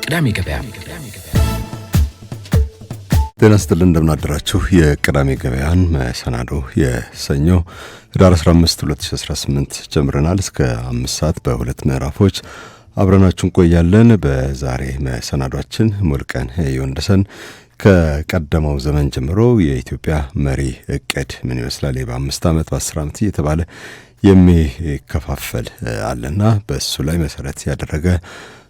ቅዳሜ ገበያ። ጤና ይስጥልን እንደምናደራችሁ። የቅዳሜ ገበያን መሰናዶ የሰኞ ህዳር 15 2018 ጀምረናል። እስከ 5 ሰዓት በሁለት ምዕራፎች አብረናችሁን ቆያለን። በዛሬ መሰናዷችን ሙልቀን ዮንደሰን ከቀደመው ዘመን ጀምሮ የኢትዮጵያ መሪ እቅድ ምን ይመስላል በ5 ዓመት በ10 ዓመት እየተባለ የሚከፋፈል አለና በእሱ ላይ መሰረት ያደረገ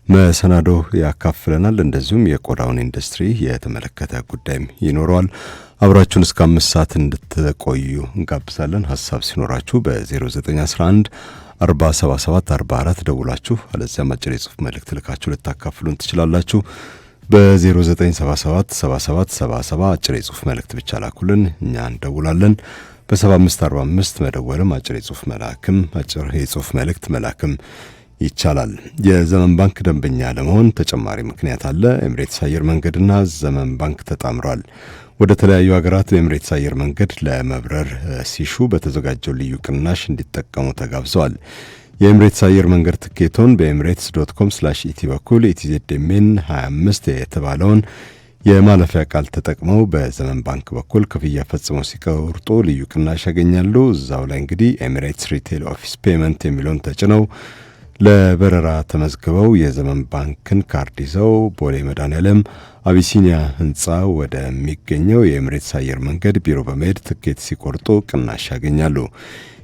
መሰናዶ ያካፍለናል። እንደዚሁም የቆዳውን ኢንዱስትሪ የተመለከተ ጉዳይም ይኖረዋል። አብራችሁን እስከ 5 ሰዓት እንድትቆዩ እንጋብዛለን። ሐሳብ ሲኖራችሁ በ0911 477 44 ደውላችሁ አለዚያም አጭር የጽሁፍ መልእክት ልካችሁ ልታካፍሉን ትችላላችሁ። በ0977 77 77 አጭር የጽሁፍ መልእክት ብቻ ላኩልን፣ እኛ እንደውላለን። በ7545 መደወልም አጭር የጽሁፍ መልእክት መላክም ይቻላል። የዘመን ባንክ ደንበኛ ለመሆን ተጨማሪ ምክንያት አለ። ኤምሬትስ አየር መንገድና ዘመን ባንክ ተጣምረዋል። ወደ ተለያዩ ሀገራት በኤምሬትስ አየር መንገድ ለመብረር ሲሹ በተዘጋጀው ልዩ ቅናሽ እንዲጠቀሙ ተጋብዘዋል። የኤምሬትስ አየር መንገድ ትኬቶን በemirates.com/et በኩል ኢቲዜድሜን 25 የተባለውን የማለፊያ ቃል ተጠቅመው በዘመን ባንክ በኩል ክፍያ ፈጽመው ሲቆርጡ ልዩ ቅናሽ ያገኛሉ። እዛው ላይ እንግዲህ ኤሚሬትስ ሪቴል ኦፊስ ፔመንት የሚለውን ተጭነው ለበረራ ተመዝግበው የዘመን ባንክን ካርድ ይዘው ቦሌ መድኃኔዓለም አቢሲኒያ ህንፃ ወደሚገኘው የኤሚሬትስ አየር መንገድ ቢሮ በመሄድ ትኬት ሲቆርጡ ቅናሽ ያገኛሉ።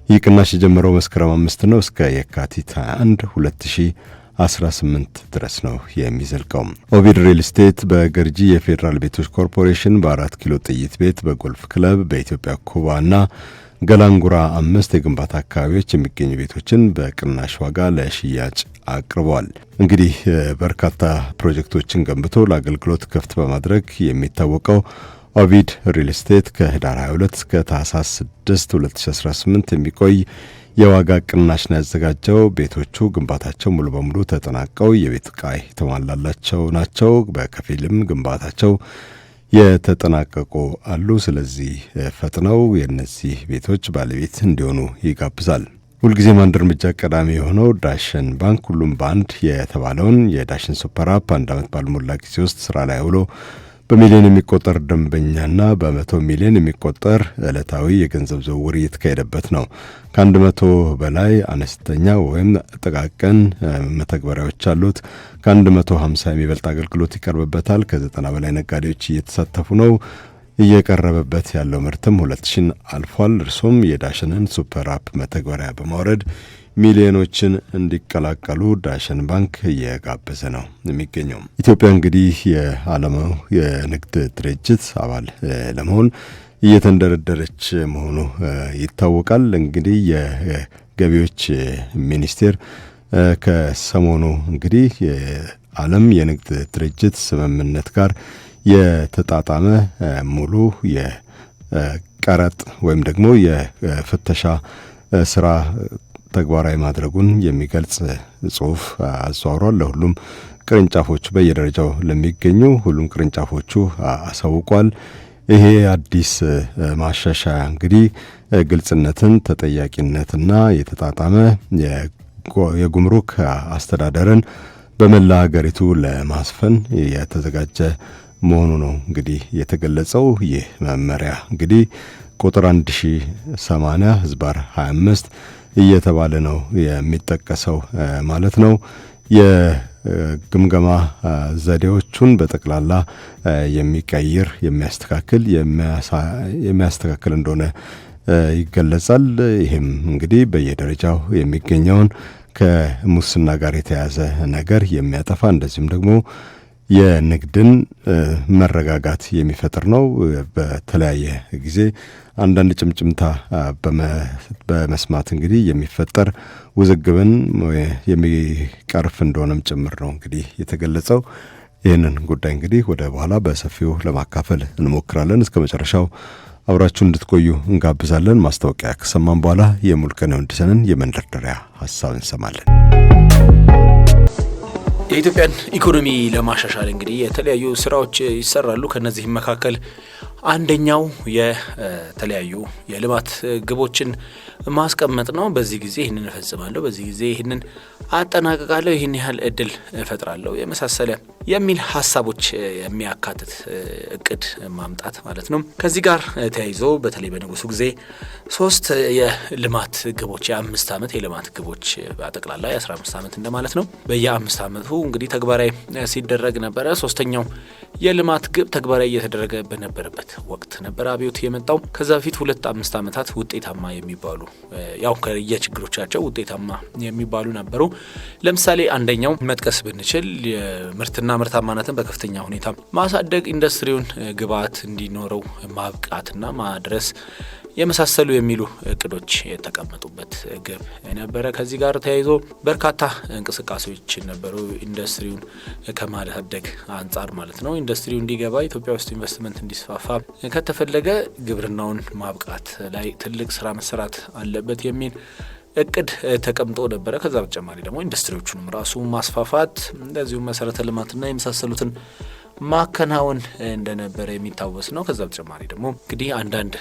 ይህ ቅናሽ የጀመረው መስከረም 5 ነው እስከ የካቲት 21 2018 ድረስ ነው የሚዘልቀው። ኦቪድ ሪል ስቴት በገርጂ የፌዴራል ቤቶች ኮርፖሬሽን በ4 ኪሎ ጥይት ቤት በጎልፍ ክለብ በኢትዮጵያ ኩባና ገላንጉራ 5 የግንባታ አካባቢዎች የሚገኙ ቤቶችን በቅናሽ ዋጋ ለሽያጭ አቅርበዋል። እንግዲህ በርካታ ፕሮጀክቶችን ገንብቶ ለአገልግሎት ክፍት በማድረግ የሚታወቀው ኦቪድ ሪል ስቴት ከህዳር 22 እስከ ታህሳስ 6 2018 የሚቆይ የዋጋ ቅናሽ ነው ያዘጋጀው። ቤቶቹ ግንባታቸው ሙሉ በሙሉ ተጠናቀው የቤት ዕቃ የተሟላላቸው ናቸው። በከፊልም ግንባታቸው የተጠናቀቁ አሉ። ስለዚህ ፈጥነው የነዚህ ቤቶች ባለቤት እንዲሆኑ ይጋብዛል። ሁልጊዜም አንድ እርምጃ ቀዳሚ የሆነው ዳሽን ባንክ ሁሉም በአንድ የተባለውን የዳሽን ሱፐር አፕ 1 ዓመት ባልሞላ ጊዜ ውስጥ ስራ ላይ ውሎ በሚሊዮን የሚቆጠር ደንበኛና በ100 ሚሊዮን የሚቆጠር ዕለታዊ የገንዘብ ዝውውር እየተካሄደበት ነው። ከ100 በላይ አነስተኛ ወይም ጥቃቅን መተግበሪያዎች አሉት። ከ150 የሚበልጥ አገልግሎት ይቀርብበታል። ከ90 በላይ ነጋዴዎች እየተሳተፉ ነው። እየቀረበበት ያለው ምርትም 2000 አልፏል። እርሱም የዳሽንን ሱፐር አፕ መተግበሪያ በማውረድ ሚሊዮኖችን እንዲቀላቀሉ ዳሽን ባንክ እየጋበዘ ነው የሚገኘው። ኢትዮጵያ እንግዲህ የዓለም የንግድ ድርጅት አባል ለመሆን እየተንደረደረች መሆኑ ይታወቃል። እንግዲህ የገቢዎች ሚኒስቴር ከሰሞኑ እንግዲህ የዓለም የንግድ ድርጅት ስምምነት ጋር የተጣጣመ ሙሉ የቀረጥ ወይም ደግሞ የፍተሻ ስራ ተግባራዊ ማድረጉን የሚገልጽ ጽሁፍ አዘዋውሯል። ለሁሉም ቅርንጫፎች በየደረጃው ለሚገኙ ሁሉም ቅርንጫፎቹ አሳውቋል። ይሄ አዲስ ማሻሻያ እንግዲህ ግልጽነትን፣ ተጠያቂነትና የተጣጣመ የጉምሩክ አስተዳደርን በመላ ሀገሪቱ ለማስፈን የተዘጋጀ መሆኑ ነው እንግዲህ የተገለጸው። ይህ መመሪያ እንግዲህ ቁጥር 1080/25 እየተባለ ነው የሚጠቀሰው ማለት ነው። የግምገማ ዘዴዎቹን በጠቅላላ የሚቀይር የሚያስተካክል እንደሆነ ይገለጻል። ይህም እንግዲህ በየደረጃው የሚገኘውን ከሙስና ጋር የተያዘ ነገር የሚያጠፋ እንደዚሁም ደግሞ የንግድን መረጋጋት የሚፈጥር ነው። በተለያየ ጊዜ አንዳንድ ጭምጭምታ በመስማት እንግዲህ የሚፈጠር ውዝግብን የሚቀርፍ እንደሆነም ጭምር ነው እንግዲህ የተገለጸው። ይህንን ጉዳይ እንግዲህ ወደ በኋላ በሰፊው ለማካፈል እንሞክራለን። እስከ መጨረሻው አብራችሁ እንድትቆዩ እንጋብዛለን። ማስታወቂያ ከሰማን በኋላ የሙልቀን ዮንደሰንን የመንደርደሪያ ሀሳብ እንሰማለን። የኢትዮጵያን ኢኮኖሚ ለማሻሻል እንግዲህ የተለያዩ ስራዎች ይሰራሉ። ከነዚህም መካከል አንደኛው የተለያዩ የልማት ግቦችን ማስቀመጥ ነው። በዚህ ጊዜ ይህንን እፈጽማለሁ፣ በዚህ ጊዜ ይህንን አጠናቅቃለሁ፣ ይህን ያህል እድል እፈጥራለሁ የመሳሰለ የሚል ሀሳቦች የሚያካትት እቅድ ማምጣት ማለት ነው። ከዚህ ጋር ተያይዞ በተለይ በንጉሱ ጊዜ 3 የልማት ግቦች የ5 ዓመት የልማት ግቦች በጠቅላላ የ15 ዓመት እንደማለት ነው በየ5 ዓመቱ እንግዲህ ተግባራዊ ሲደረግ ነበረ። 3ኛው የልማት ግብ ተግባራዊ እየተደረገ በነበረበት ወቅት ነበር አብዮት የመጣው። ከዛ በፊት 2-5 ዓመታት ውጤታማ የሚባሉ ያው ከየችግሮቻቸው ውጤታማ የሚባሉ ነበሩ። ለምሳሌ አንደኛው መጥቀስ ብንችል የምርትና ምርታማነትን በከፍተኛ ሁኔታ ማሳደግ፣ ኢንዱስትሪውን ግብዓት እንዲኖረው ማብቃትና ማድረስ የመሳሰሉ የሚሉ እቅዶች የተቀመጡበት ግብ ነበረ። ከዚህ ጋር ተያይዞ በርካታ እንቅስቃሴዎች ነበሩ። ኢንዱስትሪውን ከማሳደግ አንጻር ማለት ነው። ኢንዱስትሪው እንዲገባ ኢትዮጵያ ውስጥ ኢንቨስትመንት እንዲስፋፋ ከተፈለገ ግብርናውን ማብቃት ላይ ትልቅ ስራ መሰራት አለበት የሚል እቅድ ተቀምጦ ነበረ። ከዛ በተጨማሪ ደግሞ ኢንዱስትሪዎቹንም ራሱ ማስፋፋት እንደዚሁም መሰረተ ልማትና የመሳሰሉትን ማከናወን እንደነበረ የሚታወስ ነው። ከዛ በተጨማሪ ደግሞ እንግዲህ አንዳንድ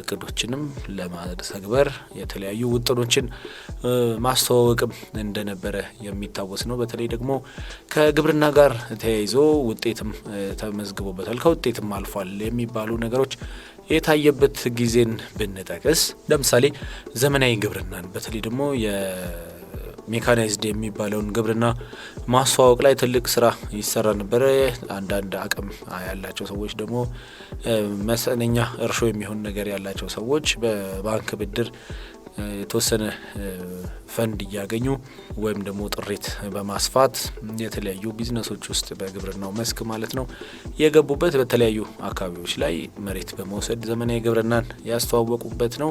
እቅዶችንም ለማስተግበር የተለያዩ ውጥኖችን ማስተዋወቅም እንደነበረ የሚታወስ ነው። በተለይ ደግሞ ከግብርና ጋር ተያይዞ ውጤትም ተመዝግቦበታል፣ ከውጤትም አልፏል የሚባሉ ነገሮች የታየበት ጊዜን ብንጠቅስ ለምሳሌ ዘመናዊ ግብርናን በተለይ ደግሞ ሜካናይዝድ የሚባለውን ግብርና ማስተዋወቅ ላይ ትልቅ ስራ ይሰራ ነበረ። አንዳንድ አቅም ያላቸው ሰዎች ደግሞ መሰነኛ እርሾ የሚሆን ነገር ያላቸው ሰዎች በባንክ ብድር የተወሰነ ፈንድ እያገኙ ወይም ደግሞ ጥሪት በማስፋት የተለያዩ ቢዝነሶች ውስጥ በግብርናው መስክ ማለት ነው የገቡበት በተለያዩ አካባቢዎች ላይ መሬት በመውሰድ ዘመናዊ ግብርናን ያስተዋወቁበት ነው።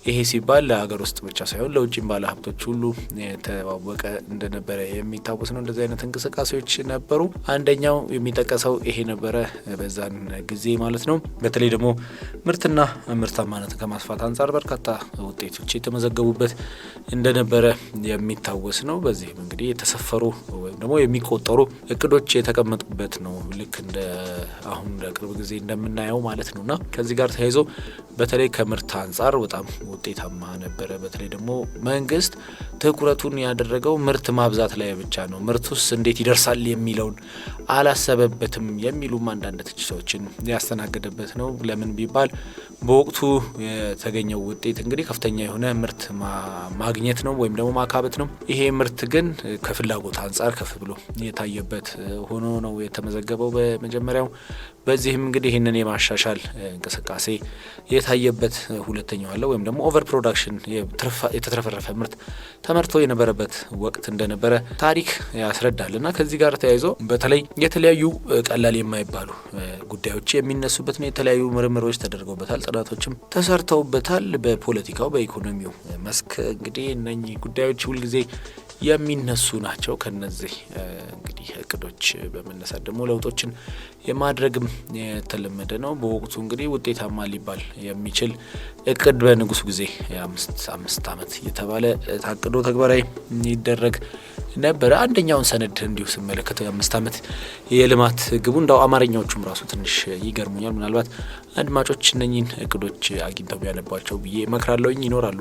ይሄ ሲባል ለሀገር ውስጥ ብቻ ሳይሆን ለውጭም ባለ ሀብቶች ሁሉ የተዋወቀ እንደነበረ የሚታወስ ነው። እንደዚህ አይነት እንቅስቃሴዎች ነበሩ። አንደኛው የሚጠቀሰው ይሄ ነበረ በዛን ጊዜ ማለት ነው። በተለይ ደግሞ ምርትና ምርታማነትን ከማስፋት አንጻር በርካታ ውጤቶች የተመዘገቡበት እንደነበረ የሚታወስ ነው። በዚህም እንግዲህ የተሰፈሩ ወይም ደግሞ የሚቆጠሩ እቅዶች የተቀመጡበት ነው። ልክ እንደ አሁን ለቅርብ ጊዜ እንደምናየው ማለት ነውና ከዚህ ጋር ተያይዞ በተለይ ከምርት አንጻር በጣም ውጤታማ ነበረ። በተለይ ደግሞ መንግስት ትኩረቱን ያደረገው ምርት ማብዛት ላይ ብቻ ነው፣ ምርቱስ እንዴት ይደርሳል የሚለውን አላሰበበትም የሚሉም አንዳንድ ትችቶችን ያስተናገደበት ነው። ለምን ቢባል በወቅቱ የተገኘው ውጤት እንግዲህ ከፍተኛ የሆነ ምርት ማግኘት ነው ወይም ደግሞ ማካበት ነው። ይሄ ምርት ግን ከፍላጎት አንጻር ከፍ ብሎ የታየበት ሆኖ ነው የተመዘገበው በመጀመሪያው። በዚህም እንግዲህ ይህንን የማሻሻል እንቅስቃሴ የታየበት ሁለተኛው አለ ወይም ደግሞ ኦቨር ፕሮዳክሽን የተትረፈረፈ ምርት ተመርቶ የነበረበት ወቅት እንደነበረ ታሪክ ያስረዳል። እና ከዚህ ጋር ተያይዞ በተለይ የተለያዩ ቀላል የማይባሉ ጉዳዮች የሚነሱበት ነው። የተለያዩ ምርምሮች ተደርገውበታል፣ ጥናቶችም ተሰርተውበታል። በፖለቲካው በኢኮኖሚው መስክ እንግዲህ እነኚህ ጉዳዮች ሁልጊዜ የሚነሱ ናቸው። ከነዚህ እንግዲህ እቅዶች በመነሳት ደግሞ ለውጦችን የማድረግም የተለመደ ነው። በወቅቱ እንግዲህ ውጤታማ ሊባል የሚችል እቅድ በንጉሱ ጊዜ የ5 ዓመት የተባለ ታቅዶ ተግባራዊ ይደረግ ነበረ። አንደኛውን ሰነድ እንዲሁ ስመለከተው የ5 ዓመት የልማት ግቡ እንዳው አማርኛዎቹም ራሱ ትንሽ ይገርሙኛል። ምናልባት አድማጮች እነኚህን እቅዶች አግኝተው ቢያነቧቸው ብዬ እመክራለሁኝ። ይኖራሉ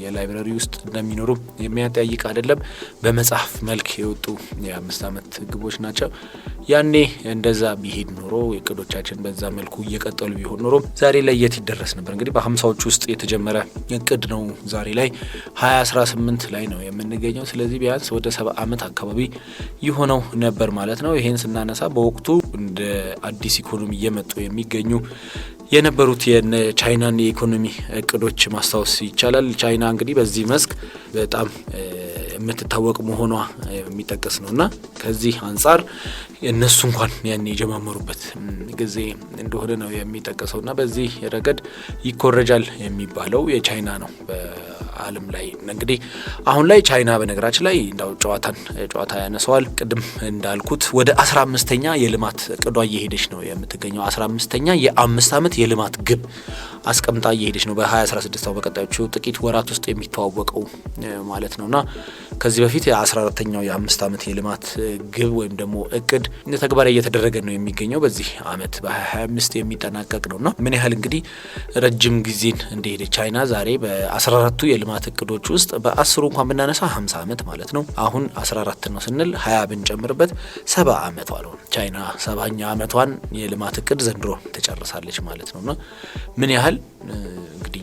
የላይብረሪ ውስጥ እንደሚኖሩ የሚያጠያይቅ አይደለም። በመጽሐፍ መልክ የወጡ የ5 ዓመት ግቦች ናቸው። ያኔ እንደዛ ቢሄድ ኖሮ እቅዶቻችን በዛ መልኩ እየቀጠሉ ቢሆን ኖሮ ዛሬ ላይ የት ይደረስ ነበር? እንግዲህ በ50ዎቹ ውስጥ የተጀመረ እቅድ ነው። ዛሬ ላይ 2018 ላይ ነው የምንገኘው። ስለዚህ ቢያንስ ወደ 70 ዓመት አካባቢ ይሆነው ነበር ማለት ነው። ይሄን ስናነሳ በወቅቱ እንደ አዲስ ኢኮኖሚ እየመጡ የሚገኙ የነበሩት የቻይናን የኢኮኖሚ እቅዶች ማስታወስ ይቻላል። ቻይና እንግዲህ በዚህ መስክ በጣም የምትታወቅ መሆኗ የሚጠቀስ ነውና ከዚህ አንጻር እነሱ እንኳን ያን የጀማመሩበት ጊዜ እንደሆነ ነው የሚጠቀሰውና በዚህ ረገድ ይኮረጃል የሚባለው የቻይና ነው በዓለም ላይ። እንግዲህ አሁን ላይ ቻይና በነገራችን ላይ እንዳው ጨዋታ ያነሰዋል። ቅድም እንዳልኩት ወደ 15ኛ የልማት እቅዷ እየሄደች ነው የምትገኘው። 15ኛ የ5 ዓመት የልማት ግብ አስቀምጣ እየሄደች ነው በ2016 በቀጣዮቹ ጥቂት ወራት ውስጥ የሚተዋወቀው ማለት ነውና ከዚህ በፊት የ14ኛው የ5 ዓመት የልማት ግብ ወይም ደግሞ እቅድ ተግባራዊ እየተደረገ ነው የሚገኘው። በዚህ አመት በ2025 የሚጠናቀቅ ነውና ምን ያህል እንግዲህ ረጅም ጊዜን እንደሄደ ቻይና ዛሬ በ14ቱ የልማት እቅዶች ውስጥ በ10 እንኳን ብናነሳ 50 ዓመት ማለት ነው። አሁን 14 ነው ስንል 20 ብንጨምርበት 70 ዓመቷ ነው። ቻይና 70ኛ ዓመቷን የልማት እቅድ ዘንድሮ ተጨርሳለች ማለት ነውና ምን ያህል እንግዲህ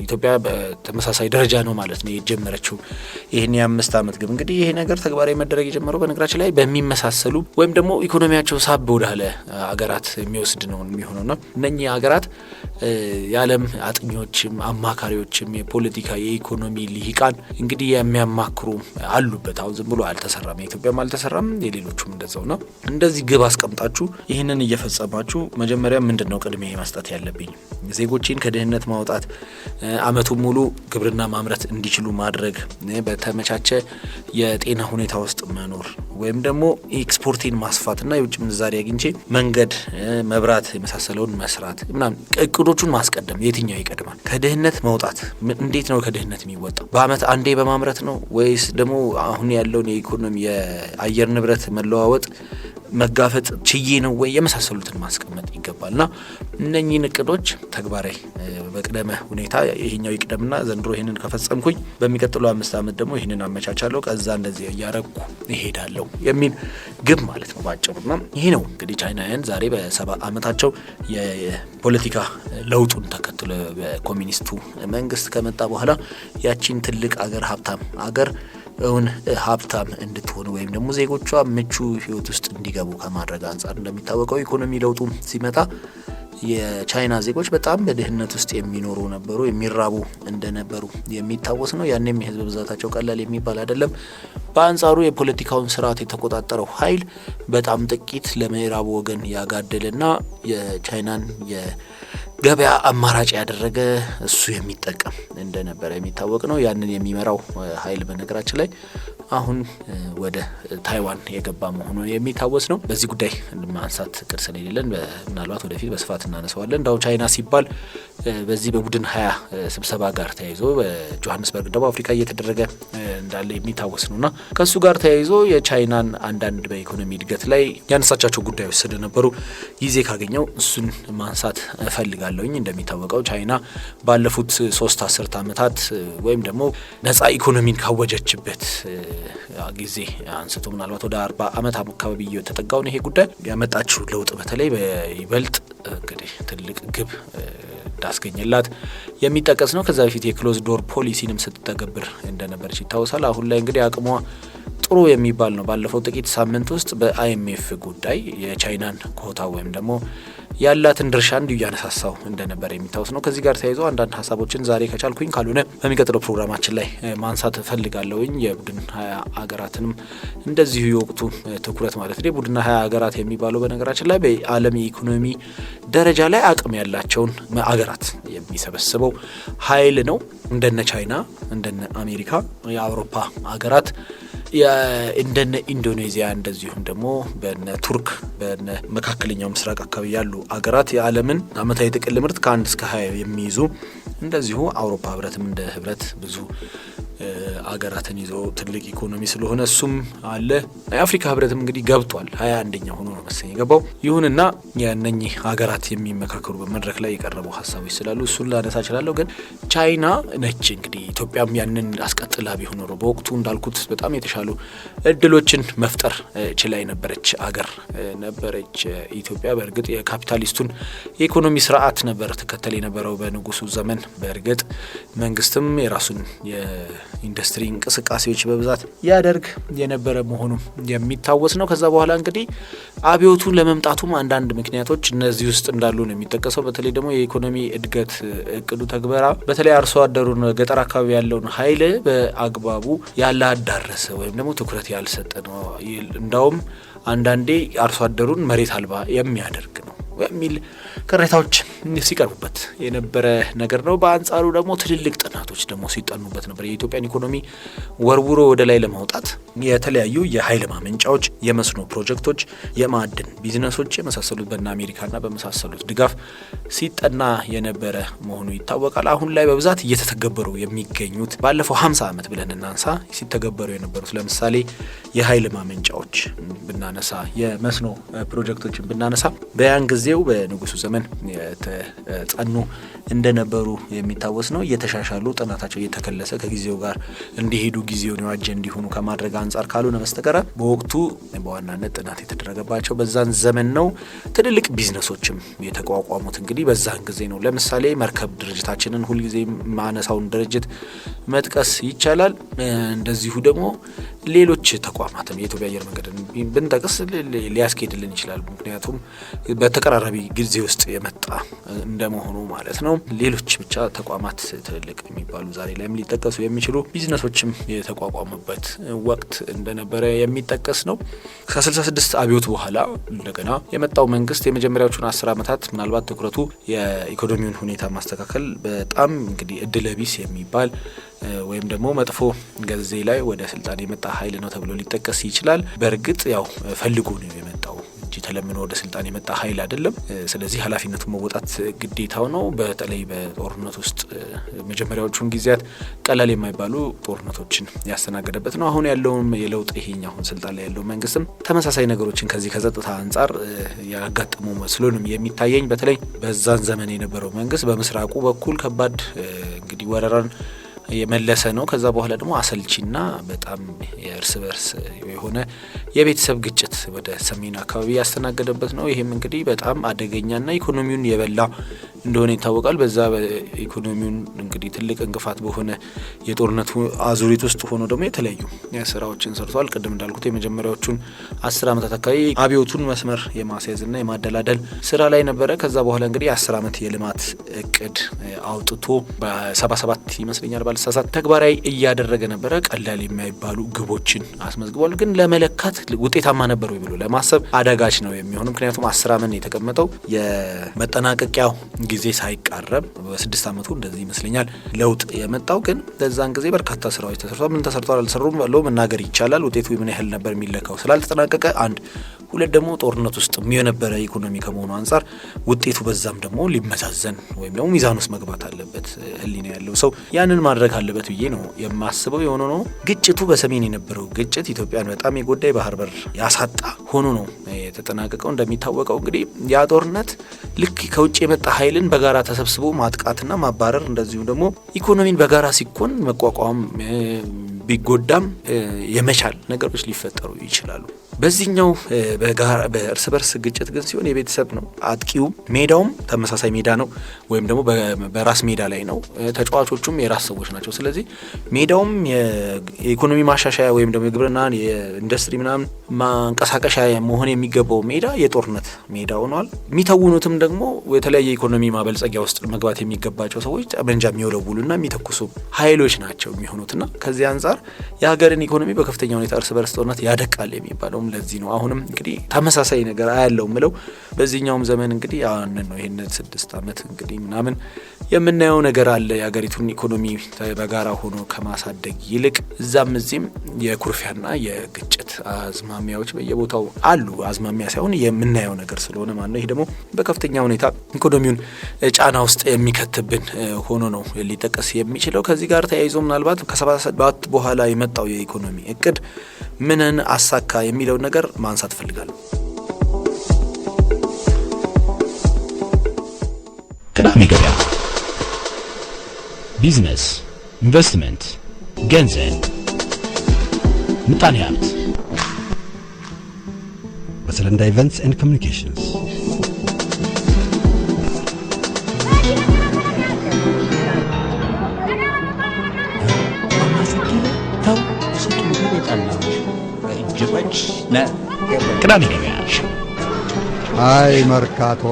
ኢትዮጵያ በተመሳሳይ ደረጃ ነው ማለት ነው የጀመረችው ይሄን የ5 ዓመት ግብ። እንግዲህ ይሄ ነገር ተግባራዊ መደረግ የጀመረው በነገራችን ላይ በሚመሳሰሉ ወይም ደግሞ ኢኮኖሚያቸው ሳብ ወዳለ አገራት የሚወስድ ነው የሚሆነውና እነኚህ አገራት የዓለም አጥኚዎችም አማካሪዎችም የፖለቲካ የኢኮኖሚ ልሂቃን እንግዲህ የሚያማክሩ አሉበት። አሁን ዝም ብሎ አልተሰራም፣ የኢትዮጵያም አልተሰራም፣ የሌሎቹም እንደዛው ነው። እንደዚህ ግብ አስቀምጣችሁ ይህንን እየፈጸማችሁ መጀመሪያ ምንድነው ቅድሚያ መስጠት ያለብኝ? ዜጎችን ከድህነት ማውጣት፣ አመቱን ሙሉ ግብርና ማምረት እንዲችሉ ማድረግ፣ በተመቻቸ የጤና ሁኔታ ውስጥ መኖር ወይም ደግሞ ኤክስፖርቲን ማስፋትና የውጭ ምንዛሪ አግኝቼ መንገድ፣ መብራት የመሳሰለውን መስራት ምናምን እቅዶቹን ማስቀደም። የትኛው ይቀድማል? ከድህነት መውጣት እንዴት ነው ከድህነት የሚወጣው? በአመት አንዴ በማምረት ነው ወይስ ደግሞ አሁን ያለውን የኢኮኖሚ የአየር ንብረት መለዋወጥ መጋፈጥ ችዬ ነው ወይ? የመሳሰሉትን ማስቀመጥ ይገባልና እነኚህን እቅዶች ተግባራዊ በቅደመ ሁኔታ ይሄኛው ይቅደምና ዘንድሮ ይሄንን ከፈጸምኩኝ በሚቀጥለው 5 ዓመት ደግሞ ይሄንን አመቻቻለሁ፣ ከዛ እንደዚህ እያረኩ እሄዳለሁ የሚል ግብ ማለት ነው ባጭሩና ይሄ ነው እንግዲህ ቻይናውያን ዛሬ በ70 ዓመታቸው የፖለቲካ ለውጡን ተከትሎ በኮሚኒስቱ መንግስት ከመጣ በኋላ ያቺን ትልቅ አገር ሀብታም አገር እውን ሀብታም እንድትሆን ወይም ደግሞ ዜጎቿ ምቹ ህይወት ውስጥ እንዲገቡ ከማድረግ አንጻር እንደሚታወቀው ኢኮኖሚ ለውጡ ሲመጣ የቻይና ዜጎች በጣም በድህነት ውስጥ የሚኖሩ ነበሩ፣ የሚራቡ እንደነበሩ የሚታወስ ነው። ያኔም የህዝብ ብዛታቸው ቀላል የሚባል አይደለም። በአንጻሩ የፖለቲካውን ስርዓት የተቆጣጠረው ኃይል በጣም ጥቂት ለምዕራቡ ወገን ያጋደለና የቻይናን ገበያ አማራጭ ያደረገ እሱ የሚጠቀም እንደነበረ የሚታወቅ ነው። ያንን የሚመራው ኃይል በነገራችን ላይ አሁን ወደ ታይዋን የገባ መሆኑ የሚታወስ ነው። በዚህ ጉዳይ ማንሳት እቅድ ስለሌለን ምናልባት ወደፊት በስፋት እናነሳዋለን። እንዳው ቻይና ሲባል በዚህ በቡድን 20 ስብሰባ ጋር ተያይዞ በጆሃንስበርግ ደቡብ አፍሪካ እየተደረገ እንዳለ የሚታወስ ነውና ከሱ ጋር ተያይዞ የቻይናን አንዳንድ በኢኮኖሚ እድገት ላይ ያነሳቻቸው ጉዳዮች ስለነበሩ ጊዜ ካገኘው እሱን ማንሳት እፈልጋለሁ። እንደሚታወቀው ቻይና ባለፉት 3 አስርት ዓመታት ወይም ደግሞ ነጻ ኢኮኖሚን ካወጀችበት ጊዜ አንስቶ ምናልባት ወደ 40 ዓመት አካባቢ እየተጠጋውን ይሄ ጉዳይ ያመጣችው ለውጥ በተለይ በይበልጥ እንግዲህ ትልቅ ግብ እንዳስገኘላት የሚጠቀስ ነው። ከዛ በፊት የክሎዝ ዶር ፖሊሲንም ስትተገብር እንደነበረች ይታወሳል። አሁን ላይ እንግዲህ አቅሟ ጥሩ የሚባል ነው። ባለፈው ጥቂት ሳምንት ውስጥ በአይኤምኤፍ ጉዳይ የቻይናን ኮታ ወይም ደግሞ ያላትን ድርሻ እንዲሁ ያነሳሳው እንደነበር የሚታወስ ነው። ከዚህ ጋር ተያይዞ አንዳንድ ሀሳቦችን ዛሬ ከቻልኩኝ ካልሆነ በሚቀጥለው ፕሮግራማችን ላይ ማንሳት ፈልጋለሁኝ። የቡድን 20 ሀገራትንም እንደዚሁ የወቅቱ ትኩረት ማለት ነው። ቡድን 20 ሀገራት የሚባለው በነገራችን ላይ በዓለም የኢኮኖሚ ደረጃ ላይ አቅም ያላቸውን ሀገራት የሚሰበስበው ኃይል ነው። እንደነ ቻይና፣ እንደነ አሜሪካ፣ የአውሮፓ ሀገራት እንደነ ኢንዶኔዚያ እንደዚሁም ደግሞ በነ ቱርክ በነ መካከለኛው ምስራቅ አካባቢ ያሉ አገራት የዓለምን አመታዊ ጥቅል ምርት ከ1 እስከ 20 የሚይዙ እንደዚሁ አውሮፓ ህብረትም እንደ ህብረት ብዙ አገራትን ይዞ ትልቅ ኢኮኖሚ ስለሆነ እሱም አለ። የአፍሪካ ህብረትም እንግዲህ ገብቷል 21ኛ ሆኖ ነው መሰለኝ የገባው። ይሁንና የነኚህ ሀገራት የሚመካከሩ በመድረክ ላይ የቀረቡ ሀሳቦች ስላሉ እሱን ላነሳ እችላለሁ። ግን ቻይና ነች እንግዲህ ኢትዮጵያም ያንን አስቀጥላ ቢሆን ኖሮ በወቅቱ እንዳልኩት በጣም የተሻሉ እድሎችን መፍጠር ችላ የነበረች አገር ነበረች ኢትዮጵያ። በእርግጥ የካፒታሊስቱን የኢኮኖሚ ስርዓት ነበር ተከተል የነበረው በንጉሱ ዘመን። በእርግጥ መንግስትም የራሱን የኢንዱስትሪ እንቅስቃሴዎች በብዛት ያደርግ የነበረ መሆኑ የሚታወስ ነው። ከዛ በኋላ እንግዲህ አብዮቱ ለመምጣቱም አንዳንድ ምክንያቶች እነዚህ ውስጥ እንዳሉ ነው የሚጠቀሰው። በተለይ ደግሞ የኢኮኖሚ እድገት እቅዱ ተግበራ በተለይ አርሶ አደሩን ገጠር አካባቢ ያለውን ኃይል በአግባቡ ያላዳረሰ ወይም ደግሞ ትኩረት ያልሰጠ ነው። እንዳውም አንዳንዴ አርሶ አደሩን መሬት አልባ የሚያደርግ ነው የሚል ቅሬታዎች ሲቀርቡበት የነበረ ነገር ነው። በአንጻሩ ደግሞ ትልልቅ ጥናቶች ደግሞ ሲጠኑበት ነበር። የኢትዮጵያን ኢኮኖሚ ወርውሮ ወደ ላይ ለማውጣት የተለያዩ የኃይል ማመንጫዎች፣ የመስኖ ፕሮጀክቶች፣ የማዕድን ቢዝነሶች የመሳሰሉት በእነ አሜሪካና በመሳሰሉት ድጋፍ ሲጠና የነበረ መሆኑ ይታወቃል። አሁን ላይ በብዛት እየተተገበሩ የሚገኙት ባለፈው 50 ዓመት ብለን እናንሳ ሲተገበሩ የነበሩት ለምሳሌ የኃይል ማመንጫዎች ብናነሳ፣ የመስኖ ፕሮጀክቶችን ብናነሳ በያን ጊዜው በንጉሱ ዘመን የተጸኑ እንደነበሩ የሚታወስ ነው። እየተሻሻሉ ጥናታቸው እየተከለሰ ከጊዜው ጋር እንዲሄዱ ጊዜውን የዋጀ እንዲሆኑ ከማድረግ አንጻር ካልሆነ በስተቀር በወቅቱ በዋናነት ጥናት የተደረገባቸው በዛን ዘመን ነው። ትልልቅ ቢዝነሶችም የተቋቋሙት እንግዲህ በዛን ጊዜ ነው። ለምሳሌ መርከብ ድርጅታችንን ሁልጊዜ ማነሳውን ድርጅት መጥቀስ ይቻላል። እንደዚሁ ደግሞ ሌሎች ተቋማትም የኢትዮጵያ አየር መንገድን ብንጠቅስ ሊያስኬድልን ይችላል። ምክንያቱም በተቀራራቢ ጊዜ ውስጥ የመጣ እንደመሆኑ ማለት ነው። ሌሎች ብቻ ተቋማት ትልልቅ የሚባሉ ዛሬ ላይም ሊጠቀሱ የሚችሉ ቢዝነሶችም የተቋቋሙበት ወቅት እንደነበረ የሚጠቀስ ነው። ከ66 አብዮት በኋላ እንደገና የመጣው መንግስት የመጀመሪያዎቹን 10 ዓመታት ምናልባት ትኩረቱ የኢኮኖሚውን ሁኔታ ማስተካከል በጣም እንግዲህ እድለቢስ የሚባል ወይም ደግሞ መጥፎ ጊዜ ላይ ወደ ስልጣን የመጣ ኃይል ነው ተብሎ ሊጠቀስ ይችላል። በእርግጥ ያው ፈልጎ ነው የመጣው እንጂ ተለምኖ ወደ ስልጣን የመጣ ኃይል አይደለም። ስለዚህ ኃላፊነቱን መወጣት ግዴታው ነው። በተለይ በጦርነት ውስጥ መጀመሪያዎቹን ጊዜያት ቀላል የማይባሉ ጦርነቶችን ያስተናገደበት ነው። አሁን ያለውም የለውጥ ይሄኛው አሁን ስልጣን ላይ ያለው መንግስትም ተመሳሳይ ነገሮችን ከዚህ ከጸጥታ አንጻር ያጋጠመው መስሎንም የሚታየኝ በተለይ በዛን ዘመን የነበረው መንግስት በምስራቁ በኩል ከባድ እንግዲህ ወረራን የመለሰ ነው። ከዛ በኋላ ደግሞ አሰልቺና በጣም የእርስ በርስ የሆነ የቤተሰብ ግጭት ወደ ሰሜን አካባቢ ያስተናገደበት ነው። ይሄም እንግዲህ በጣም አደገኛና ኢኮኖሚውን የበላ እንደሆነ ይታወቃል። በዛ በኢኮኖሚውን እንግዲህ ትልቅ እንቅፋት በሆነ የጦርነቱ አዙሪት ውስጥ ሆኖ ደግሞ የተለያዩ ስራዎችን ሰርቷል። ቅድም እንዳልኩት የመጀመሪያዎቹን 10 ዓመታት አካባቢ አብዮቱን መስመር የማስያዝና የማደላደል ስራ ላይ ነበረ። ከዛ በኋላ እንግዲህ 10 ዓመት የልማት እቅድ አውጥቶ በ77 ይመስለኛል ባልሳሳት ተግባራዊ እያደረገ ነበረ። ቀላል የማይባሉ ግቦችን አስመዝግቧል። ግን ለመለካት ውጤታማ ነበሩ ብሎ ለማሰብ አዳጋች ነው የሚሆነው። ምክንያቱም 10 ዓመት የተቀመጠው የመጠናቀቂያው ጊዜ ሳይቃረብ በ6 ዓመቱ እንደዚህ ይመስለኛል ለውጥ የመጣው። ግን በዛን ጊዜ በርካታ ስራዎች ተሰርቷል። ምን ተሰርቷል አልሰሩም ብሎ መናገር ይቻላል። ውጤቱ ምን ያህል ነበር የሚለካው ስላልተጠናቀቀ አንድ ሁለት ደግሞ ጦርነት ውስጥ የነበረ ኢኮኖሚ ከመሆኑ አንጻር ውጤቱ በዛም ደግሞ ሊመዛዘን ወይም ደግሞ ሚዛን ውስጥ መግባት አለበት። ህሊና ያለው ሰው ያንን ማድረግ አለበት ብዬ ነው የማስበው። የሆነ ነው ግጭቱ በሰሜን የነበረው ግጭት ኢትዮጵያን በጣም የጎዳ ባህር በር ያሳጣ ሆኖ ነው የተጠናቀቀው። እንደሚታወቀው እንግዲህ ያ ጦርነት ልክ ከውጭ የመጣ ኃይልን በጋራ ተሰብስቦ ማጥቃትና ማባረር እንደዚሁ ደግሞ ኢኮኖሚን በጋራ ሲኮን መቋቋም ቢጎዳም የመቻል ነገሮች ሊፈጠሩ ይችላሉ። በዚህኛው በእርስ በርስ ግጭት ግን ሲሆን የቤተሰብ ነው። አጥቂው ሜዳውም ተመሳሳይ ሜዳ ነው ወይም ደግሞ በራስ ሜዳ ላይ ነው። ተጫዋቾቹም የራስ ሰዎች ናቸው። ስለዚህ ሜዳውም የኢኮኖሚ ማሻሻያ ወይም ደግሞ የግብርናን የኢንዱስትሪ ምናምን ማንቀሳቀሻ መሆን የሚገባው ሜዳ የጦርነት ሜዳ ሆኗል። የሚተውኑትም ደግሞ የተለያየ ኢኮኖሚ ማበልጸጊያ ውስጥ መግባት የሚገባቸው ሰዎች ጠመንጃ የሚወለውሉና የሚተኩሱ ኃይሎች ናቸው የሚሆኑትና ከዚህ አንጻር የሀገርን ኢኮኖሚ በከፍተኛ ሁኔታ እርስ በርስ ጦርነት ያደቃል የሚባለው ለዚህ ነው። አሁንም እንግዲህ ተመሳሳይ ነገር አያለው ምለው በዚህኛውም ዘመን እንግዲህ ያንን ነው። ይሄን 6 ዓመት እንግዲህ ምናምን የምናየው ነገር አለ። የሀገሪቱን ኢኮኖሚ በጋራ ሆኖ ከማሳደግ ይልቅ እዛም እዚህም የኩርፊያና የግጭት አዝማሚያዎች በየቦታው አሉ። አዝማሚያ ሳይሆን የምናየው ነገር ስለሆነ ማለት ነው። ይሄ ደግሞ በከፍተኛ ሁኔታ ኢኮኖሚውን ጫና ውስጥ የሚከትብን ሆኖ ነው ሊጠቀስ የሚችለው። ከዚህ ጋር ተያይዞ ምናልባት ከ77 በኋላ የመጣው የኢኮኖሚ እቅድ ምንን አሳካ የሚለው ነገር ማንሳት ፈልጋለሁ። ቅዳሜ ገበያ ቢዝነስ፣ ኢንቨስትመንት፣ ገንዘብ፣ ምጣኔ ሀብት በሰለንዳ ኢቨንትስ ኤንድ ኮሚኒኬሽንስ ቅዳሜ ገበያ አይ መርካቶ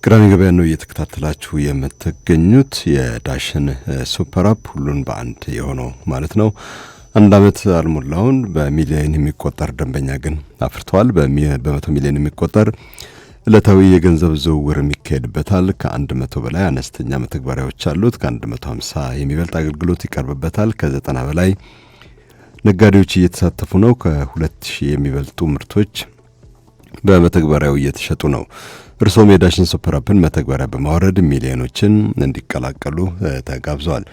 ቅዳሜ ገበያ ነው እየተከታተላችሁ የምትገኙት። የዳሽን ሱፐር አፕ ሁሉን በአንድ የሆነው ማለት ነው። አንድ አመት አልሞላውን በሚሊዮን የሚቆጠር ደንበኛ ግን አፍርተዋል። በመቶ ሚሊዮን የሚቆጠር ዕለታዊ የገንዘብ ዝውውር የሚካሄድበታል። ከ100 በላይ አነስተኛ መተግበሪያዎች አሉት። ከ150 የሚበልጥ አገልግሎት ይቀርብበታል። ከ90 በላይ ነጋዴዎች እየተሳተፉ ነው። ከ2000 የሚበልጡ ምርቶች በመተግበሪያው እየተሸጡ ነው። እርሶም የዳሽን ሱፐር አፕን መተግበሪያ በማውረድ ሚሊዮኖችን እንዲቀላቀሉ ተጋብዘዋል።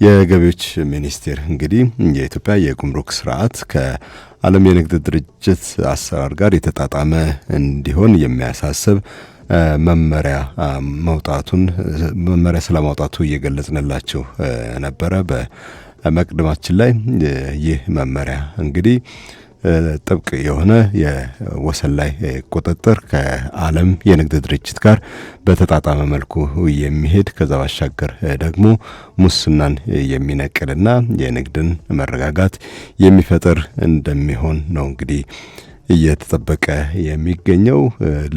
የገቢዎች ሚኒስቴር እንግዲህ የኢትዮጵያ የጉምሩክ ስርዓት ከዓለም የንግድ ድርጅት አሰራር ጋር የተጣጣመ እንዲሆን የሚያሳስብ መመሪያ ስለማውጣቱ እየገለጽንላችሁ ነበረ በመቅደማችን ላይ። ይህ መመሪያ እንግዲህ ጥብቅ የሆነ የወሰን ላይ ቁጥጥር ከዓለም የንግድ ድርጅት ጋር በተጣጣመ መልኩ የሚሄድ ከዛ ባሻገር ደግሞ ሙስናን የሚነቅልና የንግድን መረጋጋት የሚፈጥር እንደሚሆን ነው እንግዲህ እየተጠበቀ የሚገኘው።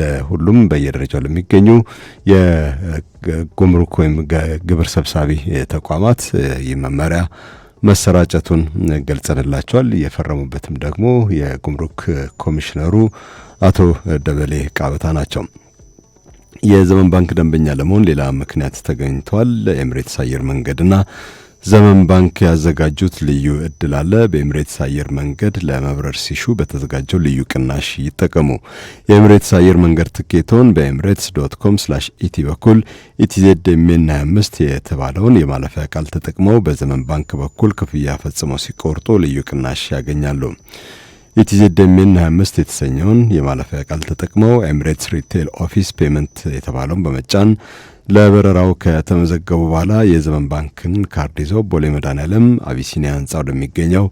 ለሁሉም በየደረጃው ለሚገኙ የጉምሩክ ወይም ግብር ሰብሳቢ ተቋማት ይህ መመሪያ መሰራጨቱን ገልጸንላቸዋል። የፈረሙበትም ደግሞ የጉምሩክ ኮሚሽነሩ አቶ ደበሌ ቃበታ ናቸው። የዘመን ባንክ ደንበኛ ለመሆን ሌላ ምክንያት ተገኝቷል። ኤምሬትስ አየር መንገድና ዘመን ባንክ ያዘጋጁት ልዩ እድል አለ። በኤምሬትስ አየር መንገድ ለመብረር ሲሹ በተዘጋጀው ልዩ ቅናሽ ይጠቀሙ። የኤምሬትስ አየር መንገድ ትኬቶን በemirates.com/et በኩል ኢቲዜድኤምን 25 የተባለውን የማለፊያ ቃል ተጠቅመው በዘመን ባንክ በኩል ክፍያ ፈጽመው ሲቆርጡ ልዩ ቅናሽ ያገኛሉ። ኢቲዜድኤምን 25 የተሰኘውን የማለፊያ ቃል ተጠቅመው ኤምሬትስ ሪቴል ኦፊስ ፔመንት የተባለውን በመጫን ለበረራው ከተመዘገቡ በኋላ የዘመን ባንክን ካርድ ይዘው ቦሌ መድኃኔዓለም አቢሲኒያ ህንጻ ወደሚገኘው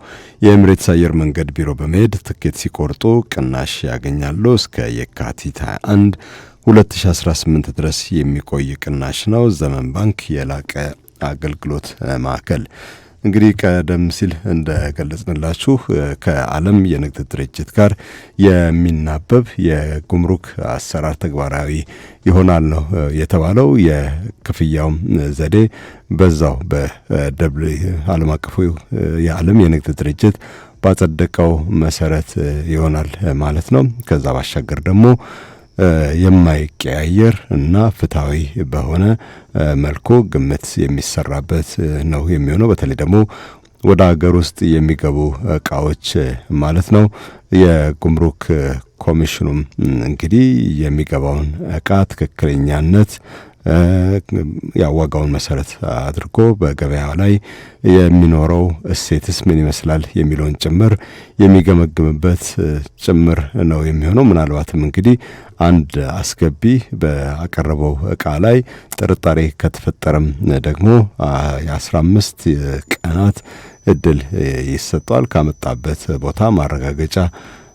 የኤምሬትስ አየር መንገድ ቢሮ በመሄድ ትኬት ሲቆርጡ ቅናሽ ያገኛሉ። እስከ የካቲት 21 2018 ድረስ የሚቆይ ቅናሽ ነው። ዘመን ባንክ የላቀ አገልግሎት ማዕከል እንግዲህ ቀደም ሲል እንደገለጽንላችሁ ከዓለም የንግድ ድርጅት ጋር የሚናበብ የጉምሩክ አሰራር ተግባራዊ ይሆናል ነው የተባለው። የክፍያው ዘዴ በዛው ዓለም አቀፉ የዓለም የንግድ ድርጅት ባጸደቀው መሰረት ይሆናል ማለት ነው። ከዛ ባሻገር ደግሞ የማይቀያየር እና ፍትሃዊ በሆነ መልኩ ግምት የሚሰራበት ነው የሚሆነው። በተለይ ደግሞ ወደ ሀገር ውስጥ የሚገቡ እቃዎች ማለት ነው። የጉምሩክ ኮሚሽኑም እንግዲህ የሚገባውን እቃ ትክክለኛነት ያዋጋውን መሰረት አድርጎ በገበያው ላይ የሚኖረው እሴትስ ምን ይመስላል የሚለውን ጭምር የሚገመግምበት ጭምር ነው የሚሆነው። ምናልባትም እንግዲህ አንድ አስገቢ በአቀረበው እቃ ላይ ጥርጣሬ ከተፈጠረም ደግሞ የ15 ቀናት እድል ይሰጣል ካመጣበት ቦታ ማረጋገጫ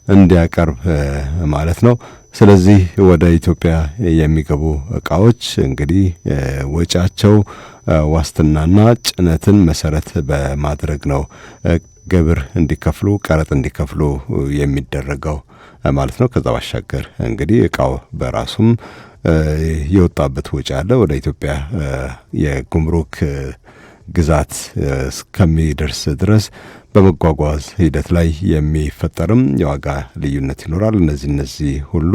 እንዲያቀርብ ማለት ነው። ስለዚህ ወደ ኢትዮጵያ የሚገቡ እቃዎች እንግዲህ ወጪያቸው ዋስትናና ጭነትን መሰረት በማድረግ ነው ግብር እንዲከፍሉ ቀረጥ እንዲከፍሉ የሚደረገው ማለት ነው። ከዛ ባሻገር እንግዲህ እቃው በራሱም የወጣበት ወጪ አለ። ወደ ኢትዮጵያ የጉምሩክ ግዛት እስከሚደርስ ድረስ በመጓጓዝ ሂደት ላይ የሚፈጠርም የዋጋ ልዩነት ይኖራል። እነዚህ ሁሉ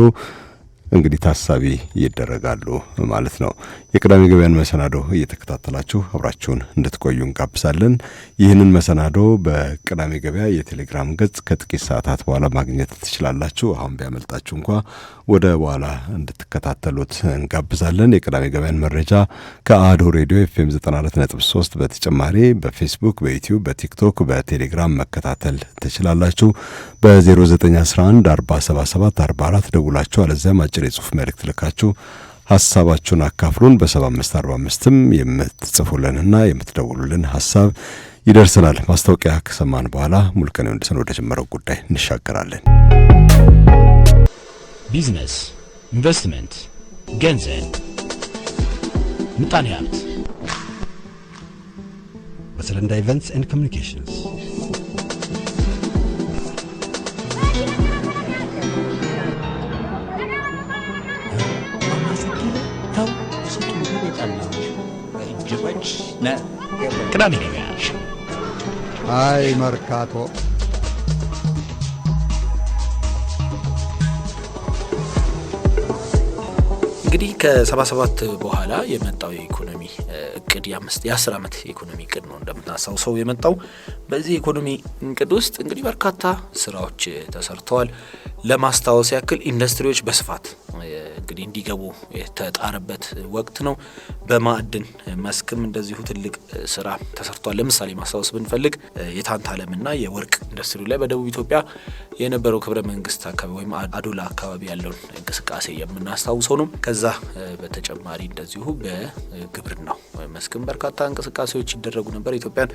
እንግዲህ ታሳቢ ይደረጋሉ ማለት ነው። የቅዳሜ ገበያን መሰናዶ እየተከታተላችሁ አብራችሁን እንድትቆዩ እንጋብዛለን። ይህንን መሰናዶ በቅዳሜ ገበያ የቴሌግራም ገጽ ከጥቂት ሰዓታት በኋላ ማግኘት ትችላላችሁ። አሁን ቢያመልጣችሁ እንኳ ወደ በኋላ እንድትከታተሉት እንጋብዛለን። የቅዳሜ ገበያን መረጃ ከአዶ ሬዲዮ ኤፍኤም 94.3 በተጨማሪ በፌስቡክ፣ በዩቲዩብ፣ በቲክቶክ፣ በቴሌግራም መከታተል ትችላላችሁ። በ0911 477 44 ደውላችሁ አለዚያም አጭር የጽሁፍ መልእክት ልካችሁ ሐሳባችሁን አካፍሉን። በ7545ም የምትጽፉልንና የምትደውሉልን ሐሳብ ይደርሰናል። ማስታወቂያ ከሰማን በኋላ ሙልቀን ወንድሰን ወደ ጀመረው ጉዳይ እንሻገራለን። ቢዝነስ፣ ኢንቨስትመንት፣ ገንዘብ፣ ምጣኔ ሀብት በሰለንዳ ኢቨንትስ ኤንድ ኮሚኒኬሽንስ ተው የጠላሁሽ እጅቦች ቅዳሜ ገበያ አይ መርካቶ እንግዲህ ከ77 በኋላ የመጣው የኢኮኖሚ እቅድ የ10 ዓመት የኢኮኖሚ እቅድ ነው እንደምናስታውሰው የመጣው። በዚህ የኢኮኖሚ እቅድ ውስጥ እንግዲህ በርካታ ስራዎች ተሰርተዋል። ለማስታወስ ያክል ኢንዱስትሪዎች በስፋት እንግዲህ እንዲገቡ የተጣረበት ወቅት ነው። በማዕድን መስክም እንደዚሁ ትልቅ ስራ ተሰርቷል። ለምሳሌ ማስታወስ ብንፈልግ የታንታለምና የወርቅ ኢንዱስትሪ ላይ በደቡብ ኢትዮጵያ የነበረው ክብረ መንግስት አካባቢ ወይም አዶላ አካባቢ ያለውን እንቅስቃሴ የምናስታውሰው ነው። ከዛ በተጨማሪ እንደዚሁ በግብርናው መስክም በርካታ እንቅስቃሴዎች ይደረጉ ነበር። ኢትዮጵያን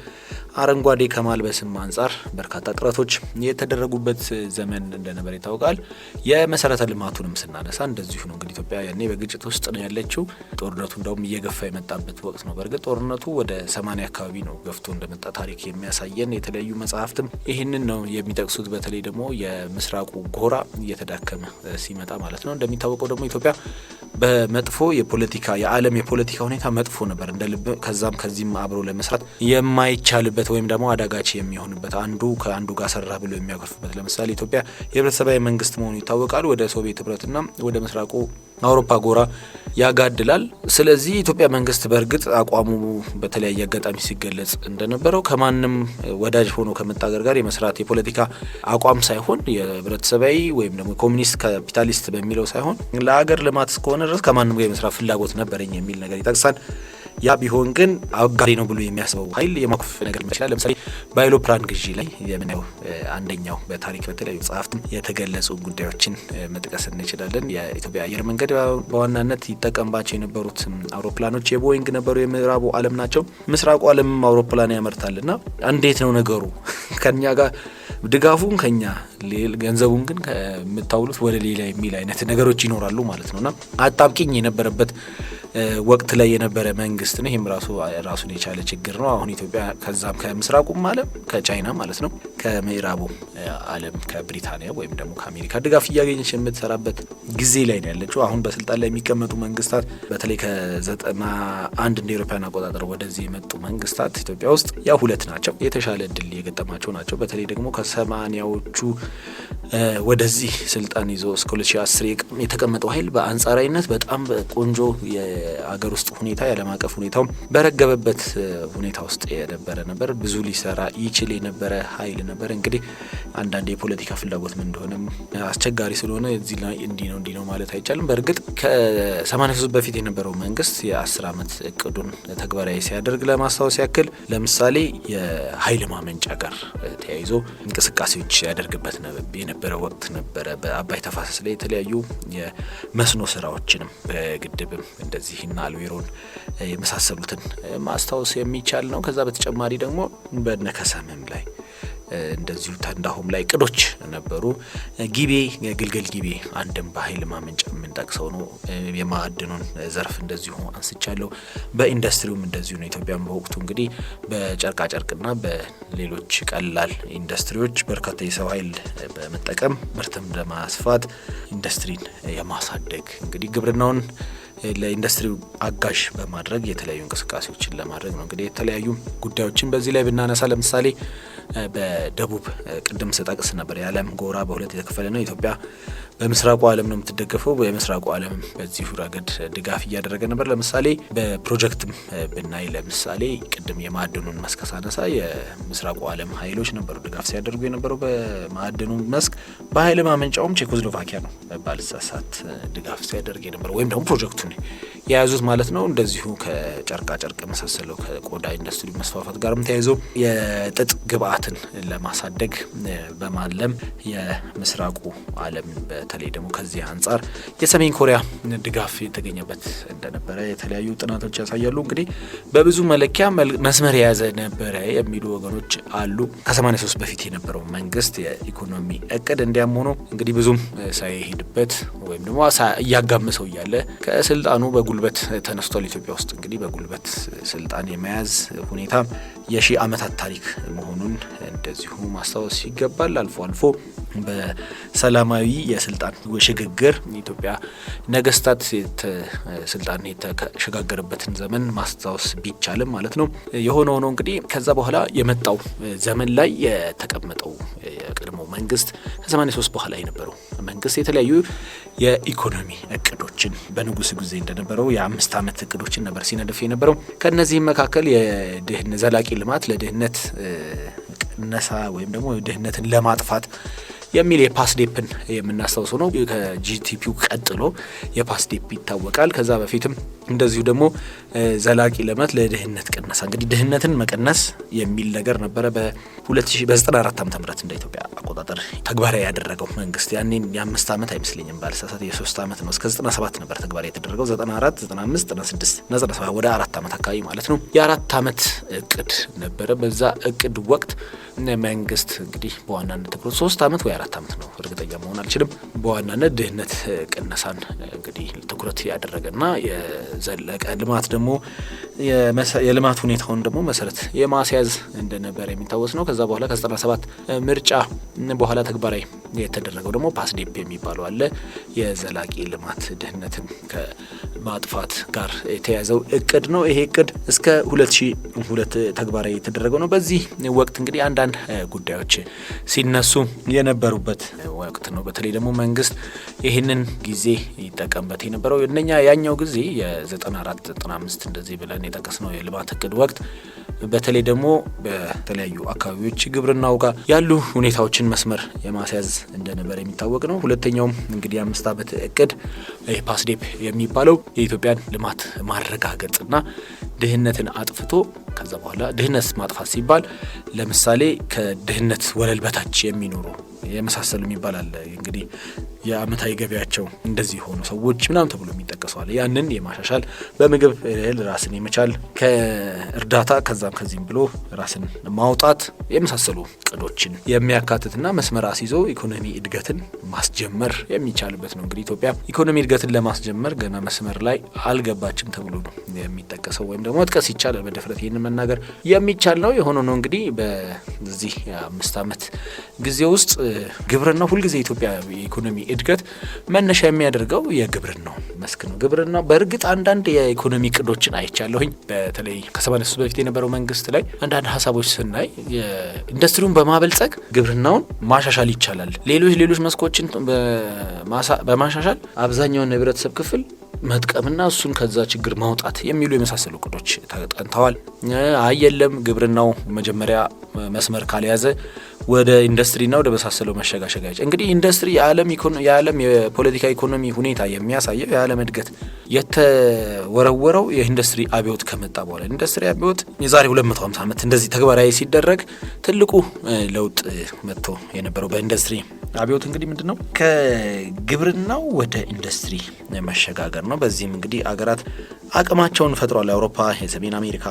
አረንጓዴ ከማልበስም አንጻር በርካታ ጥረቶች የተደረጉበት ዘመን እንደነበር ይታወቃል። የመሰረተ ልማቱንም ስናነሳ እንደዚሁ ነው። እንግዲህ ኢትዮጵያ ያኔ በግጭት ውስጥ ነው ያለችው። ጦርነቱ እንደውም እየገፋ የመጣበት ወቅት ነው። በእርግጥ ጦርነቱ ወደ 80 አካባቢ ነው ገፍቶ እንደመጣ ታሪክ የሚያሳየን። የተለያዩ መጽሐፍትም ይህንን ነው የሚጠቅሱት። በተለይ ደግሞ የምስራቁ ጎራ እየተዳከመ ሲመጣ ማለት ነው። እንደሚታወቀው ደግሞ ኢትዮጵያ በመጥፎ የዓለም የፖለቲካ ሁኔታ መጥፎ ነበር እንደ ልብ ከዛም ከዚህም አብሮ ለመስራት የማይቻልበት ወይም ደግሞ አዳጋች የሚሆንበት አንዱ ከአንዱ ጋር ሰራ ብሎ የሚያኮርፍበት። ለምሳሌ ኢትዮጵያ የህብረተሰባዊ መንግስት መሆኑ ይታወቃል። ወደ ሶቪየት ህብረትና ወደ ምስራቁ አውሮፓ ጎራ ያጋድላል። ስለዚህ የኢትዮጵያ መንግስት በእርግጥ አቋሙ በተለያየ አጋጣሚ ሲገለጽ እንደነበረው ከማንም ወዳጅ ሆኖ ከመጣ ሀገር ጋር የመስራት የፖለቲካ አቋም ሳይሆን የህብረተሰባዊ ወይም ደግሞ ኮሚኒስት ካፒታሊስት በሚለው ሳይሆን ለሀገር ልማት እስከሆነ ድረስ ከማንም ጋር የመስራት ፍላጎት ነበረኝ የሚል ነገር ይጠቅሳል። ያ ቢሆን ግን አጋሪ ነው ብሎ የሚያስበው ኃይል የማኮፍ ነገር ይችላል። ለምሳሌ በአይሎፕላን ግዢ ላይ የምናየው አንደኛው በታሪክ በተለያዩ መጽሐፍትም የተገለጹ ጉዳዮችን መጥቀስ እንችላለን። የኢትዮጵያ አየር መንገድ በዋናነት ይጠቀምባቸው የነበሩት አውሮፕላኖች የቦይንግ ነበሩ። የምዕራቡ ዓለም ናቸው። ምስራቁ ዓለም አውሮፕላን ያመርታልና እንዴት ነው ነገሩ? ከኛ ጋር ድጋፉን ከኛ ገንዘቡን ግን ከምታውሉት ወደ ሌላ የሚል አይነት ነገሮች ይኖራሉ ማለት ነውና አጣብቂኝ የነበረበት ወቅት ላይ የነበረ መንግስት ነው። ይህም ራሱን የቻለ ችግር ነው። አሁን ኢትዮጵያ ከዛም ከምስራቁም ዓለም ከቻይና ማለት ነው ከምዕራቡ ዓለም ከብሪታንያ ወይም ደግሞ ከአሜሪካ ድጋፍ እያገኘች የምትሰራበት ጊዜ ላይ ነው ያለችው። አሁን በስልጣን ላይ የሚቀመጡ መንግስታት በተለይ ከ91 እንደ አውሮፓውያን አቆጣጠር ወደዚህ የመጡ መንግስታት ኢትዮጵያ ውስጥ ያው 2 ናቸው። የተሻለ እድል የገጠማቸው ናቸው። በተለይ ደግሞ ከ80ዎቹ ወደዚህ ስልጣን ይዞ እስከ 2010 የተቀመጠው ኃይል በአንጻራዊነት በጣም ቆንጆ የአገር ውስጥ ሁኔታ የዓለም አቀፍ ሁኔታው በረገበበት ሁኔታ ውስጥ የነበረ ነበር። ብዙ ሊሰራ ይችል የነበረ ኃይል ነበር። እንግዲህ አንዳንድ የፖለቲካ ፍላጎት ምን እንደሆነም አስቸጋሪ ስለሆነ እዚህ ላይ እንዲህ ነው ማለት አይቻልም። በእርግጥ ከ83 በፊት የነበረው መንግስት የ10 ዓመት እቅዱን ተግባራዊ ሲያደርግ ለማስታወስ ያክል ለምሳሌ የኃይል ማመንጫ ጋር ተያይዞ እንቅስቃሴዎች ያደርግበት የነበረ ወቅት ነበረ። በአባይ ተፋሰስ ላይ የተለያዩ የመስኖ ስራዎችንም በግድብም እንደዚህ እና አልዌሮን የመሳሰሉትን ማስታወስ የሚቻል ነው። ከዛ በተጨማሪ ደግሞ በነከሰምም ላይ እንደዚሁ ተንዳሆም ላይ ቅዶች ነበሩ። ግልገል ጊቤ አንድም በኃይል ማመንጫ የምንጠቅሰው ነው። የማዕድኑን ዘርፍ እንደዚሁ አንስቻለሁ። በኢንዱስትሪውም እንደዚሁ ነው። ኢትዮጵያም በወቅቱ እንግዲህ በጨርቃጨርቅና በሌሎች ቀላል ኢንዱስትሪዎች በርካታ የሰው ኃይል በመጠቀም ምርትም ለማስፋት ኢንዱስትሪን የማሳደግ እንግዲህ ግብርናውን ለኢንዱስትሪው አጋዥ በማድረግ የተለያዩ እንቅስቃሴዎችን ለማድረግ ነው። እንግዲህ የተለያዩ ጉዳዮችን በዚህ ላይ ብናነሳ ለምሳሌ በደቡብ ቅድም ስጠቅስ ነበር የዓለም ጎራ በሁለት የተከፈለ ነው። ኢትዮጵያ በምስራቁ ዓለም ነው የምትደገፈው። በምስራቁ ዓለም በዚሁ ረገድ ድጋፍ እያደረገ ነበር። ለምሳሌ በፕሮጀክትም ብናይ ለምሳሌ ቅድም የማዕድኑን መስክ ሳነሳ የምስራቁ ዓለም ኃይሎች ነበሩ ድጋፍ ሲያደርጉ የነበረው በማዕድኑ መስክ። በኃይል ማመንጫውም ቼኮስሎቫኪያ ነው ባልሳሳት ድጋፍ ሲያደርግ የነበረው ወይም ደግሞ ፕሮጀክቱን የያዙት ማለት ነው። እንደዚሁ ከጨርቃ ጨርቅ መሳሰለው ከቆዳ ኢንዱስትሪ መስፋፋት ጋርም ተያይዞ የጥጥ ግብአትን ለማሳደግ በማለም የምስራቁ ዓለም በተለይ ደግሞ ከዚህ አንጻር የሰሜን ኮሪያ ድጋፍ የተገኘበት እንደነበረ የተለያዩ ጥናቶች ያሳያሉ። እንግዲህ በብዙ መለኪያ መስመር የያዘ ነበረ የሚሉ ወገኖች አሉ። ከ83 በፊት የነበረው መንግስት የኢኮኖሚ እቅድ እንዲያም ሆኖ እንግዲህ ብዙም ሳይሄድበት ወይም ደግሞ እያጋመሰው እያለ ከስልጣኑ በጉልበት ተነስቷል። ኢትዮጵያ ውስጥ እንግዲህ በጉልበት ስልጣን የመያዝ ሁኔታ የሺህ ዓመታት ታሪክ መሆኑን እንደዚሁ ማስታወስ ይገባል። አልፎ አልፎ በሰላማዊ የስልጣን ሽግግር ኢትዮጵያ ነገስታት ስልጣን የተሸጋገረበትን ዘመን ማስታወስ ቢቻልም ማለት ነው። የሆነ ሆኖ እንግዲህ ከዛ በኋላ የመጣው ዘመን ላይ የተቀመጠው የቀድሞ መንግስት ከ83 በኋላ የነበረው መንግስት የተለያዩ የኢኮኖሚ እቅዶችን በንጉስ ጊዜ እንደነበረው የ5 ዓመት እቅዶችን ነበር ሲነድፍ የነበረው። ከነዚህም መካከል ዘላቂ ልማት ለድህነት ቅነሳ ወይም ደግሞ ድህነትን ለማጥፋት የሚል የፓስዴፕን የምናስታውሰው ነው። ከጂቲፒው ቀጥሎ የፓስዴፕ ይታወቃል። ከዛ በፊትም እንደዚሁ ደግሞ ዘላቂ ልማት ለድህነት ቅነሳ እንግዲህ ድህነትን መቀነስ የሚል ነገር ነበረ። በ94 ዓ.ም እንደ ኢትዮጵያ አቆጣጠር ተግባራዊ ያደረገው መንግስት ያኔን የ5 ዓመት አይመስለኝም ባልሳሳት የ3 ዓመት ነው። እስከ 97 ነበር ተግባራዊ የተደረገው 94 95 96 97 ወደ 4 ዓመት አካባቢ ማለት ነው። የ4 ዓመት እቅድ ነበረ። በዛ እቅድ ወቅት መንግስት እንግዲህ በዋናነት ትኩረት 3 ዓመት ወይ 4 ዓመት ነው እርግጠኛ መሆን አልችልም። በዋናነት ድህነት ቅነሳን እንግዲህ ትኩረት ያደረገና የዘለቀ ልማት ደግሞ የልማት ሁኔታውን ደግሞ መሰረት የማስያዝ እንደነበር የሚታወስ ነው። ከዛ በኋላ ከ97 ምርጫ በኋላ ተግባራዊ የተደረገው ደግሞ ፓስዴፕ የሚባለው አለ። የዘላቂ ልማት ድህነትን ከማጥፋት ጋር የተያዘው እቅድ ነው። ይሄ እቅድ እስከ 2002 ተግባራዊ የተደረገው ነው። በዚህ ወቅት እንግዲህ አንዳንድ ጉዳዮች ሲነሱ የነበሩበት ወቅት ነው። በተለይ ደግሞ መንግስት ይህንን ጊዜ ይጠቀምበት የነበረው ያኛው ጊዜ የ94 95 እንደዚህ ብለን የጠቀስነው የልማት እቅድ ወቅት በተለይ ደግሞ በተለያዩ አካባቢዎች ግብርናው ጋር ያሉ ሁኔታዎችን መስመር የማስያዝ እንደነበር የሚታወቅ ነው። ሁለተኛውም እንግዲህ 5 ዓመት እቅድ ፓስዴፕ የሚባለው የኢትዮጵያን ልማት ማረጋገጥና ድህነትን አጥፍቶ ከዛ በኋላ ድህነት ማጥፋት ሲባል ለምሳሌ ከድህነት ወለል በታች የሚኖሩ የመሳሰሉ ይባላል እንግዲህ የአመታዊ ገቢያቸው እንደዚህ ሆኑ ሰዎች ምናምን ተብሎ የሚጠቀሰዋል። ያንን የማሻሻል በምግብ እህል ራስን የመቻል ከእርዳታ ከዚህም ብሎ ራስን ማውጣት የመሳሰሉ እቅዶችን የሚያካትትና መስመር አስይዞ ኢኮኖሚ እድገትን ማስጀመር የሚቻልበት ነው። እንግዲህ ኢትዮጵያ ኢኮኖሚ እድገትን ለማስጀመር ገና መስመር ላይ አልገባችም ተብሎ ነው የሚጠቀሰው ወይም ደግሞ መጥቀስ ይቻላል። በድፍረት ይህን መናገር የሚቻል ነው። የሆነ ነው እንግዲህ በዚህ 5 ዓመት ጊዜ ውስጥ ግብርናው ሁልጊዜ ኢትዮጵያ የኢኮኖሚ እድገት መነሻ የሚያደርገው የግብርናው መስክ ነው። ግብርናው በእርግጥ አንዳንድ የኢኮኖሚ እቅዶችን አይቻለሁኝ። በተለይ ከ83 በፊት የነበረው መንግስት ላይ አንዳንድ ሀሳቦች ስናይ ኢንዱስትሪውን በማበልጸግ ግብርናውን ማሻሻል ይቻላል፣ ሌሎች መስኮችን በማሻሻል አብዛኛውን የህብረተሰብ ክፍል መጥቀምና እሱን ከዛ ችግር ማውጣት የሚሉ የመሳሰሉ እቅዶች ተጠንተዋል። አየለም ግብርናው መጀመሪያ መስመር ካልያዘ ወደ ኢንዱስትሪና ወደ መሳሰለው መሸጋሸጋጭ እንግዲህ ኢንዱስትሪ የዓለም የፖለቲካ ኢኮኖሚ ሁኔታ የሚያሳየው የዓለም እድገት የተወረወረው የኢንዱስትሪ አብዮት ከመጣ በኋላ ኢንዱስትሪ አብዮት የዛሬ 250 ዓመት እንደዚህ ተግባራዊ ሲደረግ ትልቁ ለውጥ መጥቶ የነበረው በኢንዱስትሪ አብዮት እንግዲህ ምንድነው ከግብርናው ወደ ኢንዱስትሪ መሸጋገር ነው። በዚህም እንግዲህ አገራት አቅማቸውን ፈጥሯል። አውሮፓ፣ የሰሜን አሜሪካ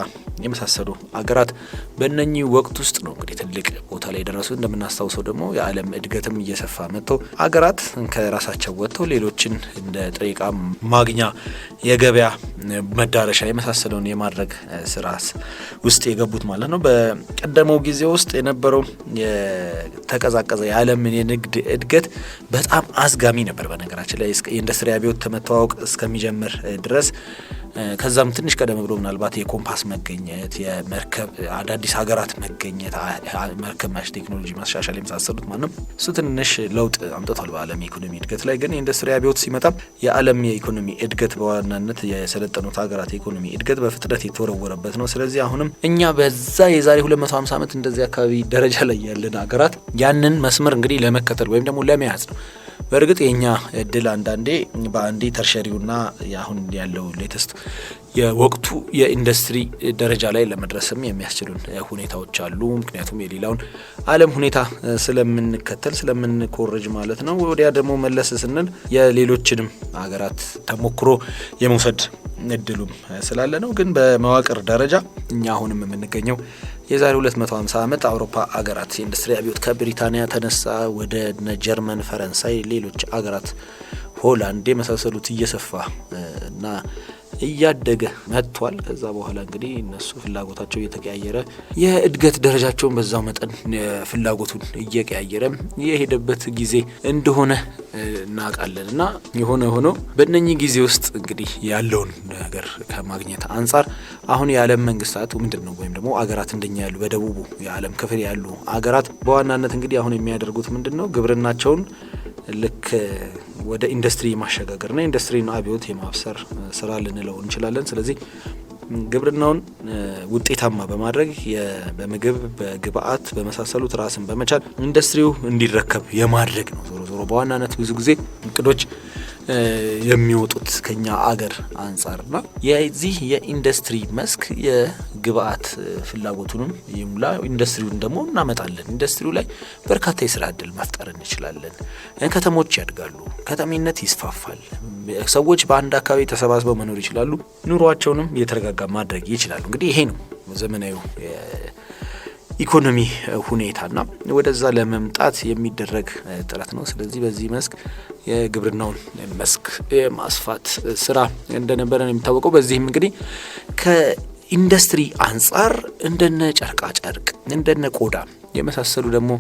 የመሳሰሉ አገራት በእነኚህ ወቅት ውስጥ ነው እንግዲህ ትልቅ ቦታ ላይ ደረሱ። እንደምናስታውሰው ደግሞ የዓለም እድገትም እየሰፋ መጥቶ አገራት ከራሳቸው ወጥተው ሌሎችን እንደ ጥሬ ዕቃ ማግኛ የገበያ መዳረሻ የመሳሰለውን የማድረግ ስራ ውስጥ የገቡት ማለት ነው። በቀደመው ጊዜ ውስጥ የነበረው የተቀዛቀዘ የዓለምን የንግድ እድገት በጣም አዝጋሚ ነበር። በነገራችን ላይ የኢንዱስትሪ አብዮት ተመተዋወቅ እስከሚጀምር ድረስ ከዛም ትንሽ ቀደም ብሎ ምናልባት የኮምፓስ መገኘት፣ የመርከብ አዳዲስ ሀገራት መገኘት፣ መርከብ ማሽ ቴክኖሎጂ ማሻሻል የመሳሰሉት ማንም እሱ ትንሽ ለውጥ አምጥቷል በዓለም የኢኮኖሚ እድገት ላይ። ግን የኢንዱስትሪ አብዮት ሲመጣ የዓለም የኢኮኖሚ እድገት በዋናነት የሰለጠኑት ሀገራት የኢኮኖሚ እድገት በፍጥነት የተወረወረበት ነው። ስለዚህ አሁንም እኛ በዛ የዛሬ 250 ዓመት እንደዚህ አካባቢ ደረጃ ላይ ያለን ሀገራት ያንን መስመር እንግዲህ ለመከተል ወይም ደግሞ ለመያዝ ነው። በእርግጥ የኛ እድል አንዳንዴ በአንዴ ተርሸሪውና አሁን ያለው ሌተስት የወቅቱ የኢንዱስትሪ ደረጃ ላይ ለመድረስም የሚያስችሉን ሁኔታዎች አሉ። ምክንያቱም የሌላውን ዓለም ሁኔታ ስለምንከተል ስለምንኮርጅ ማለት ነው። ወዲያ ደግሞ መለስ ስንል የሌሎችንም ሀገራት ተሞክሮ የመውሰድ እድሉም ስላለ ነው። ግን በመዋቅር ደረጃ እኛ አሁንም የምንገኘው የዛሬ 250 ዓመት አውሮፓ አገራት የኢንዱስትሪ አብዮት ከብሪታንያ ተነሳ ወደ ጀርመን፣ ፈረንሳይ፣ ሌሎች አገራት ሆላንድ የመሳሰሉት እየሰፋ እና እያደገ መጥቷል። ከዛ በኋላ እንግዲህ እነሱ ፍላጎታቸው እየተቀያየረ የእድገት ደረጃቸውን በዛው መጠን ፍላጎቱን እየቀያየረ የሄደበት ጊዜ እንደሆነ እናውቃለን። እና የሆነ ሆኖ በእነኚህ ጊዜ ውስጥ እንግዲህ ያለውን ነገር ከማግኘት አንጻር አሁን የዓለም መንግስታት ምንድነው ወይም ደግሞ አገራት እንደኛ ያሉ በደቡቡ የዓለም ክፍል ያሉ አገራት በዋናነት እንግዲህ አሁን የሚያደርጉት ምንድነው ግብርናቸውን ልክ ወደ ኢንዱስትሪ ማሸጋገርና ኢንዱስትሪን አብዮት የማብሰር ስራ ልንለው እንችላለን። ስለዚህ ግብርናውን ውጤታማ በማድረግ በምግብ በግብአት በመሳሰሉት ራስን በመቻል ኢንዱስትሪው እንዲረከብ የማድረግ ነው። ዞሮ ዞሮ በዋናነት ብዙ ጊዜ እቅዶች የሚወጡት ከኛ አገር አንጻርና የዚህ የኢንዱስትሪ መስክ የግብአት ፍላጎቱንም ይሙላ፣ ኢንዱስትሪውን ደግሞ እናመጣለን። ኢንዱስትሪው ላይ በርካታ የስራ እድል መፍጠር እንችላለን። ከተሞች ያድጋሉ፣ ከተሜነት ይስፋፋል፣ ሰዎች በአንድ አካባቢ ተሰባስበው መኖር ይችላሉ፣ ኑሯቸውንም የተረጋጋ ማድረግ ይችላሉ። እንግዲህ ይሄ ነው ዘመናዊ ኢኮኖሚ ሁኔታና ወደዛ ለመምጣት የሚደረግ ጥረት ነው። ስለዚህ በዚህ መስክ የግብርናውን መስክ የማስፋት ስራ እንደነበረ ነው የሚታወቀው። በዚህም እንግዲህ ከኢንዱስትሪ አንጻር እንደነ ጨርቃ ጨርቅ እንደነ ቆዳ የመሳሰሉ ደግሞ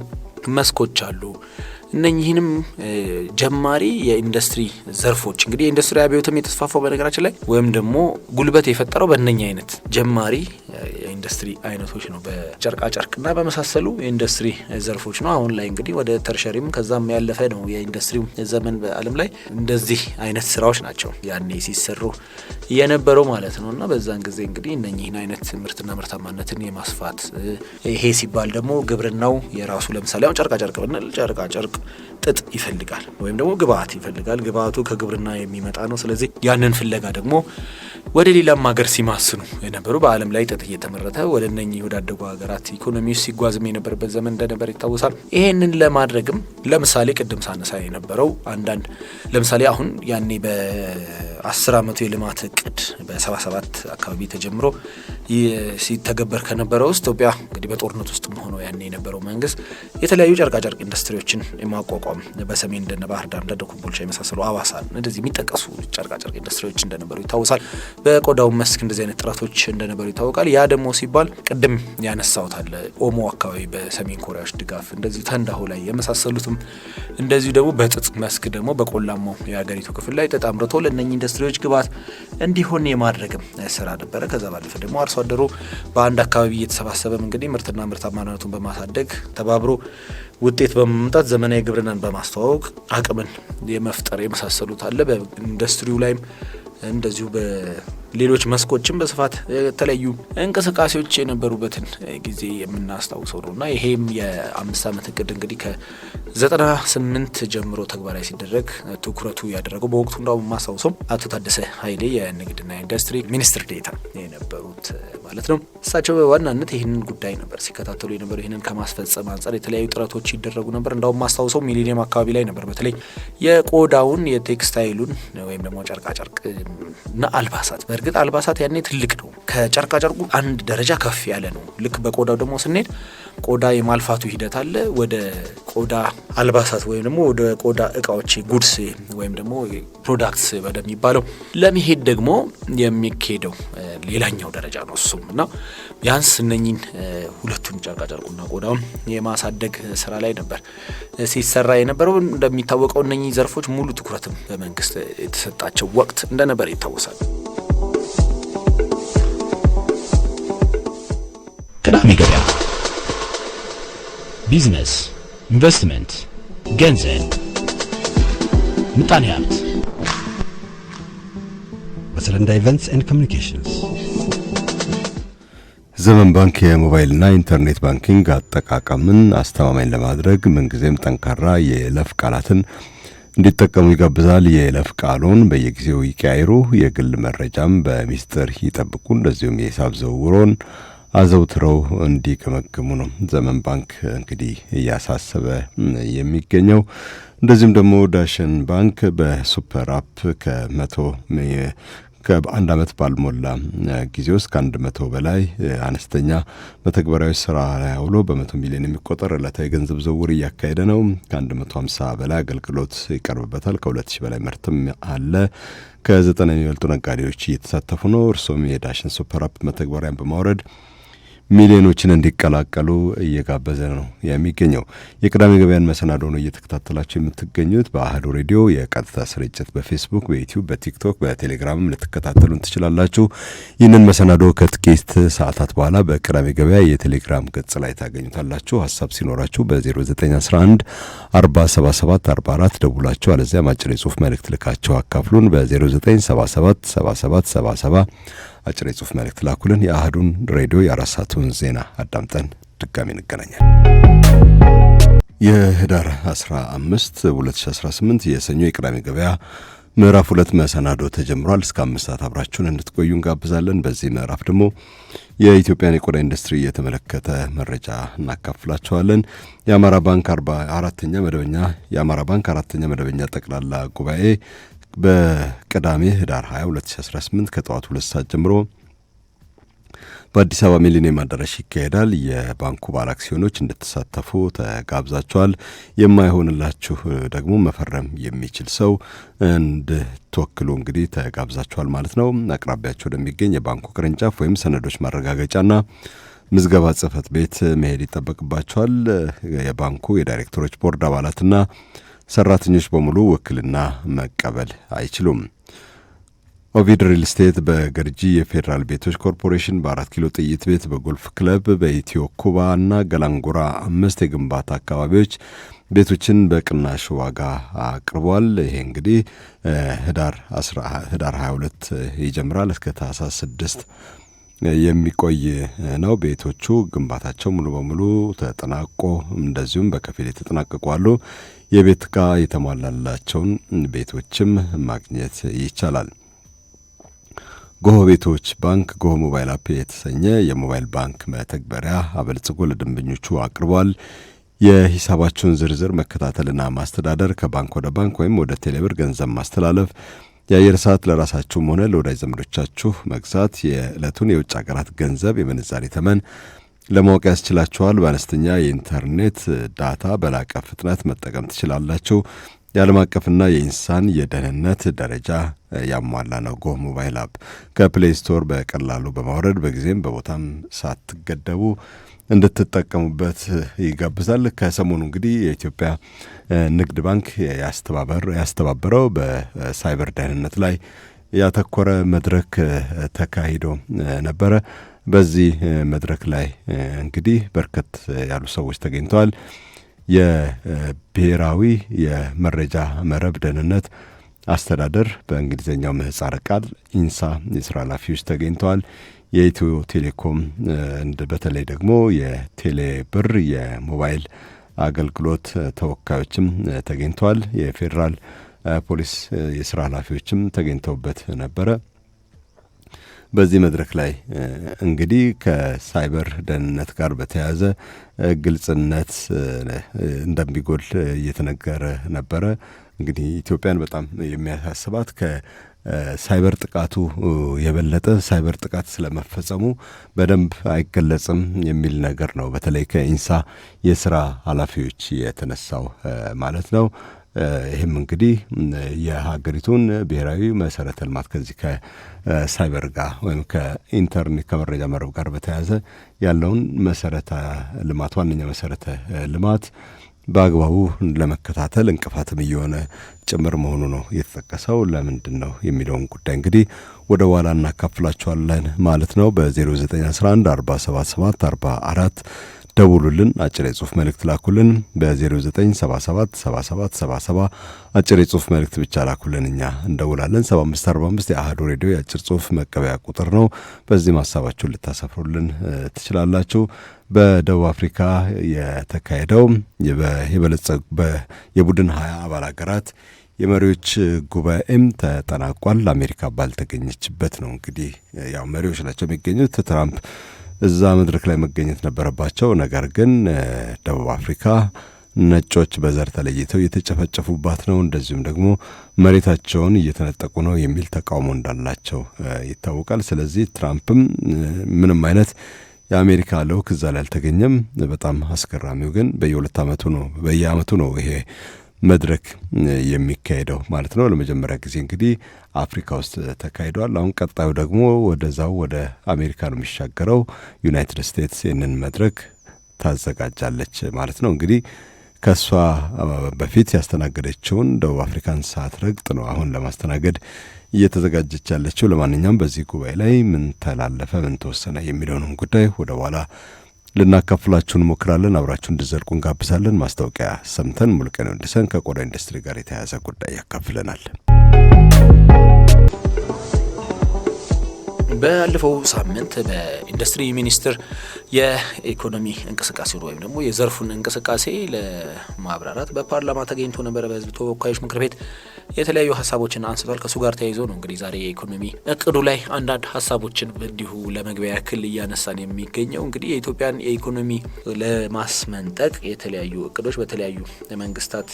መስኮች አሉ። እነኚህንም ጀማሪ የኢንዱስትሪ ዘርፎች እንግዲህ የኢንዱስትሪ አብዮትም የተስፋፋው በነገራችን ላይ ወይም ደግሞ ጉልበት የፈጠረው በእነኛ አይነት ጀማሪ የኢንዱስትሪ አይነቶች ነው፣ በጨርቃ ጨርቅና በመሳሰሉ የኢንዱስትሪ ዘርፎች ነው። አሁን ላይ እንግዲህ ወደ ተርሸሪም ከዛም ያለፈ ነው የኢንዱስትሪው ዘመን በዓለም ላይ እንደዚህ አይነት ስራዎች ናቸው ያኔ ሲሰሩ የነበረው ማለት ነው። እና በዛን ጊዜ እንግዲህ እነኚህን አይነት ምርትና ምርታማነትን የማስፋት ይሄ ሲባል ደግሞ ግብርናው የራሱ ለምሳሌ አሁን ጨርቃ ጨርቅ ብንል ጨርቃ ጨርቅ ጥጥ ይፈልጋል ወይም ደግሞ ግብአት ይፈልጋል። ግብአቱ ከግብርና የሚመጣ ነው። ስለዚህ ያንን ፍለጋ ደግሞ ወደ ሌላም ሀገር ሲማስኑ የነበሩ በዓለም ላይ ጥጥ እየተመረተ ወደ እነኚህ ወዳደጉ ሀገራት ኢኮኖሚ ውስጥ ሲጓዝም የነበረበት ዘመን እንደነበር ይታወሳል። ይሄንን ለማድረግም ለምሳሌ ቅድም ሳነሳ የነበረው አንዳንድ ለምሳሌ አሁን ያኔ በ10 ዓመቱ የልማት እቅድ በ77 አካባቢ ተጀምሮ ሲተገበር ከነበረው ውስጥ ኢትዮጵያ እንግዲህ በጦርነት ውስጥ ሆኖ ያኔ የነበረው መንግስት የተለያዩ ጨርቃጨርቅ ኢንዱስትሪዎችን የማቋቋም በሰሜን እንደነ ባህር ዳር እንደ ኮምቦልቻ የመሳሰሉ አዋሳ እንደዚህ የሚጠቀሱ ጨርቃጨርቅ ኢንዱስትሪዎች እንደነበሩ ይታወሳል። በቆዳው መስክ እንደዚህ አይነት ጥረቶች እንደነበሩ ይታወቃል። ያ ደግሞ ሲባል ቅድም ያነሳሁት አለ ኦሞ አካባቢ በሰሜን ኮሪያዎች ድጋፍ እንደዚህ ተንዳሆ ላይ የመሳሰሉትም እንደዚሁ ደግሞ በጥጥ መስክ ደግሞ በቆላማው የሀገሪቱ ክፍል ላይ ጥጥ አምርቶ ለእነኚህ ኢንዱስትሪዎች ግብዓት እንዲሆን የማድረግም ስራ ነበረ። ከዛ ባለፈ ደግሞ አርሶ አደሩ በአንድ አካባቢ እየተሰባሰበም እንግዲህ ምርትና ምርታማነቱን በማሳደግ ተባብሮ ውጤት በማምጣት ዘመናዊ ግብርናን በማስተዋወቅ አቅምን የመፍጠር የመሳሰሉት አለ። በኢንዱስትሪው ላይም እንደዚሁ በሌሎች መስኮችም በስፋት የተለያዩ እንቅስቃሴዎች የነበሩበትን ጊዜ የምናስታውሰው ነውና ይሄም የ5 ዓመት እቅድ እንግዲህ ከ98 ጀምሮ ተግባራዊ ሲደረግ ትኩረቱ ያደረገው በወቅቱ እንዳው ማስታውሰው አቶ ታደሰ ኃይሌ የንግድና ኢንዱስትሪ ሚኒስትር ዴኤታ የነበሩት ማለት ነው። እሳቸው በዋናነት ይህንን ጉዳይ ነበር ሲከታተሉ የነበሩ። ይህንን ከማስፈጸም አንጻር የተለያዩ ጥረቶች ይደረጉ ነበር። እንዳውም ማስታውሰው ሚሊኒየም አካባቢ ላይ ነበር በተለይ የቆዳውን የቴክስታይሉን ወይም ደግሞ ጨርቃጨርቅ እና አልባሳት በእርግጥ አልባሳት ያኔ ትልቅ ነው፣ ከጨርቃ ጨርቁ አንድ ደረጃ ከፍ ያለ ነው። ልክ በቆዳው ደግሞ ስንሄድ ቆዳ የማልፋቱ ሂደት አለ። ወደ ቆዳ አልባሳት ወይም ደግሞ ወደ ቆዳ እቃዎች ጉድስ ወይም ደግሞ ፕሮዳክትስ ወደሚባለው ለመሄድ ደግሞ የሚካሄደው ሌላኛው ደረጃ ነው እሱም እና ቢያንስ እነኚህን ሁለቱን ጨርቃ ጨርቁና ቆዳውን የማሳደግ ስራ ላይ ነበር ሲሰራ የነበረው። እንደሚታወቀው እነኚህ ዘርፎች ሙሉ ትኩረትም በመንግስት የተሰጣቸው ወቅት እንደነበር ይታወሳል። ቅዳሜ ገበያ ቢዝነስ፣ ኢንቨስትመንት፣ ገንዘብ፣ ምጣኔ ሀብት በሰለንዳ ኢቨንትስ ኤንድ ኮሚኒኬሽንስ። ዘመን ባንክ የሞባይልና ኢንተርኔት ባንኪንግ አጠቃቀምን አስተማማኝ ለማድረግ ምንጊዜም ጠንካራ የይለፍ ቃላትን እንዲጠቀሙ ይጋብዛል። የይለፍ ቃሉን በየጊዜው ይቀያይሩ፣ የግል መረጃም በሚስጥር ይጠብቁ፣ እንደዚሁም የሂሳብ ዝውውሮን አዘውትረው እንዲገመግሙ ነው ዘመን ባንክ እንግዲህ እያሳሰበ የሚገኘው። እንደዚሁም ደግሞ ዳሽን ባንክ በሱፐር አፕ ከአንድ ዓመት ባልሞላ ጊዜ ውስጥ ከ100 በላይ አነስተኛ መተግበሪያዎች ስራ ላይ አውሎ በ100 ሚሊዮን የሚቆጠር ዕለታዊ ገንዘብ ዝውውር እያካሄደ ነው። ከ150 በላይ አገልግሎት ይቀርብበታል። ከ2000 በላይ ምርትም አለ። ከ90 የሚበልጡ ነጋዴዎች እየተሳተፉ ነው። እርሶም የዳሽን ሱፐር አፕ መተግበሪያን በማውረድ ሚሊዮኖችን እንዲቀላቀሉ እየጋበዘ ነው የሚገኘው። የቅዳሜ ገበያን መሰናዶ ነው እየተከታተላችሁ የምትገኙት። በአህዱ ሬዲዮ የቀጥታ ስርጭት በፌስቡክ፣ በዩቲዩብ፣ በቲክቶክ፣ በቴሌግራምም ልትከታተሉን ትችላላችሁ። ይህንን መሰናዶ ከጥቂት ሰዓታት በኋላ በቅዳሜ ገበያ የቴሌግራም ገጽ ላይ ታገኙታላችሁ። ሀሳብ ሲኖራችሁ በ0911 477 44 ደውላችሁ አለዚያም አጭር የጽሁፍ መልእክት ልካችሁ አካፍሉን። በ0977 77 77 አጭር የጽሁፍ መልእክት ላኩልን። የአህዱን ሬዲዮ የአራት ሰዓቱን ዜና አዳምጠን ድጋሚ እንገናኛለን። የህዳር 15 2018 የሰኞ የቅዳሜ ገበያ ምዕራፍ 2 መሰናዶ ተጀምሯል። እስከ 5 ሰዓት አብራችሁን እንድትቆዩ እንጋብዛለን። በዚህ ምዕራፍ ደግሞ የኢትዮጵያን የቆዳ ኢንዱስትሪ የተመለከተ መረጃ እናካፍላችኋለን። የአማራ ባንክ 4ኛ መደበኛ ጠቅላላ ጉባኤ በቅዳሜ ህዳር 20 2018 ከጠዋቱ 2 ሰዓት ጀምሮ በአዲስ አበባ ሚሊኒየም አዳራሽ ይካሄዳል። የባንኩ ባለ አክሲዮኖች እንድትሳተፉ ተጋብዛችኋል። የማይሆንላችሁ ደግሞ መፈረም የሚችል ሰው እንድትወክሉ እንግዲህ ተጋብዛችኋል ማለት ነው። አቅራቢያቸው ወደሚገኝ የባንኩ ቅርንጫፍ ወይም ሰነዶች ማረጋገጫና ምዝገባ ጽህፈት ቤት መሄድ ይጠበቅባቸዋል። የባንኩ የዳይሬክተሮች ቦርድ አባላትና ሰራተኞች በሙሉ ውክልና መቀበል አይችሉም። ኦቪድ ሪል ስቴት በገርጂ የፌዴራል ቤቶች ኮርፖሬሽን በ4 ኪሎ ጥይት ቤት በጎልፍ ክለብ በኢትዮ ኩባ እና ገላንጉራ 5 የግንባታ አካባቢዎች ቤቶችን በቅናሽ ዋጋ አቅርቧል። ይሄ እንግዲህ ህዳር 22 ይጀምራል እስከ ታህሳስ 6 የሚቆይ ነው። ቤቶቹ ግንባታቸው ሙሉ በሙሉ ተጠናቆ እንደዚሁም በከፊል የተጠናቀቁ አሉ። የቤት ዕቃ የተሟላላቸውን ቤቶችም ማግኘት ይቻላል። ጎህ ቤቶች ባንክ ጎህ ሞባይል አፕ የተሰኘ የሞባይል ባንክ መተግበሪያ አበልጽጎ ለደንበኞቹ አቅርቧል። የሂሳባቸውን ዝርዝር መከታተልና ማስተዳደር፣ ከባንክ ወደ ባንክ ወይም ወደ ቴሌብር ገንዘብ ማስተላለፍ፣ የአየር ሰዓት ለራሳችሁም ሆነ ለወዳጅ ዘመዶቻችሁ መግዛት፣ የዕለቱን የውጭ ሀገራት ገንዘብ የምንዛሬ ተመን ለማወቅ ያስችላችኋል። በአነስተኛ የኢንተርኔት ዳታ በላቀ ፍጥነት መጠቀም ትችላላችሁ። የዓለም አቀፍና የኢንሳን የደህንነት ደረጃ ያሟላ ነው። ጎህ ሞባይል አፕ ከፕሌይ ስቶር በቀላሉ በማውረድ በጊዜም በቦታም ሳትገደቡ እንድትጠቀሙበት ይጋብዛል። ከሰሞኑ እንግዲህ የኢትዮጵያ ንግድ ባንክ ያስተባበረው በሳይበር ደህንነት ላይ ያተኮረ መድረክ ተካሂዶ ነበረ። በዚህ መድረክ ላይ እንግዲህ በርከት ያሉ ሰዎች ተገኝተዋል። የብሔራዊ የመረጃ መረብ ደህንነት አስተዳደር በእንግሊዝኛው ምህጻረ ቃል ኢንሳ የስራ ኃላፊዎች ተገኝተዋል። የኢትዮ ቴሌኮም በተለይ ደግሞ የቴሌ ብር የሞባይል አገልግሎት ተወካዮችም ተገኝተዋል። የፌዴራል ፖሊስ የስራ ኃላፊዎችም ተገኝተውበት ነበረ። በዚህ መድረክ ላይ እንግዲህ ከሳይበር ደህንነት ጋር በተያያዘ ግልጽነት እንደሚጎል እየተነገረ ነበረ። እንግዲህ ኢትዮጵያን በጣም የሚያሳስባት ከሳይበር ጥቃቱ የበለጠ ሳይበር ጥቃት ስለመፈጸሙ በደንብ አይገለጽም የሚል ነገር ነው። በተለይ ከኢንሳ የስራ ኃላፊዎች የተነሳው ማለት ነው። ይህም እንግዲህ የሀገሪቱን ብሔራዊ መሰረተ ልማት ከዚህ ከሳይበር ጋር ወይም ከኢንተርኔት ከመረጃ መረብ ጋር በተያያዘ ያለውን መሰረተ ልማት ዋነኛ መሰረተ ልማት በአግባቡ ለመከታተል እንቅፋትም እየሆነ ጭምር መሆኑ ነው የተጠቀሰው። ለምንድን ነው የሚለውን ጉዳይ እንግዲህ ወደ ኋላ እናካፍላችኋለን ማለት ነው። በ0911 477 44 ደውሉልን፣ አጭር የጽሁፍ መልእክት ላኩልን። በ0977 77 77 አጭር የጽሁፍ መልእክት ብቻ ላኩልን፣ እኛ እንደውላለን። 7545 የአህዱ ሬዲዮ የአጭር ጽሁፍ መቀበያ ቁጥር ነው። በዚህ ሀሳባችሁን ልታሰፍሩልን ትችላላችሁ። በደቡብ አፍሪካ የተካሄደው የቡድን 20 አባል ሀገራት የመሪዎች ጉባኤም ተጠናቋል። አሜሪካ ባልተገኘችበት ነው። እንግዲህ ያው መሪዎች ናቸው የሚገኙት። ትራምፕ እዛ መድረክ ላይ መገኘት ነበረባቸው። ነገር ግን ደቡብ አፍሪካ ነጮች በዘር ተለይተው የተጨፈጨፉባት ነው፣ እንደዚሁም ደግሞ መሬታቸውን እየተነጠቁ ነው የሚል ተቃውሞ እንዳላቸው ይታወቃል። ስለዚህ ትራምፕም ምንም አይነት የአሜሪካ ልዑክ እዛ ላይ አልተገኘም። በጣም አስገራሚው ግን በየአመቱ ነው ይሄ መድረክ የሚካሄደው ማለት ነው። ለመጀመሪያ ጊዜ እንግዲህ አፍሪካ ውስጥ ተካሂዷል። አሁን ቀጣዩ ደግሞ ወደ አሜሪካ ነው የሚሻገረው። ዩናይትድ ስቴትስ ይህንን መድረክ ታዘጋጃለች ማለት ነው። እንግዲህ ከሷ በፊት ያስተናገደችውን ደቡብ አፍሪካን ሳትረግጥ ነው አሁን ለማስተናገድ እየተዘጋጀች ያለችው። ለማንኛውም በዚህ ጉባኤ ላይ ምን ተላለፈ፣ ምን ተወሰነ የሚለውን ጉዳይ ወደ ኋላ ልናካፍላችሁ እንሞክራለን። አብራችሁ እንድዘልቁ እንጋብዛለን። ማስታወቂያ ሰምተን ሙሉቀን ወንድሰን ከቆዳ ኢንዱስትሪ ጋር የተያያዘ ጉዳይ ያካፍለናል። ባለፈው ሳምንት በኢንዱስትሪ ሚኒስቴር የኢኮኖሚ እንቅስቃሴ ወይም ደግሞ የዘርፉን እንቅስቃሴ ለማብራራት በፓርላማ ተገኝቶ ነበር። በህዝብ ተወካዮች ምክር ቤት የተለያዩ ሀሳቦችን አንስቷል። ከሱ ጋር ተያይዞ ነው እንግዲህ ዛሬ የኢኮኖሚ እቅዱ ላይ አንዳንድ ሀሳቦችን እንዲሁ ለመግቢያ ያክል እያነሳን የሚገኘው። እንግዲህ የኢትዮጵያን የኢኮኖሚ ለማስመንጠቅ የተለያዩ እቅዶች በተለያዩ መንግስታት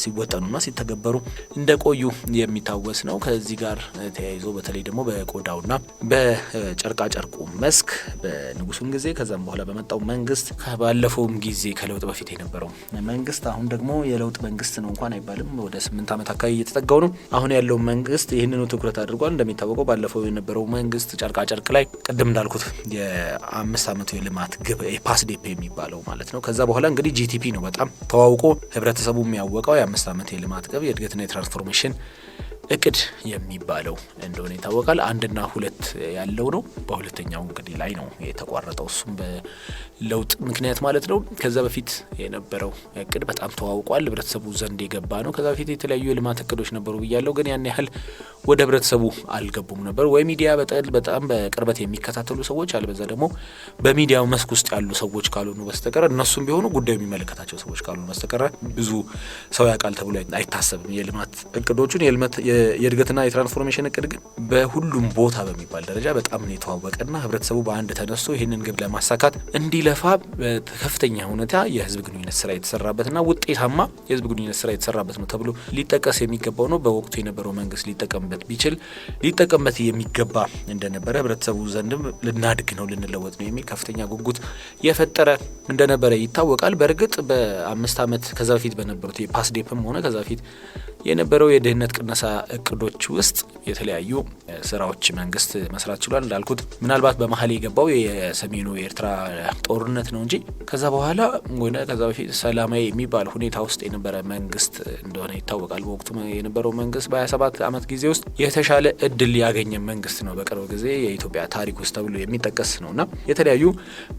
ሲወጠኑና ሲተገበሩ እንደቆዩ የሚታወስ ነው። ከዚህ ጋር ተያይዞ በተለይ ደግሞ በቆዳውና በጨርቃጨርቁ መስክ በንጉሱም ጊዜ ከዛም በኋላ በመጣው መንግስት ባለፈውም ጊዜ ከለውጥ በፊት የነበረው መንግስት አሁን ደግሞ የለውጥ መንግስት ነው እንኳን አይባልም፣ ወደ 8 ዓመት አካባቢ እየተጠጋው ነው። አሁን ያለው መንግስት ይህንኑ ትኩረት አድርጓል። እንደሚታወቀው ባለፈው የነበረው መንግስት ጨርቃጨርቅ ላይ ቅድም እንዳልኩት የ5 ዓመቱ የልማት ግብ የፓስዴፕ የሚባለው ማለት ነው። ከዛ በኋላ እንግዲህ ጂቲፒ ነው በጣም ተዋውቆ ህብረተሰቡ የሚያወቀው የ5 ዓመት የልማት ግብ የእድገትና የትራንስፎርሜሽን እቅድ የሚባለው እንደሆነ ይታወቃል። 1 እና 2 ያለው ነው። በሁለተኛው እንግዲህ ላይ ነው የተቋረጠው፣ እሱም በለውጥ ምክንያት ማለት ነው። ከዛ በፊት የነበረው እቅድ በጣም ተዋውቋል፣ ህብረተሰቡ ዘንድ የገባ ነው። ከዛ በፊት የተለያዩ የልማት እቅዶች ነበሩ ብያለሁ፣ ግን ያን ያህል ወደ ህብረተሰቡ አልገቡም ነበር። ወይ ሚዲያ በጣም በቅርበት የሚከታተሉ ሰዎች፣ አልበዛ ደግሞ በሚዲያው መስክ ውስጥ ያሉ ሰዎች ካልሆኑ በስተቀር እነሱም ቢሆኑ ጉዳዩ የሚመለከታቸው ሰዎች ካልሆኑ በስተቀር ብዙ ሰው ያውቃል ተብሎ አይታሰብም። የልማት እቅዶቹን የእድገትና የትራንስፎርሜሽን እቅድ ግን በሁሉም ቦታ በሚባል ደረጃ በጣም ነው የተዋወቀና ህብረተሰቡ በአንድ ተነስቶ ይህንን ግብ ለማሳካት እንዲለፋ በከፍተኛ ሁኔታ የህዝብ ግንኙነት ስራ የተሰራበትና ውጤታማ የህዝብ ግንኙነት ስራ የተሰራበት ነው ተብሎ ሊጠቀስ የሚገባው ነው። በወቅቱ የነበረው መንግስት ሊጠቀምበት ቢችል ሊጠቀምበት የሚገባ እንደነበረ ህብረተሰቡ ዘንድም ልናድግ ነው ልንለወጥ ነው የሚል ከፍተኛ ጉጉት የፈጠረ እንደነበረ ይታወቃል። በእርግጥ በ5 ዓመት ከዛ በፊት በነበሩት የፓስዴፕም ሆነ ከዛ በፊት የነበረው የድህነት ቅነሳ እቅዶች ውስጥ የተለያዩ ስራዎች መንግስት መስራት ችሏል። እንዳልኩት ምናልባት በመሀል የገባው የሰሜኑ የኤርትራ ጦርነት ነው እንጂ ከዛ በኋላ ሆነ ከዛ በፊት ሰላማዊ የሚባል ሁኔታ ውስጥ የነበረ መንግስት እንደሆነ ይታወቃል። በወቅቱ የነበረው መንግስት በ27 ዓመት ጊዜ ውስጥ የተሻለ እድል ያገኘ መንግስት ነው በቅርብ ጊዜ የኢትዮጵያ ታሪክ ውስጥ ተብሎ የሚጠቀስ ነውና የተለያዩ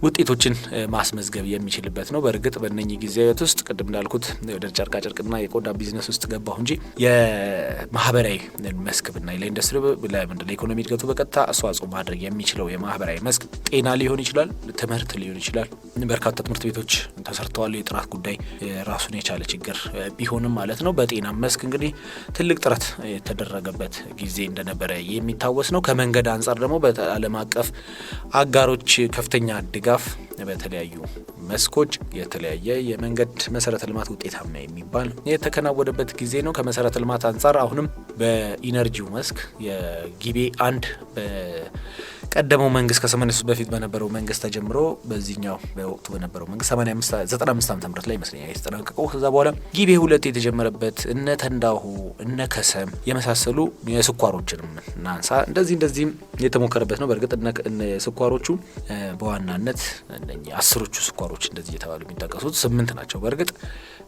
ውጤቶችን ማስመዝገብ የሚችልበት ነው። በእርግጥ በእነኚህ ጊዜያት ውስጥ ቅድም እንዳልኩት ወደ ጨርቃጨርቅና የቆዳ ቢዝነስ ውስጥ ገባሁ እንጂ የማህበራዊ መስክ ብናይ ለኢንዱስትሪ ለኢኮኖሚ እድገቱ በቀጥታ አስተዋጽኦ ማድረግ የሚችለው የማህበራዊ መስክ ጤና ሊሆን ይችላል፣ ትምህርት ሊሆን ይችላል። በርካታ ትምህርት ቤቶች ተሰርተዋል። የጥራት ጉዳይ ራሱን የቻለ ችግር ቢሆንም ማለት ነው። በጤና መስክ እንግዲህ ትልቅ ጥረት የተደረገበት ጊዜ እንደነበረ የሚታወስ ነው። ከመንገድ አንጻር ደግሞ በዓለም አቀፍ አጋሮች ከፍተኛ ድጋፍ በተለያዩ መስኮች የተለያየ የመንገድ መሰረተ ልማት ውጤታማ የሚባል የተከናወነበት ጊዜ ነው። ከመሰረተ ልማት አንጻር አሁንም በኢነርጂው መስክ የጊቤ 1 በቀደመው መንግስት ከ83 በፊት በነበረው መንግስት ተጀምሮ በዚህኛው በወቅቱ በነበረው መንግስት 95 ዓመተ ምህረት ላይ ይመስለኛል የተጠናቀቀው። ከዛ በኋላ ጊቤ 2 የተጀመረበት እነ ተንዳሆ እነ ከሰም የመሳሰሉ የስኳሮችንም እናንሳ እንደዚህም የተሞከረበት ነው። በእርግጥ እነ ስኳሮቹ በዋናነት እነኚህ 10ዎቹ ስኳሮች እንደዚህ የተባሉ የሚጠቀሱት 8 ናቸው። በእርግጥ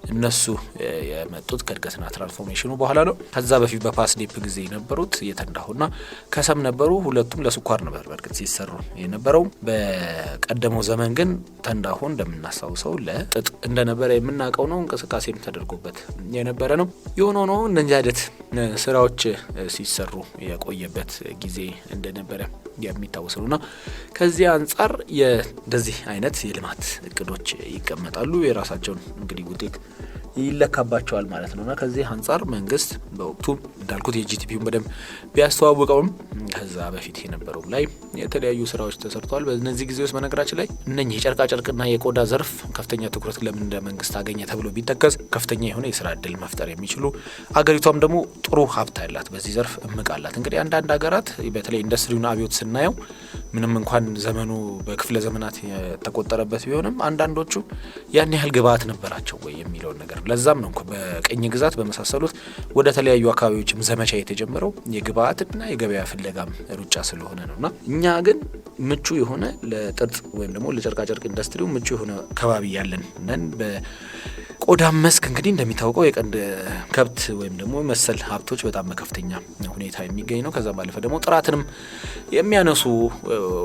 እነሱ የመጡት ከእድገትና ትራንስፎርሜሽኑ በኋላ ነው። ከዛ በፊት በፓስዴፕ ጊዜ የነበሩት የተንዳሆና ከሰም ነበሩ። ሁለቱም ለስኳር ነበር በእርግጥ ሲሰሩ የነበረው። በቀደመው ዘመን ግን ተንዳሆ እንደምናስታውሰው ለጥጥ እንደነበረ የምናውቀው ነው። እንቅስቃሴም ተደርጎበት የነበረ ነው። የሆነ ሆኖ እነዚህ አይነት ስራዎች ሲሰሩ የቆየበት ጊዜ እንደነበረ የሚታወስ ነውና ከዚህ አንጻር እንደዚህ አይነት የልማት እቅዶች ይቀመጣሉ። የራሳቸውን እንግዲህ ውጤት ይለካባቸዋል ማለት ነውና ከዚህ አንጻር መንግስት በወቅቱ እንዳልኩት የጂቲፒውን በደንብ ቢያስተዋውቀውም ከዛ በፊት የነበረው ላይ የተለያዩ ስራዎች ተሰርተዋል። በእነዚህ ጊዜዎች በነገራችን ላይ እነኚህ የጨርቃ ጨርቅና የቆዳ ዘርፍ ከፍተኛ ትኩረት ለምን እንደ መንግስት አገኘ ተብሎ ቢጠቀስ ከፍተኛ የሆነ የስራ እድል መፍጠር የሚችሉ አገሪቷም ደግሞ ጥሩ ሀብት ያላት በዚህ ዘርፍ እምቃላት። እንግዲህ አንዳንድ ሀገራት በተለይ ኢንዱስትሪውን አብዮት ስናየው ምንም እንኳን ዘመኑ በክፍለ ዘመናት የተቆጠረበት ቢሆንም አንዳንዶቹ ያን ያህል ግብአት ነበራቸው ወይ የሚለውን ነገር ለዛም ነው በቅኝ ግዛት በመሳሰሉት ወደ ተለያዩ አካባቢዎችም ዘመቻ የተጀመረው የግብአትና የገበያ ፍለጋም ሩጫ ስለሆነ ነውና እኛ ግን ምቹ የሆነ ለጥጥ ወይም ደግሞ ለጨርቃጨርቅ ኢንዱስትሪው ምቹ የሆነ ከባቢ ያለን ነን። በቆዳ መስክ እንግዲህ እንደሚታወቀው የቀንድ ከብት ወይም ደግሞ መሰል ሀብቶች በጣም በከፍተኛ ሁኔታ የሚገኝ ነው። ከዛም ባለፈ ደግሞ ጥራትንም የሚያነሱ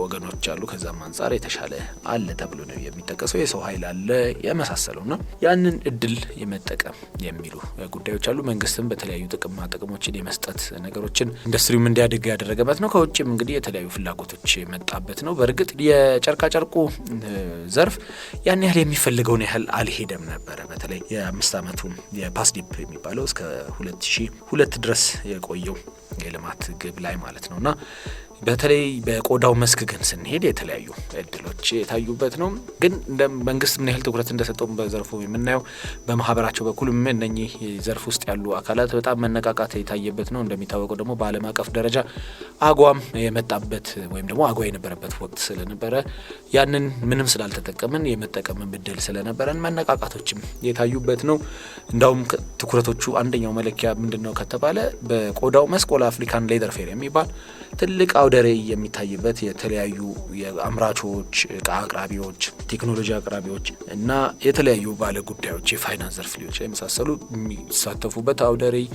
ወገኖች አሉ። ከዛም አንጻር የተሻለ አለ ተብሎ ነው የሚጠቀሰው። የሰው ኃይል አለ የመሳሰለውና ያንን እድል የመጠቀም የሚሉ ጉዳዮች አሉ። መንግስትም በተለያዩ ጥቅሞችን የመስጠት ነገሮችን ኢንዱስትሪውም እንዲያድግ ያደረገበት ነው። ከውጭም እንግዲህ የተለያዩ ፍላጎቶች የመጣበት ነው። በእርግጥ የጨርቃጨርቁ ዘርፍ ያን ያህል የሚፈልገውን ያህል አልሄደም ነበረ። በተለይ የ5 ዓመቱ የፓስዲፕ የሚባለው እስከ 2002 ድረስ የቆየው የልማት ግብ ላይ ማለት ነውና በተለይ በቆዳው መስክ ግን ስንሄድ የተለያዩ እድሎች የታዩበት ነው። ግን እንደ መንግስት ምን ያህል ትኩረት እንደሰጠው በዘርፉ የምናየው በማህበራቸው በኩል እነኚህ ዘርፍ ውስጥ ያሉ አካላት በጣም መነቃቃት የታየበት ነው። እንደሚታወቀው ደግሞ በዓለም አቀፍ ደረጃ አጓም የመጣበት ወይም ደግሞ አጓ የነበረበት ወቅት ስለነበረ ያንን ምንም ስላልተጠቀምን የመጠቀም እድል ስለነበረን መነቃቃቶችም የታዩበት ነው። እንዳውም ትኩረቶቹ አንደኛው መለኪያ ምንድነው ከተባለ በቆዳው መስክ ኦል አፍሪካን ሌዘር ፌር የሚባል ትልቅ አውደ ርዕይ የሚታይበት የተለያዩ የአምራቾች፣ እቃ አቅራቢዎች፣ ቴክኖሎጂ አቅራቢዎች እና የተለያዩ ባለ ጉዳዮች የፋይናንስ ዘርፍ ሊሆች የመሳሰሉ የሚሳተፉበት አውደ ርዕይ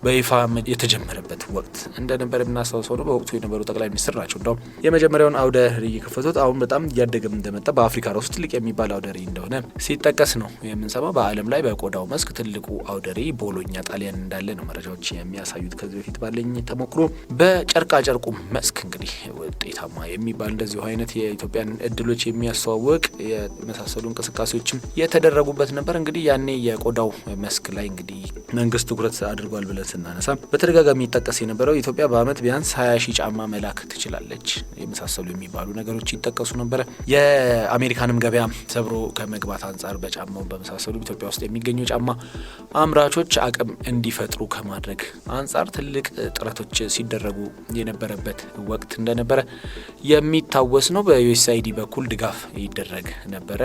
በይፋ የተጀመረበት ወቅት እንደነበረ የምናስታውሰው ነው። በወቅቱ የነበሩ ጠቅላይ ሚኒስትር ናቸው እንደውም የመጀመሪያውን አውደ ርዕይ የከፈቱት። አሁን በጣም እያደገም እንደመጣ በአፍሪካ ውስጥ ትልቅ የሚባል አውደ ርዕይ እንደሆነ ሲጠቀስ ነው የምንሰማው። በዓለም ላይ በቆዳው መስክ ትልቁ አውደ ርዕይ ቦሎኛ ጣሊያን እንዳለ ነው መረጃዎች የሚያሳዩት። ከዚህ በፊት ባለኝ ተሞክሮ በጨርቃጨርቁ መስክ እንግዲህ ውጤታማ የሚባል እንደዚሁ አይነት የኢትዮጵያን እድሎች የሚያስተዋውቅ የመሳሰሉ እንቅስቃሴዎችም የተደረጉበት ነበር። እንግዲህ ያኔ የቆዳው መስክ ላይ እንግዲህ መንግስት ትኩረት አድርጓል ብለን ስናነሳ በተደጋጋሚ ይጠቀስ የነበረው ኢትዮጵያ በአመት ቢያንስ 20,000 ጫማ መላክ ትችላለች የመሳሰሉ የሚባሉ ነገሮች ይጠቀሱ ነበረ። የአሜሪካንም ገበያ ሰብሮ ከመግባት አንጻር በጫማው በመሳሰሉ ኢትዮጵያ ውስጥ የሚገኙ ጫማ አምራቾች አቅም እንዲፈጥሩ ከማድረግ አንጻር ትልቅ ጥረቶች ሲደረጉ የነበረበት ወቅት እንደነበረ የሚታወስ ነው። በዩኤስአይዲ በኩል ድጋፍ ይደረግ ነበረ።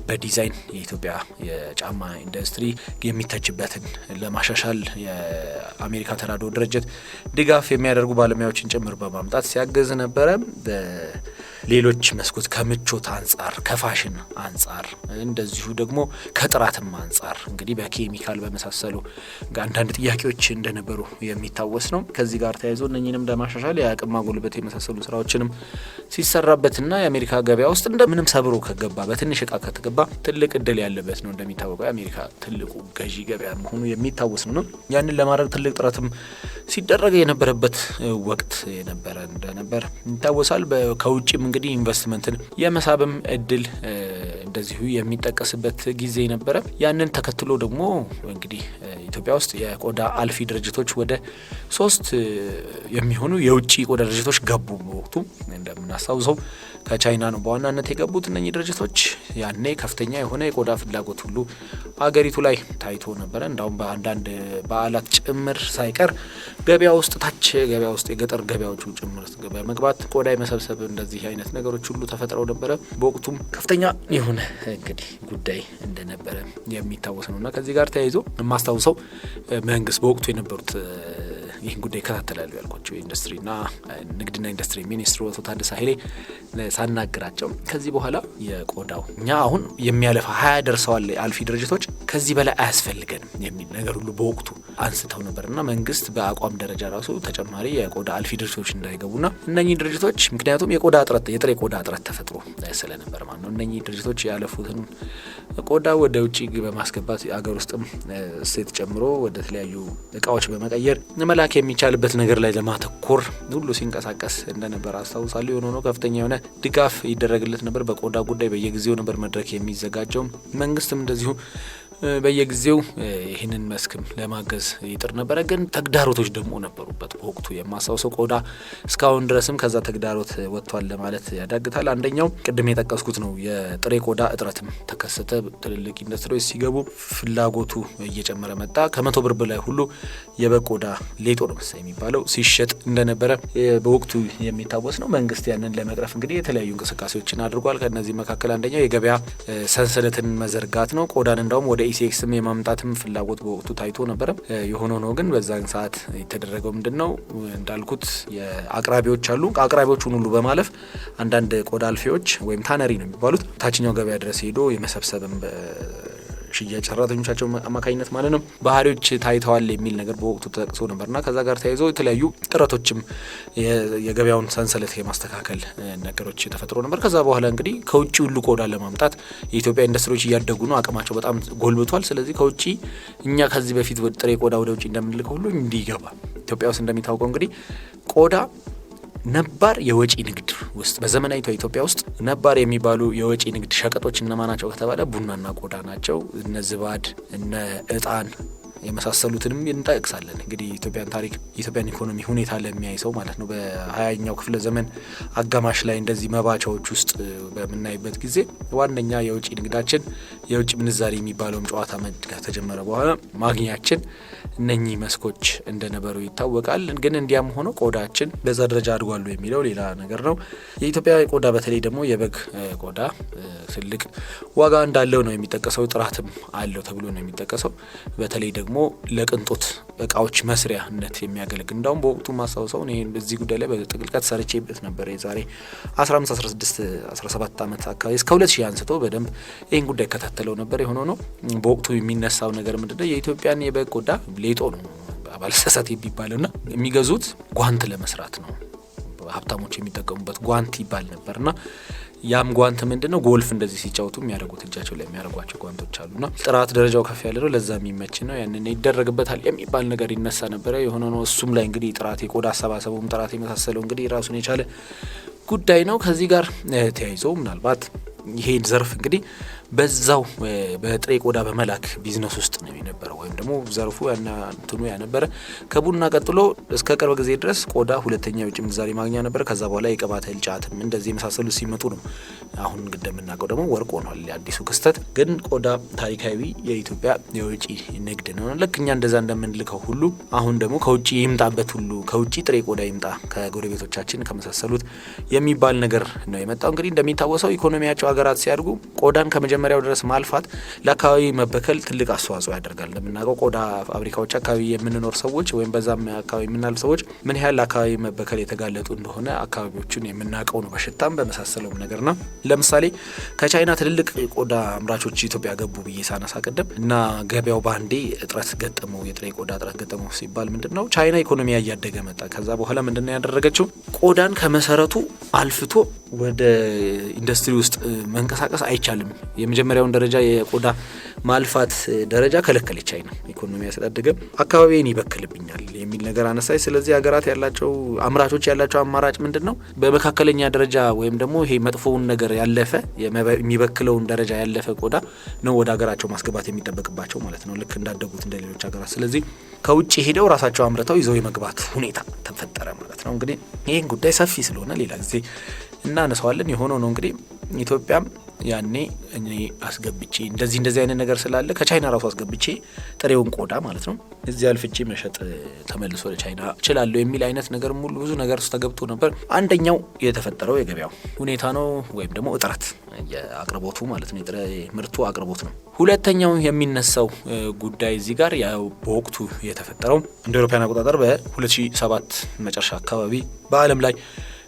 በዲዛይን የኢትዮጵያ የጫማ ኢንዱስትሪ የሚተችበትን ለማሻሻል የአሜሪካ ተራድኦ ድርጅት ድጋፍ የሚያደርጉ ባለሙያዎችን ጭምር በማምጣት ሲያገዝ ነበረ። ሌሎች መስኮት ከምቾት አንጻር ከፋሽን አንጻር እንደዚሁ ደግሞ ከጥራትም አንጻር እንግዲህ በኬሚካል በመሳሰሉ አንዳንድ ጥያቄዎች እንደነበሩ የሚታወስ ነው። ከዚህ ጋር ተያይዞ እነኚህንም ለማሻሻል የአቅም ማጎልበት የመሳሰሉ ስራዎችንም ሲሰራበትና የአሜሪካ ገበያ ውስጥ እንደምንም ሰብሮ ከገባ በትንሽ እቃ ከተገባ ትልቅ እድል ያለበት ነው። እንደሚታወቀው የአሜሪካ ትልቁ ገዢ ገበያ መሆኑ የሚታወስ ነው። ያንን ለማድረግ ትልቅ ጥረትም ሲደረግ የነበረበት ወቅት የነበረ እንደነበር ይታወሳል። ከውጭም እንግዲህ ኢንቨስትመንትን የመሳብም እድል እንደዚሁ የሚጠቀስበት ጊዜ ነበረ። ያንን ተከትሎ ደግሞ እንግዲህ ኢትዮጵያ ውስጥ የቆዳ አልፊ ድርጅቶች ወደ 3 የሚሆኑ የውጭ ቆዳ ድርጅቶች ገቡ። በወቅቱ እንደምናስታውሰው ከቻይና ነው በዋናነት የገቡት እነኚህ ድርጅቶች። ያኔ ከፍተኛ የሆነ የቆዳ ፍላጎት ሁሉ አገሪቱ ላይ ታይቶ ነበረ። እንዳውም በአንዳንድ በዓላት ጭምር ሳይቀር ገበያ ውስጥ ታች ገበያ ውስጥ የገጠር ገበያዎቹ ጭምር ገበያ መግባት ቆዳ የመሰብሰብ እንደዚህ አይነት ነገሮች ሁሉ ተፈጥረው ነበረ። በወቅቱም ከፍተኛ የሆነ እንግዲህ ጉዳይ እንደነበረ የሚታወስ ነውና ከዚህ ጋር ተያይዞ የማስታውሰው መንግስት በወቅቱ የነበሩት ይህን ጉዳይ ይከታተላሉ ያልኳቸው የኢንዱስትሪና ንግድና ኢንዱስትሪ ሚኒስትሩ አቶ ታደሰ ኃይሌ ሳናግራቸው ከዚህ በኋላ የቆዳው እኛ አሁን የሚያለፋ 20 ደርሰዋል አልፊ ድርጅቶች ከዚህ በላይ አያስፈልገንም የሚል ነገር ሁሉ በወቅቱ አንስተው ነበርና መንግስት በአቋም ደረጃ ራሱ ተጨማሪ የቆዳ አልፊ ድርጅቶች እንዳይገቡና እነኚህ ድርጅቶች ምክንያቱም የቆዳ እጥረት የጥሬ ቆዳ እጥረት ተፈጥሮ ስለነበር ማለት ነው እነኚህ ድርጅቶች ያለፉትን ቆዳ ወደ ውጪ በማስገባት አገር ውስጥም እሴት ጨምሮ ወደ ተለያዩ እቃዎች በመቀየር መላክ የሚቻልበት ነገር ላይ ለማተኮር ሁሉ ሲንቀሳቀስ እንደነበር አስታውሳለሁ። የሆነ ከፍተኛ የሆነ ድጋፍ ይደረግለት ነበር። በቆዳ ጉዳይ በየጊዜው ነበር መድረክ የሚዘጋጀው። መንግስትም እንደዚሁ በየጊዜው ይህንን መስክም ለማገዝ ይጥር ነበረ። ግን ተግዳሮቶች ደግሞ ነበሩበት በወቅቱ የማሳውሰው ቆዳ እስካሁን ድረስም ከዛ ተግዳሮት ወጥቷል ለማለት ያዳግታል። አንደኛው ቅድም የጠቀስኩት ነው፣ የጥሬ ቆዳ እጥረትም ተከሰተ። ትልልቅ ኢንዱስትሪዎች ሲገቡ ፍላጎቱ እየጨመረ መጣ። ከ100 ብር በላይ ሁሉ የበግ ቆዳ ሌጦ ነው መሰለኝ የሚባለው ሲሸጥ እንደነበረ በወቅቱ የሚታወስ ነው። መንግስት ያንን ለመቅረፍ እንግዲህ የተለያዩ እንቅስቃሴዎችን አድርጓል። ከነዚህ መካከል አንደኛው የገበያ ሰንሰለትን መዘርጋት ነው። ቆዳን እንዳውም ወደ ኢሲኤክስም የማምጣትም ፍላጎት በወቅቱ ታይቶ ነበረ። የሆነው ነው ግን በዛን ሰዓት የተደረገው ምንድነው እንዳልኩት የአቅራቢዎች አሉ። አቅራቢዎቹን ሁሉ በማለፍ አንዳንድ ቆዳ አልፊዎች ወይም ታነሪ ነው የሚባሉት ታችኛው ገበያ ድረስ ሄዶ የመሰብሰብም ሽያጭ ሰራተኞቻቸው አማካኝነት ማለት ነው ባህሪዎች ታይተዋል የሚል ነገር በወቅቱ ተጠቅሶ ነበርና ከዛ ጋር ተያይዞ የተለያዩ ጥረቶችም የገበያውን ሰንሰለት የማስተካከል ነገሮች ተፈጥሮ ነበር። ከዛ በኋላ እንግዲህ ከውጪ ሁሉ ቆዳ ለማምጣት የኢትዮጵያ ኢንዱስትሪዎች እያደጉ ነው፣ አቅማቸው በጣም ጎልብቷል። ስለዚህ ከውጪ እኛ ከዚህ በፊት ጥሬ ቆዳ ወደ ውጪ እንደምንልከው ሁሉ እንዲገባ ኢትዮጵያ ውስጥ እንደሚታወቀው እንግዲህ ቆዳ ነባር የወጪ ንግድ ውስጥ በዘመናዊቷ ኢትዮጵያ ውስጥ ነባር የሚባሉ የወጪ ንግድ ሸቀጦች እነማናቸው ከተባለ ቡናና ቆዳ ናቸው። እነ ዝባድ፣ እነ እጣን የመሳሰሉትንም እንጠቅሳለን። እንግዲህ ኢትዮጵያን ታሪክ የኢትዮጵያን ኢኮኖሚ ሁኔታ ለሚያይ ሰው ማለት ነው በ20ኛው ክፍለ ዘመን አጋማሽ ላይ እንደዚህ መባቻዎች ውስጥ በምናይበት ጊዜ ዋነኛ የውጪ ንግዳችን የውጭ ምንዛሪ የሚባለውም ጨዋታ መድጋ ተጀመረ በኋላ ማግኛችን እነኚህ መስኮች እንደነበሩ ይታወቃል። ግን እንዲያም ሆኖ ቆዳችን በዛ ደረጃ አድጓሉ የሚለው ሌላ ነገር ነው። የኢትዮጵያ ቆዳ በተለይ ደግሞ የበግ ቆዳ ትልቅ ዋጋ እንዳለው ነው የሚጠቀሰው። ጥራትም አለው ተብሎ ነው የሚጠቀሰው። በተለይ ደግሞ ለቅንጦት እቃዎች መስሪያነት የሚያገለግል እንዳውም በወቅቱ ማስታወሰው እኔ በዚህ ጉዳይ ላይ በጥልቀት ሰርቼበት ነበር። የዛሬ 15 16 17 ዓመት አካባቢ እስከ 2000 አንስቶ በደንብ ይህን ጉዳይ ከታተለው ነበር። የሆነው ነው በወቅቱ የሚነሳው ነገር ምንድነው የኢትዮጵያን የበግ ቆዳ ሌጦ ነው ባለሰሳት የሚባለውና የሚገዙት ጓንት ለመስራት ነው። ሀብታሞች የሚጠቀሙበት ጓንት ይባል ነበርና ያም ጓንት ምንድነው ጎልፍ እንደዚህ ሲጫወቱ የሚያደርጉት እጃቸው ላይ የሚያደርጓቸው ጓንቶች አሉና ጥራት ደረጃው ከፍ ያለ ነው፣ ለዛ የሚመች ነው፣ ያንን ይደረግበታል የሚባል ነገር ይነሳ ነበረ። የሆነ ነው እሱም ላይ እንግዲህ ጥራት የቆዳ አሰባሰቡም ጥራት የመሳሰለው እንግዲህ ራሱን የቻለ ጉዳይ ነው። ከዚህ ጋር ተያይዞ ምናልባት ይሄ ዘርፍ እንግዲህ በዛው በጥሬ ቆዳ በመላክ ቢዝነስ ውስጥ ነው የነበረው ወይም ደግሞ ዘርፉ እንትኑ ያነበረ ከቡና ቀጥሎ እስከ ቅርብ ጊዜ ድረስ ቆዳ ሁለተኛ የውጭ ምንዛሪ ማግኛ ነበር። ከዛ በኋላ የቅባት እህል ጫትም እንደዚህ የመሳሰሉ ሲመጡ ነው አሁን እንደምናውቀው ደግሞ ወርቅ ሆኗል አዲሱ ክስተት። ግን ቆዳ ታሪካዊ የኢትዮጵያ የውጭ ንግድ ነው። ልክ እኛ እንደዛ እንደምንልከው ሁሉ አሁን ደግሞ ከውጭ ይምጣበት ሁሉ ከውጭ ጥሬ ቆዳ ይምጣ ከጎረቤቶቻችን ከመሳሰሉት የሚባል ነገር ነው የመጣው። እንግዲህ እንደሚታወሰው ኢኮኖሚያቸው ሀገራት ሲያድጉ ቆዳን ከመጀመሪያው ድረስ ማልፋት ለአካባቢ መበከል ትልቅ አስተዋጽኦ ያደርጋል። እንደምናውቀው ቆዳ ፋብሪካዎች አካባቢ የምንኖር ሰዎች ወይም በዛም አካባቢ የምናልፍ ሰዎች ምን ያህል ለአካባቢ መበከል የተጋለጡ እንደሆነ አካባቢዎቹን የምናውቀው ነው በሽታም በመሳሰለውም ነገር ነው። ለምሳሌ ከቻይና ትልልቅ ቆዳ አምራቾች ኢትዮጵያ ገቡ ብዬ ሳነሳ ቀደም እና ገበያው ባንዴ እጥረት ገጠመው የጥሬ ቆዳ እጥረት ገጠመው ሲባል ምንድነው ቻይና ኢኮኖሚ እያደገ መጣ። ከዛ በኋላ ምንድነው ያደረገችው ቆዳን ከመሰረቱ አልፍቶ ወደ ኢንዱስትሪ ውስጥ መንቀሳቀስ አይቻልም። የመጀመሪያውን ደረጃ የቆዳ ማልፋት ደረጃ ከለከለች ቻይና። ኢኮኖሚ ያስዳደገ አካባቢን ይበክልብኛል የሚል ነገር አነሳይ። ስለዚህ ሀገራት ያላቸው አምራቾች ያላቸው አማራጭ ምንድነው በመካከለኛ ደረጃ ወይም ደግሞ ይሄ መጥፎውን ነገር ያለፈ የሚበክለውን ደረጃ ያለፈ ቆዳ ነው ወደ ሀገራቸው ማስገባት የሚጠበቅባቸው ማለት ነው፣ ልክ እንዳደጉት እንደሌሎች ሀገራት። ስለዚህ ከውጭ ሄደው ራሳቸው አምርተው ይዘው የመግባት ሁኔታ ተፈጠረ ማለት ነው። እንግዲህ ይህን ጉዳይ ሰፊ ስለሆነ ሌላ ጊዜ እናነሳዋለን። የሆነው ነው እንግዲህ ኢትዮጵያም ያኔ እኔ አስገብቼ እንደዚህ አይነት ነገር ስላለ ከቻይና ራሱ አስገብቼ ጥሬውን ቆዳ ማለት ነው እዚህ አልፍቼ መሸጥ ተመልሶ ለቻይና እችላለሁ የሚል አይነት ነገር ሙሉ ብዙ ነገር ውስጥ ተገብቶ ነበር። አንደኛው የተፈጠረው የገበያው ሁኔታ ነው ወይም ደግሞ እጥረት የአቅርቦቱ ማለት ነው፣ የጥሬ ምርቱ አቅርቦት ነው። ሁለተኛው የሚነሳው ጉዳይ እዚህ ጋር ያው በወቅቱ የተፈጠረው እንደ አውሮፓውያን አቆጣጠር በ2007 መጨረሻ አካባቢ በዓለም ላይ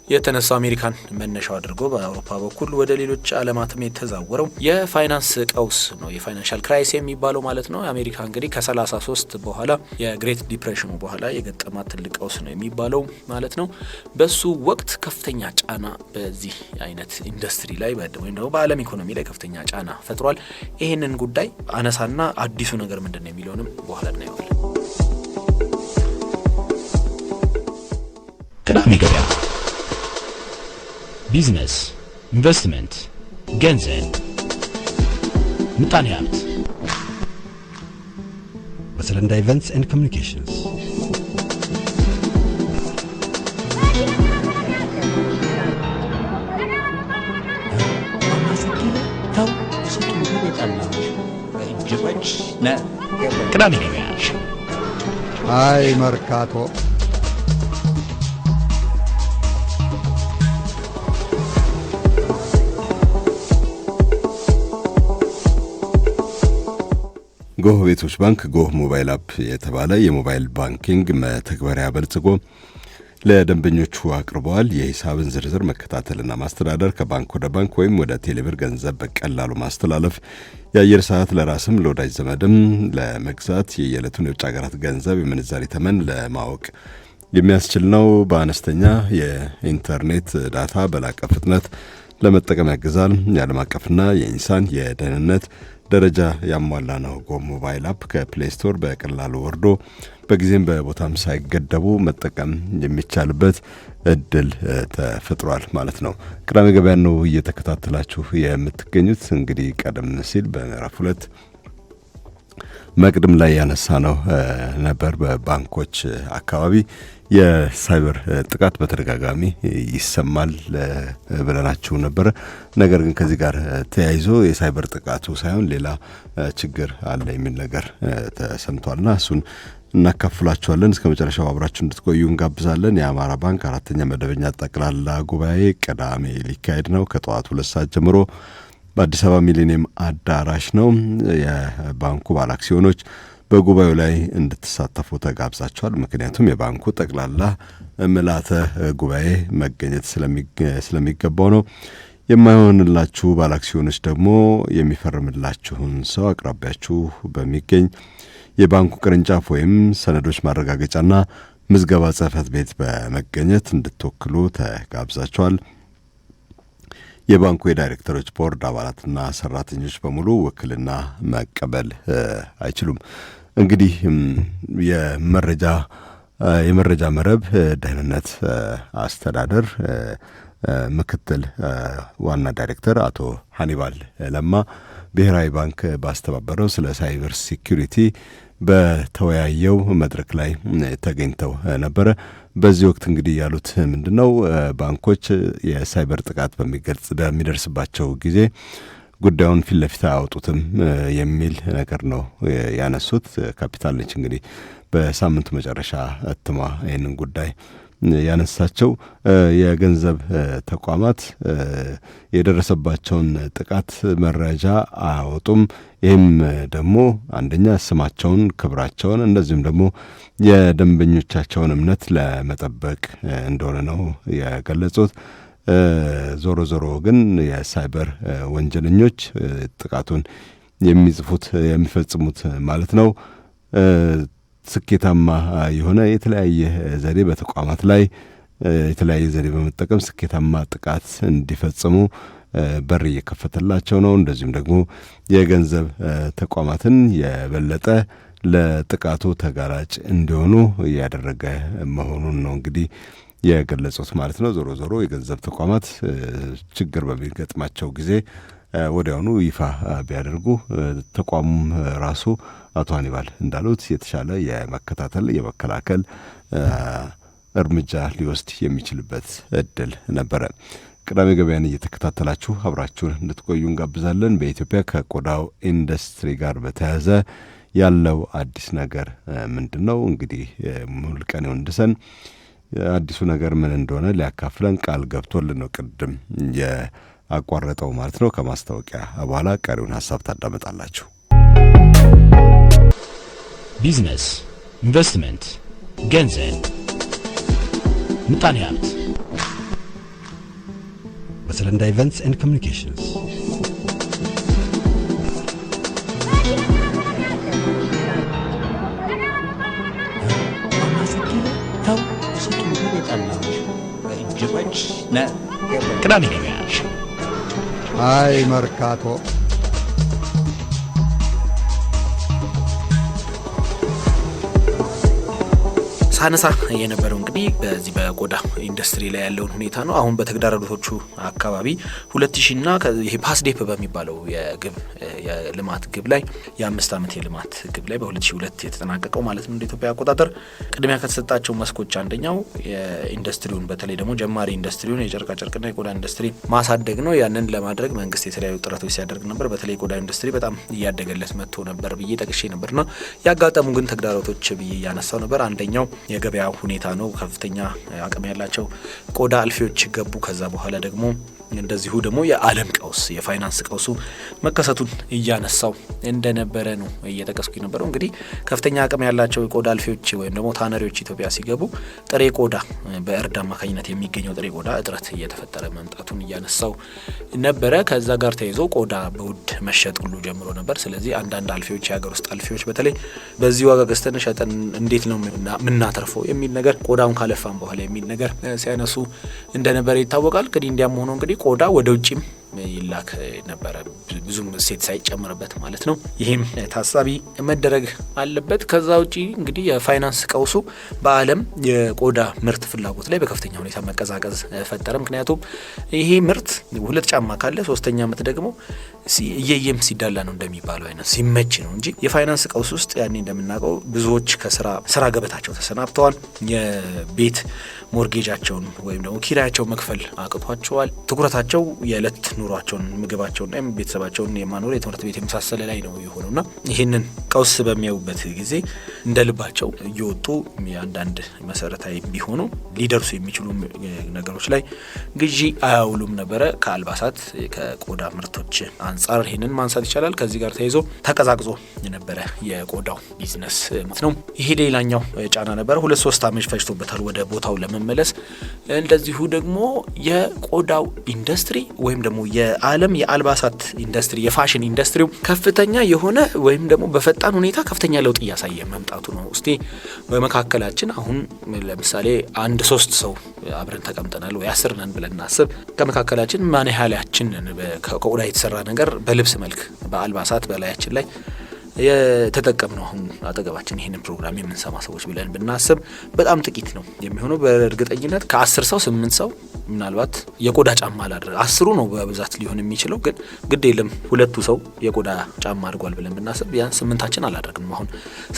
የተነሳው አሜሪካን መነሻው አድርጎ በአውሮፓ በኩል ወደ ሌሎች ዓለማትም የተዛወረው የፋይናንስ ቀውስ ነው፣ የፋይናንሻል ክራይሲስ የሚባለው ማለት ነው። አሜሪካ እንግዲህ ከ33 በኋላ የግሬት ዲፕሬሽኑ በኋላ የገጠማት ትልቅ ቀውስ ነው የሚባለው ማለት ነው። በሱ ወቅት ከፍተኛ ጫና በዚህ አይነት ኢንዱስትሪ ላይ ወይም ደግሞ በዓለም ኢኮኖሚ ላይ ከፍተኛ ጫና ፈጥሯል። ይህንን ጉዳይ አነሳና አዲሱ ነገር ምንድነው የሚለውንም በኋላ እናየዋለን። ቅዳሜ ገበያ ቢዝነስ፣ ኢንቨስትመንት፣ ገንዘብ፣ ምጣኔ ሀብት በሰለንዳ ኢቨንትስ ኤንድ ኮሚኒኬሽንስ ቅዳሜ ገበያ አይ መርካቶ ጎህ ቤቶች ባንክ ጎህ ሞባይል አፕ የተባለ የሞባይል ባንኪንግ መተግበሪያ በልጽጎ ለደንበኞቹ አቅርበዋል። የሂሳብን ዝርዝር መከታተልና ማስተዳደር፣ ከባንክ ወደ ባንክ ወይም ወደ ቴሌብር ገንዘብ በቀላሉ ማስተላለፍ፣ የአየር ሰዓት ለራስም ለወዳጅ ዘመድም ለመግዛት፣ የየዕለቱን የውጭ ሀገራት ገንዘብ የምንዛሪ ተመን ለማወቅ የሚያስችል ነው። በአነስተኛ የኢንተርኔት ዳታ በላቀ ፍጥነት ለመጠቀም ያግዛል። የዓለም አቀፍና የኢንሳን የደህንነት ደረጃ ያሟላ ነው። ጎህ ሞባይል አፕ ከፕሌይ ስቶር በቀላሉ ወርዶ በጊዜም በቦታም ሳይገደቡ መጠቀም የሚቻልበት እድል ተፈጥሯል ማለት ነው። ቅዳሜ ገበያ ነው እየተከታተላችሁ የምትገኙት። እንግዲህ ቀደም ሲል በምዕራፍ 2 መቅድም ላይ ያነሳ ነው ነበር በባንኮች አካባቢ የሳይበር ጥቃት በተደጋጋሚ ይሰማል ብለናችሁ ነበር። ነገር ግን ከዚህ ጋር ተያይዞ የሳይበር ጥቃቱ ሳይሆን ሌላ ችግር አለ የሚል ነገር ተሰምቷልና እሱን እናካፍላችኋለን። እስከ መጨረሻው አብራችሁ እንድትቆዩ እንጋብዛለን። የአማራ ባንክ 4ኛ መደበኛ ጠቅላላ ጉባኤ ቅዳሜ ሊካሄድ ነው። ከጠዋቱ 2 ሰዓት ጀምሮ በአዲስ አበባ ሚሊኒየም አዳራሽ ነው። የባንኩ ባለ አክሲዮኖች በጉባኤው ላይ እንድትሳተፉ ተጋብዛቸዋል። ምክንያቱም የባንኩ ጠቅላላ ምልዓተ ጉባኤ መገኘት ስለሚገባው ነው። የማይሆንላችሁ ባለ አክሲዮኖች ደግሞ የሚፈርምላችሁን ሰው አቅራቢያችሁ በሚገኝ የባንኩ ቅርንጫፍ ወይም ሰነዶች ማረጋገጫና ምዝገባ ጽሕፈት ቤት በመገኘት እንድትወክሉ ተጋብዛቸዋል። የባንኩ የዳይሬክተሮች ቦርድ አባላትና ሰራተኞች በሙሉ ውክልና መቀበል አይችሉም። እንግዲህ የመረጃ መረብ ደህንነት አስተዳደር ምክትል ዋና ዳይሬክተር አቶ ሀኒባል ለማ ብሔራዊ ባንክ ባስተባበረው ስለ ሳይበር ሴኩሪቲ በተወያየው መድረክ ላይ ተገኝተው ነበረ። በዚህ ወቅት እንግዲህ ያሉት ምንድነው? ባንኮች የሳይበር ጥቃት በሚደርስባቸው ጊዜ ጉዳዩን ፊት ለፊት አያወጡትም የሚል ነገር ነው ያነሱት። ካፒታል ነች እንግዲህ በሳምንቱ መጨረሻ እትማ ይህንን ጉዳይ ያነሳቸው የገንዘብ ተቋማት የደረሰባቸውን ጥቃት መረጃ አያወጡም። ይህም ደግሞ አንደኛ ስማቸውን፣ ክብራቸውን እንደዚሁም ደግሞ የደንበኞቻቸውን እምነት ለመጠበቅ እንደሆነ ነው የገለጹት። ዞሮ ዞሮ ግን የሳይበር ወንጀለኞች ጥቃቱን የሚፈጽሙት ማለት ነው ስኬታማ የሆነ የተለያየ ዘዴ በተቋማት ላይ የተለያየ ዘዴ በመጠቀም ስኬታማ ጥቃት እንዲፈጽሙ በር እየከፈተላቸው ነው። እንደዚሁም ደግሞ የገንዘብ ተቋማትን የበለጠ ለጥቃቱ ተጋላጭ እንዲሆኑ እያደረገ መሆኑን ነው እንግዲህ የገለጹት ማለት ነው። ዞሮ ዞሮ የገንዘብ ተቋማት ችግር በሚገጥማቸው ጊዜ ወዲያውኑ ይፋ ቢያደርጉ ተቋሙም ራሱ አቶ ሀኒባል እንዳሉት የተሻለ የመከታተል የመከላከል እርምጃ ሊወስድ የሚችልበት እድል ነበረ። ቅዳሜ ገበያን እየተከታተላችሁ አብራችሁን እንድትቆዩ እንጋብዛለን። በኢትዮጵያ ከቆዳው ኢንዱስትሪ ጋር በተያያዘ ያለው አዲስ ነገር ምንድን ነው? እንግዲህ ሙሉቀን ወንድሰን አዲሱ ነገር ምን እንደሆነ ሊያካፍለን ቃል ገብቶልን ነው ቅድም የአቋረጠው ማለት ነው። ከማስታወቂያ በኋላ ቀሪውን ሀሳብ ታዳመጣላችሁ። ቢዝነስ፣ ኢንቨስትመንት፣ ገንዘብ፣ ምጣኔ ሀብት በሰለንዳ ኢቨንትስ ኤንድ ኮሚኒኬሽንስ ቅዳሜ ገበያ አይ መርካቶ ሳነሳ የነበረው እንግዲህ በዚህ በቆዳ ኢንዱስትሪ ላይ ያለውን ሁኔታ ነው። አሁን በተግዳሮቶቹ አካባቢ 2000 እና ይሄ ፓስዴፕ በሚባለው የልማት ግብ ላይ የ5 ዓመት የልማት ግብ ላይ በ2002 የተጠናቀቀው ማለት ነው እንደ ኢትዮጵያ አቆጣጠር ቅድሚያ ከተሰጣቸው መስኮች አንደኛው የኢንዱስትሪውን በተለይ ደግሞ ጀማሪ ኢንዱስትሪውን የጨርቃ ጨርቅና የቆዳ ኢንዱስትሪ ማሳደግ ነው። ያንን ለማድረግ መንግስት የተለያዩ ጥረቶች ሲያደርግ ነበር። በተለይ የቆዳ ኢንዱስትሪ በጣም እያደገለት መጥቶ ነበር ብዬ ጠቅሼ ነበርና ያጋጠሙ ግን ተግዳሮቶች ብዬ ያነሳው ነበር። አንደኛው የገበያ ሁኔታ ነው። ከፍተኛ አቅም ያላቸው ቆዳ አልፊዎች ገቡ። ከዛ በኋላ ደግሞ እንደዚሁ ደግሞ የዓለም ቀውስ የፋይናንስ ቀውሱ መከሰቱን እያነሳው እንደነበረ ነው እየጠቀስኩ የነበረው። እንግዲህ ከፍተኛ አቅም ያላቸው የቆዳ አልፊዎች ወይም ደግሞ ታነሪዎች ኢትዮጵያ ሲገቡ ጥሬ ቆዳ በእርድ አማካኝነት የሚገኘው ጥሬ ቆዳ እጥረት እየተፈጠረ መምጣቱን እያነሳው ነበረ። ከዛ ጋር ተይዞ ቆዳ በውድ መሸጥ ሁሉ ጀምሮ ነበር። ስለዚህ አንዳንድ አልፊዎች የሀገር ውስጥ አልፊዎች በተለይ በዚህ ዋጋ ገዝተን ሸጠን እንዴት ነው ምናተርፈው የሚል ነገር ቆዳውን ካለፋን በኋላ የሚል ነገር ሲያነሱ እንደነበረ ይታወቃል። እንግዲህ እንዲያም ሆኖ እንግዲህ ቆዳ ወደ ውጭም ይላክ ነበረ ብዙም እሴት ሳይጨምርበት ማለት ነው። ይሄም ታሳቢ መደረግ አለበት። ከዛ ውጪ እንግዲህ የፋይናንስ ቀውሱ በዓለም የቆዳ ምርት ፍላጎት ላይ በከፍተኛ ሁኔታ መቀዛቀዝ ፈጠረ። ምክንያቱም ይሄ ምርት 2 ጫማ ካለ 3ኛ ዓመት ደግሞ እየየም ሲዳላ ነው እንደሚባለው አይነት ሲመች ነው እንጂ የፋይናንስ ቀውስ ውስጥ ያኔ እንደምናውቀው ብዙዎች ከስራ ገበታቸው ተሰናብተዋል። የቤት ሞርጌጃቸውን ወይም ደግሞ ኪራያቸውን መክፈል አቅቷቸዋል። ትኩረታቸው የዕለት ኑሯቸውን ምግባቸውንና ቤተሰባቸውን የማኖር የትምህርት ቤት የመሳሰለ ላይ ነው የሆነውና ይህንን ቀውስ በሚያዩበት ጊዜ እንደ ልባቸው እየወጡ አንዳንድ መሰረታዊ ቢሆኑ ሊደርሱ የሚችሉ ነገሮች ላይ ግዢ አያውሉም ነበረ። ከአልባሳት ከቆዳ ምርቶች አንጻር ይህንን ማንሳት ይቻላል። ከዚህ ጋር ተያይዞ ተቀዛቅዞ የነበረ የቆዳው ቢዝነስ ነው። ይሄ ሌላኛው ጫና ነበረ። 2-3 ዓመት ፈጅቶበታል ወደ ቦታው ለመመለስ። እንደዚሁ ደግሞ የቆዳው ኢንዱስትሪ ወይም ደግሞ የዓለም የአልባሳት ኢንዱስትሪ የፋሽን ኢንዱስትሪው ከፍተኛ የሆነ ወይም ደግሞ በፈጣን ሁኔታ ከፍተኛ ለውጥ እያሳየ መምጣቱ ነው። እስቲ በመካከላችን አሁን ለምሳሌ 1-3 ሰው አብረን ተቀምጠናል ወይ 10 ነን ብለን እናስብ። ከመካከላችን ማን ያህላችን ከቆዳ የተሰራ ነገር በልብስ መልክ በአልባሳት በላያችን ላይ የተጠቀምነው አሁን አጠገባችን ይሄንን ፕሮግራም የምንሰማ ሰዎች ብለን ብናስብ በጣም ጥቂት ነው የሚሆነው። በእርግጠኝነት ከ10 ሰው 8 ሰው ምናልባት የቆዳ ጫማ አላደረገ 10 ነው በብዛት ሊሆን የሚችለው። ግን ግድ የለም 2 ሰው የቆዳ ጫማ አድርጓል ብለን ብናስብ ያን 8ታችን አላደረግንም። አሁን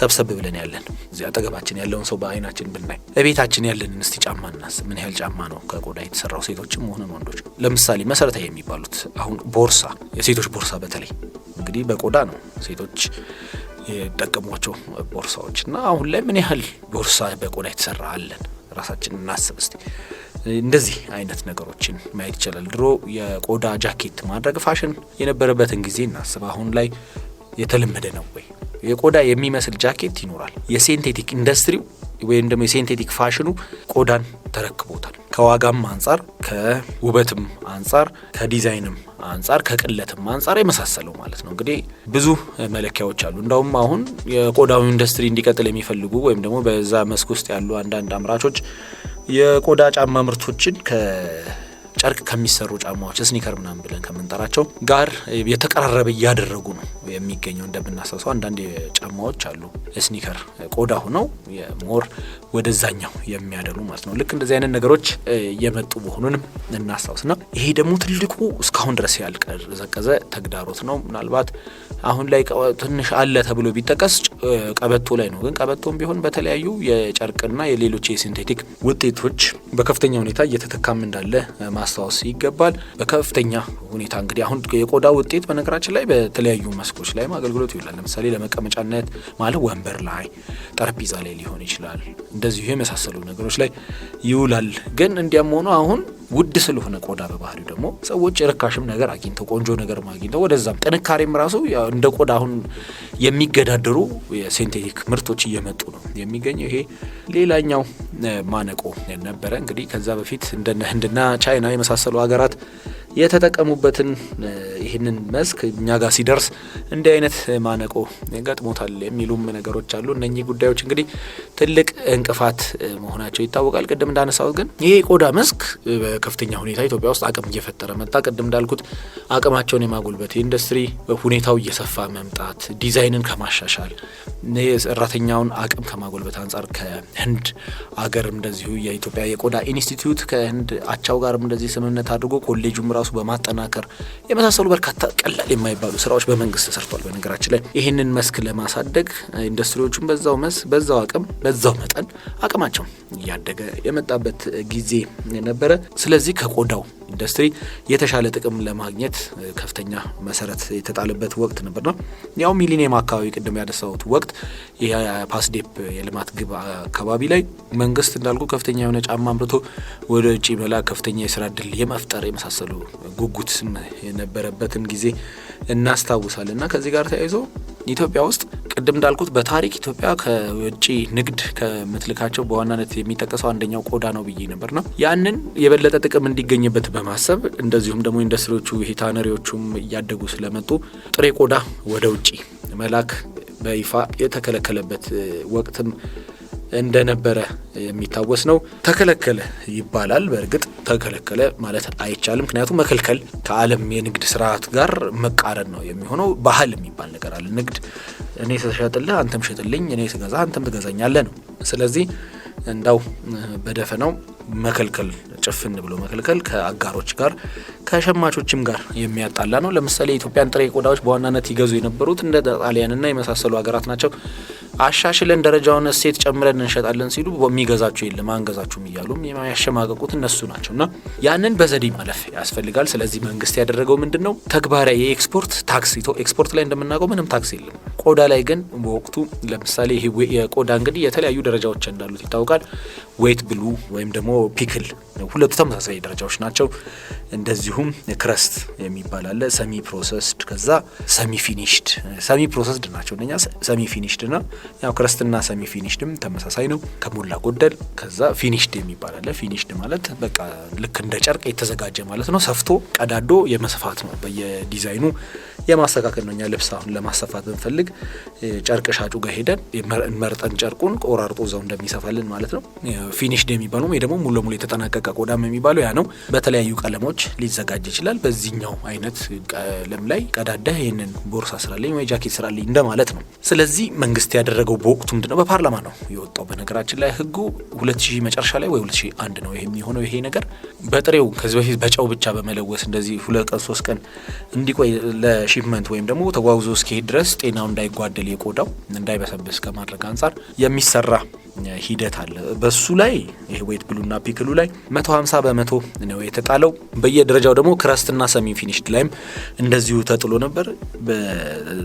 ሰብሰብ ብለን ያለን እዚህ አጠገባችን ያለውን ሰው በአይናችን ብናይ እቤታችን ያለንን እስቲ ጫማ እናስብ። ምን ያህል ጫማ ነው ከቆዳ የተሰራው? ሴቶችም ሆነ ወንዶች ለምሳሌ መሰረታዊ የሚባሉት አሁን ቦርሳ፣ የሴቶች ቦርሳ በተለይ እንግዲህ በቆዳ ነው ሴቶች የጠቀሟቸው ቦርሳዎች እና አሁን ላይ ምን ያህል ቦርሳ በቆዳ የተሰራ አለን? ራሳችንን እናስብ እስቲ። እንደዚህ አይነት ነገሮችን ማየት ይቻላል። ድሮ የቆዳ ጃኬት ማድረግ ፋሽን የነበረበትን ጊዜ እናስብ። አሁን ላይ የተለመደ ነው ወይ? የቆዳ የሚመስል ጃኬት ይኖራል። የሲንቴቲክ ኢንዱስትሪው ወይም ደግሞ የሲንቴቲክ ፋሽኑ ቆዳን ተረክቦታል። ከዋጋም አንጻር፣ ከውበትም አንጻር፣ ከዲዛይንም አንጻር፣ ከቅለትም አንጻር የመሳሰለው ማለት ነው። እንግዲህ ብዙ መለኪያዎች አሉ። እንደውም አሁን የቆዳው ኢንዱስትሪ እንዲቀጥል የሚፈልጉ ወይም ደግሞ በዛ መስክ ውስጥ ያሉ አንዳንድ አምራቾች የቆዳ ጫማ ምርቶችን ጨርቅ ከሚሰሩ ጫማዎች ስኒከር ምናምን ብለን ከምንጠራቸው ጋር የተቀራረበ እያደረጉ ነው የሚገኘው። እንደምናሳሰው አንዳንድ ጫማዎች አሉ ስኒከር ቆዳ ሆነው የሞር ወደዛኛው የሚያደሉ ማለት ነው። ልክ እንደዚህ አይነት ነገሮች እየመጡ መሆኑንም እናስታውስና ይሄ ደግሞ ትልቁ እስካሁን ድረስ ያልቀዘቀዘ ተግዳሮት ነው። ምናልባት አሁን ላይ ትንሽ አለ ተብሎ ቢጠቀስ ቀበቶ ላይ ነው። ግን ቀበቶም ቢሆን በተለያዩ የጨርቅና የሌሎች የሲንቴቲክ ውጤቶች በከፍተኛ ሁኔታ እየተተካም እንዳለ ማስታወስ ይገባል። በከፍተኛ ሁኔታ እንግዲህ አሁን የቆዳ ውጤት በነገራችን ላይ በተለያዩ መስኮች ላይ አገልግሎት ይውላል። ለምሳሌ ለመቀመጫነት ማለት ወንበር ላይ፣ ጠረጴዛ ላይ ሊሆን ይችላል። እንደዚሁ የመሳሰሉ ነገሮች ላይ ይውላል። ግን እንዲያም ሆኖ አሁን ውድ ስለሆነ ቆዳ በባህሪው ደግሞ ሰዎች ርካሽም ነገር አግኝተው ቆንጆ ነገር አግኝተው ወደዛም ጥንካሬም ራሱ እንደ ቆዳ አሁን የሚገዳደሩ የሲንቴቲክ ምርቶች እየመጡ ነው የሚገኘው። ይሄ ሌላኛው ማነቆ ነበረ። እንግዲህ ከዛ በፊት እንደነ ህንድና ቻይና የመሳሰሉ ሀገራት የተጠቀሙበትን ይህንን መስክ እኛ ጋር ሲደርስ እንዲህ አይነት ማነቆ ገጥሞታል የሚሉም ነገሮች አሉ። እነኚህ ጉዳዮች እንግዲህ ትልቅ እንቅፋት መሆናቸው ይታወቃል። ቅድም እንዳነሳሁት ግን ይሄ የቆዳ መስክ በከፍተኛ ሁኔታ ኢትዮጵያ ውስጥ አቅም እየፈጠረ መጣ። ቅድም እንዳልኩት አቅማቸውን የማጎልበት ኢንዱስትሪ ሁኔታው እየሰፋ መምጣት፣ ዲዛይንን ከማሻሻል የሰራተኛውን አቅም ከማጎልበት አንጻር ከህንድ አገርም እንደዚሁ የኢትዮጵያ የቆዳ ኢንስቲትዩት ከህንድ አቻው ጋርም እንደዚህ ስምምነት አድርጎ ኮሌጁም ራሱ በማጠናከር የመሳሰሉ በርካታ ቀላል የማይባሉ ስራዎች በመንግስት ተሰርቷል። በነገራችን ላይ ይህንን መስክ ለማሳደግ ኢንዱስትሪዎቹም በዛው አቅም በዛው መጠን አቅማቸው እያደገ የመጣበት ጊዜ ነበረ። ስለዚህ ከቆዳው ኢንዱስትሪ የተሻለ ጥቅም ለማግኘት ከፍተኛ መሰረት የተጣለበት ወቅት ነበርና ያው ሚሊኒየም አካባቢ ቅድም ያነሳሁት ወቅት የፓስዴፕ የልማት ግብ አካባቢ ላይ መንግስት እንዳልኩ ከፍተኛ የሆነ ጫማ አምርቶ ወደ ውጭ መላክ ከፍተኛ የስራ እድል የመፍጠር የመሳሰሉ ጉጉት የነበረበትን ጊዜ እናስታውሳለን። እና ከዚህ ጋር ተያይዞ ኢትዮጵያ ውስጥ ቅድም እንዳልኩት በታሪክ ኢትዮጵያ ከውጭ ንግድ ከምትልካቸው በዋናነት የሚጠቀሰው አንደኛው ቆዳ ነው ብዬ ነበርና ያንን የበለጠ ጥቅም እንዲገኝበት በማሰብ እንደዚሁም ደግሞ ኢንዱስትሪዎቹ ይሄ ታነሪዎቹም እያደጉ ስለመጡ ጥሬ ቆዳ ወደ ውጭ መላክ በይፋ የተከለከለበት ወቅትም እንደነበረ የሚታወስ ነው። ተከለከለ ይባላል። በእርግጥ ተከለከለ ማለት አይቻልም። ምክንያቱም መከልከል ከዓለም የንግድ ስርዓት ጋር መቃረን ነው የሚሆነው። ባህል የሚባል ነገር አለ። ንግድ እኔ ስሸጥልህ አንተም ሽጥልኝ፣ እኔ ስገዛ አንተም ትገዛኛለህ ነው። ስለዚህ እንዳው በደፈናው መከልከል ጭፍን ብሎ መከልከል ከአጋሮች ጋር ከሸማቾችም ጋር የሚያጣላ ነው። ለምሳሌ የኢትዮጵያን ጥሬ ቆዳዎች በዋናነት ይገዙ የነበሩት እንደ ጣሊያንና የመሳሰሉ ሀገራት ናቸው። አሻሽለን ደረጃውን እሴት ጨምረን እንሸጣለን ሲሉ የሚገዛቸው የለም አንገዛችሁም እያሉም የሚያሸማቀቁት እነሱ ናቸውና ያንን በዘዴ ማለፍ ያስፈልጋል። ስለዚህ መንግስት ያደረገው ምንድነው? ተግባራዊ የኤክስፖርት ታክስ ኤክስፖርት ላይ እንደምናውቀው ምንም ታክስ የለም። ቆዳ ላይ ግን በወቅቱ ለምሳሌ ይሄ የቆዳ እንግዲህ የተለያዩ ደረጃዎች እንዳሉት ይታወቃል። ዌት ብሉ ወይም ደግሞ ፒክል ሁለቱ ተመሳሳይ ደረጃዎች ናቸው። እንደዚሁም ክረስት የሚባል አለ፣ ሰሚ ፕሮሰስድ፣ ከዛ ሰሚ ፊኒሽድ። ሰሚ ፕሮሰስድ ናቸው እነኛ ሰሚ ፊኒሽድ እና ያው ክረስትና ሰሚ ፊኒሽድም ተመሳሳይ ነው ከሞላ ጎደል። ከዛ ፊኒሽድ የሚባል አለ። ፊኒሽድ ማለት በቃ ልክ እንደ ጨርቅ የተዘጋጀ ማለት ነው። ሰፍቶ ቀዳዶ የመስፋት ነው። በየዲዛይኑ የማስተካከል ነው። እኛ ልብስ አሁን ለማሰፋት ብንፈልግ ጨርቅ ሻጩ ጋር ሄደን መርጠን ጨርቁን ቆራርጦ እዛው እንደሚሰፋልን ማለት ነው። ፊኒሽድ የሚባለው ወይ ደግሞ ሙሉ ለሙሉ የተጠናቀቀ ቆዳም የሚባለው ያ ነው። በተለያዩ ቀለሞች ሊዘጋጅ ይችላል። በዚህኛው አይነት ቀለም ላይ ቀዳዳህ ይሄንን ቦርሳ ስራልኝ ወይ ጃኬት ስራልኝ እንደማለት ነው። ስለዚህ መንግስት ያደረገው በወቅቱ ምንድነው በፓርላማ ነው የወጣው። በነገራችን ላይ ህጉ 2000 መጨረሻ ላይ ወይ 2001 ነው ይሄ የሚሆነው። ይሄ ነገር በጥሬው ከዚህ በፊት በጨው ብቻ በመለወስ እንደዚህ 2 ቀን 3 ቀን እንዲቆይ ለሺፕመንት ወይም ደግሞ ተጓጉዞ እስኪሄድ ድረስ ጤናው እንዳይጓደል የቆዳው እንዳይበሰብስ ከማድረግ አንጻር የሚሰራ ሂደት አለ። በሱ ላይ ይሄ ዌት ብሉና ፒክሉ ላይ 150% ነው የተጣለው። በየደረጃው ደግሞ ክረስትና ሰሚ ፊኒሽድ ላይም እንደዚሁ ተጥሎ ነበር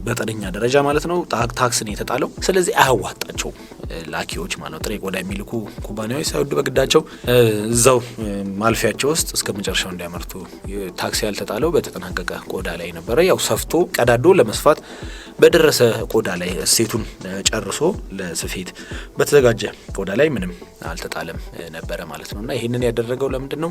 በጠነኛ ደረጃ ማለት ነው። ታክስን የተጣለው። ስለዚህ አያዋጣቸውም ላኪዎች ማለት ጥሬ ቆዳ የሚልኩ ኩባንያዎች ሳይወዱ በግዳቸው እዛው ማልፊያቸው ውስጥ እስከ መጨረሻው እንዲያመርቱ ታክስ ያልተጣለው በተጠናቀቀ ቆዳ ላይ ነበረ። ያው ሰፍቶ ቀዳዶ ለመስፋት በደረሰ ቆዳ ላይ እሴቱን ጨርሶ ለስፌት በተዘጋጀ ቆዳ ላይ ምንም አልተጣለም ነበረ ማለት ነውና ይሄንን ያደረገው ለምንድን ነው?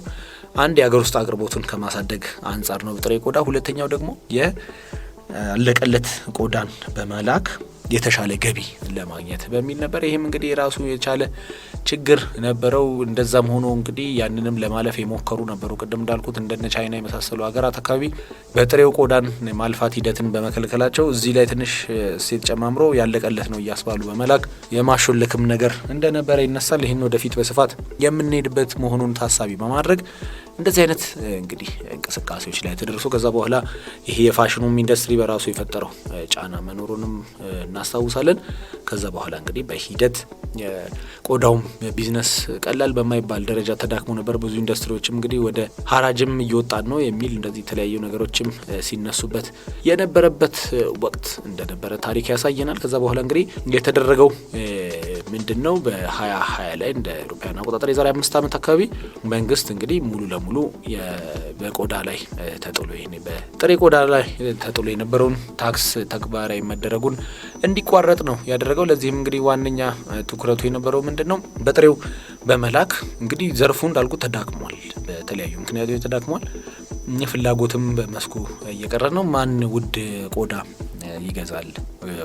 አንድ የሀገር ውስጥ አቅርቦቱን ከማሳደግ አንጻር ነው ጥሬ ቆዳ። ሁለተኛው ደግሞ ያለቀለት ቆዳን በመላክ የተሻለ ገቢ ለማግኘት በሚል ነበር። ይሄም እንግዲህ የራሱ የቻለ ችግር ነበረው። እንደዛም ሆኖ እንግዲህ ያንንም ለማለፍ የሞከሩ ነበሩ። ቅድም እንዳልኩት እንደነ ቻይና የመሳሰሉ ሀገራት አካባቢ በጥሬው ቆዳን ማልፋት ሂደትን በመከልከላቸው እዚህ ላይ ትንሽ እሴት ጨማምሮ ያለቀለት ነው እያስባሉ በመላክ የማሾልክም ነገር እንደነበረ ይነሳል። ይህን ወደፊት በስፋት የምንሄድበት መሆኑን ታሳቢ በማድረግ እንደዚህ አይነት እንግዲህ እንቅስቃሴዎች ላይ ተደርሶ ከዛ በኋላ ይሄ የፋሽኑም ኢንዱስትሪ በራሱ የፈጠረው ጫና መኖሩንም እናስታውሳለን። ከዛ በኋላ እንግዲህ በሂደት የቆዳውም ቢዝነስ ቀላል በማይባል ደረጃ ተዳክሞ ነበር። ብዙ ኢንዱስትሪዎችም እንግዲህ ወደ ሀራጅም እየወጣን ነው የሚል እንደዚህ የተለያዩ ነገሮችም ሲነሱበት የነበረበት ወቅት እንደነበረ ታሪክ ያሳየናል። ከዛ በኋላ እንግዲህ የተደረገው ምንድነው በ2020 ላይ እንደ አውሮፓውያን አቆጣጠር የዛሬ 5 ዓመት አካባቢ መንግስት እንግዲህ ሙሉ ለሙሉ በቆዳ ላይ ተጥሎ በጥሬ ቆዳ ላይ ተጥሎ የነበረውን ታክስ ተግባራዊ መደረጉን እንዲቋረጥ ነው ያደረገው። ለዚህም እንግዲህ ዋነኛ ትኩረቱ የነበረው ምንድነው በጥሬው በመላክ እንግዲህ ዘርፉ እንዳልኩት ተዳክሟል። በተለያዩ ምክንያቶች ተዳክሟል። ፍላጎትም በመስኩ እየቀረ ነው። ማን ውድ ቆዳ ይገዛል?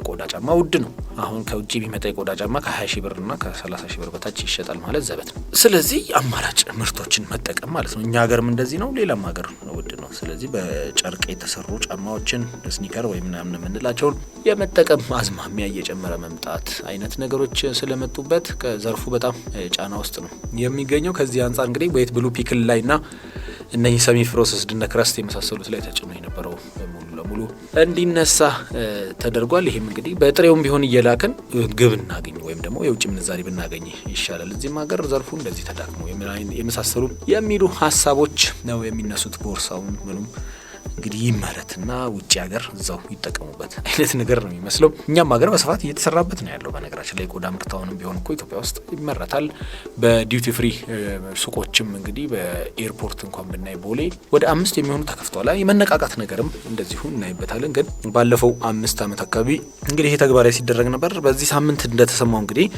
ቆዳ ጫማ ውድ ነው። አሁን ከውጭ ቢመጣ የቆዳ ጫማ ከ20 ሺህ ብርና ከ30 ሺህ ብር በታች ይሸጣል ማለት ዘበት ነው። ስለዚህ አማራጭ ምርቶችን መጠቀም ማለት ነው። እኛ ሀገርም እንደዚህ ነው፣ ሌላም ሀገር ውድ ነው። ስለዚህ በጨርቅ የተሰሩ ጫማዎችን ስኒከር ወይም ምናምን የምንላቸውን የመጠቀም አዝማሚያ እየጨመረ መምጣት አይነት ነገሮች ስለመጡበት ከዘርፉ በጣም ጫና ውስጥ ነው የሚገኘው። ከዚህ አንጻር እንግዲህ ወይት ብሉ ፒክል ላይና እነዚህ ሰሚ ፕሮሰስድ እነ ክረስት የመሳሰሉት ላይ ተጭኖ የነበረው ሙሉ ለሙሉ እንዲነሳ ተደርጓል። ይህም እንግዲህ በጥሬውም ቢሆን እየላከን ግብ እናገኝ ወይም ደግሞ የውጭ ምንዛሪ ብናገኝ ይሻላል። እዚህም ሀገር ዘርፉ እንደዚህ ተዳክሞ የመሳሰሉ የሚሉ ሀሳቦች ነው የሚነሱት። ቦርሳውን ምኑም እንግዲህ ይመረትና ውጭ ሀገር እዛው ይጠቀሙበት አይነት ነገር ነው የሚመስለው። እኛም ሀገር በስፋት እየተሰራበት ነው ያለው። በነገራችን ላይ ቆዳ ምርታውንም ቢሆን እኮ ኢትዮጵያ ውስጥ ይመረታል። በዲዩቲ ፍሪ ሱቆችም እንግዲህ በኤርፖርት እንኳን ብናይ ቦሌ ወደ 5 የሚሆኑ ተከፍተዋል። የመነቃቃት ነገርም እንደዚሁ እናይበታለን። ግን ባለፈው 5 ዓመት አካባቢ እንግዲህ ይሄ ተግባራዊ ሲደረግ ነበር። በዚህ ሳምንት እንደተሰማው እንግዲህ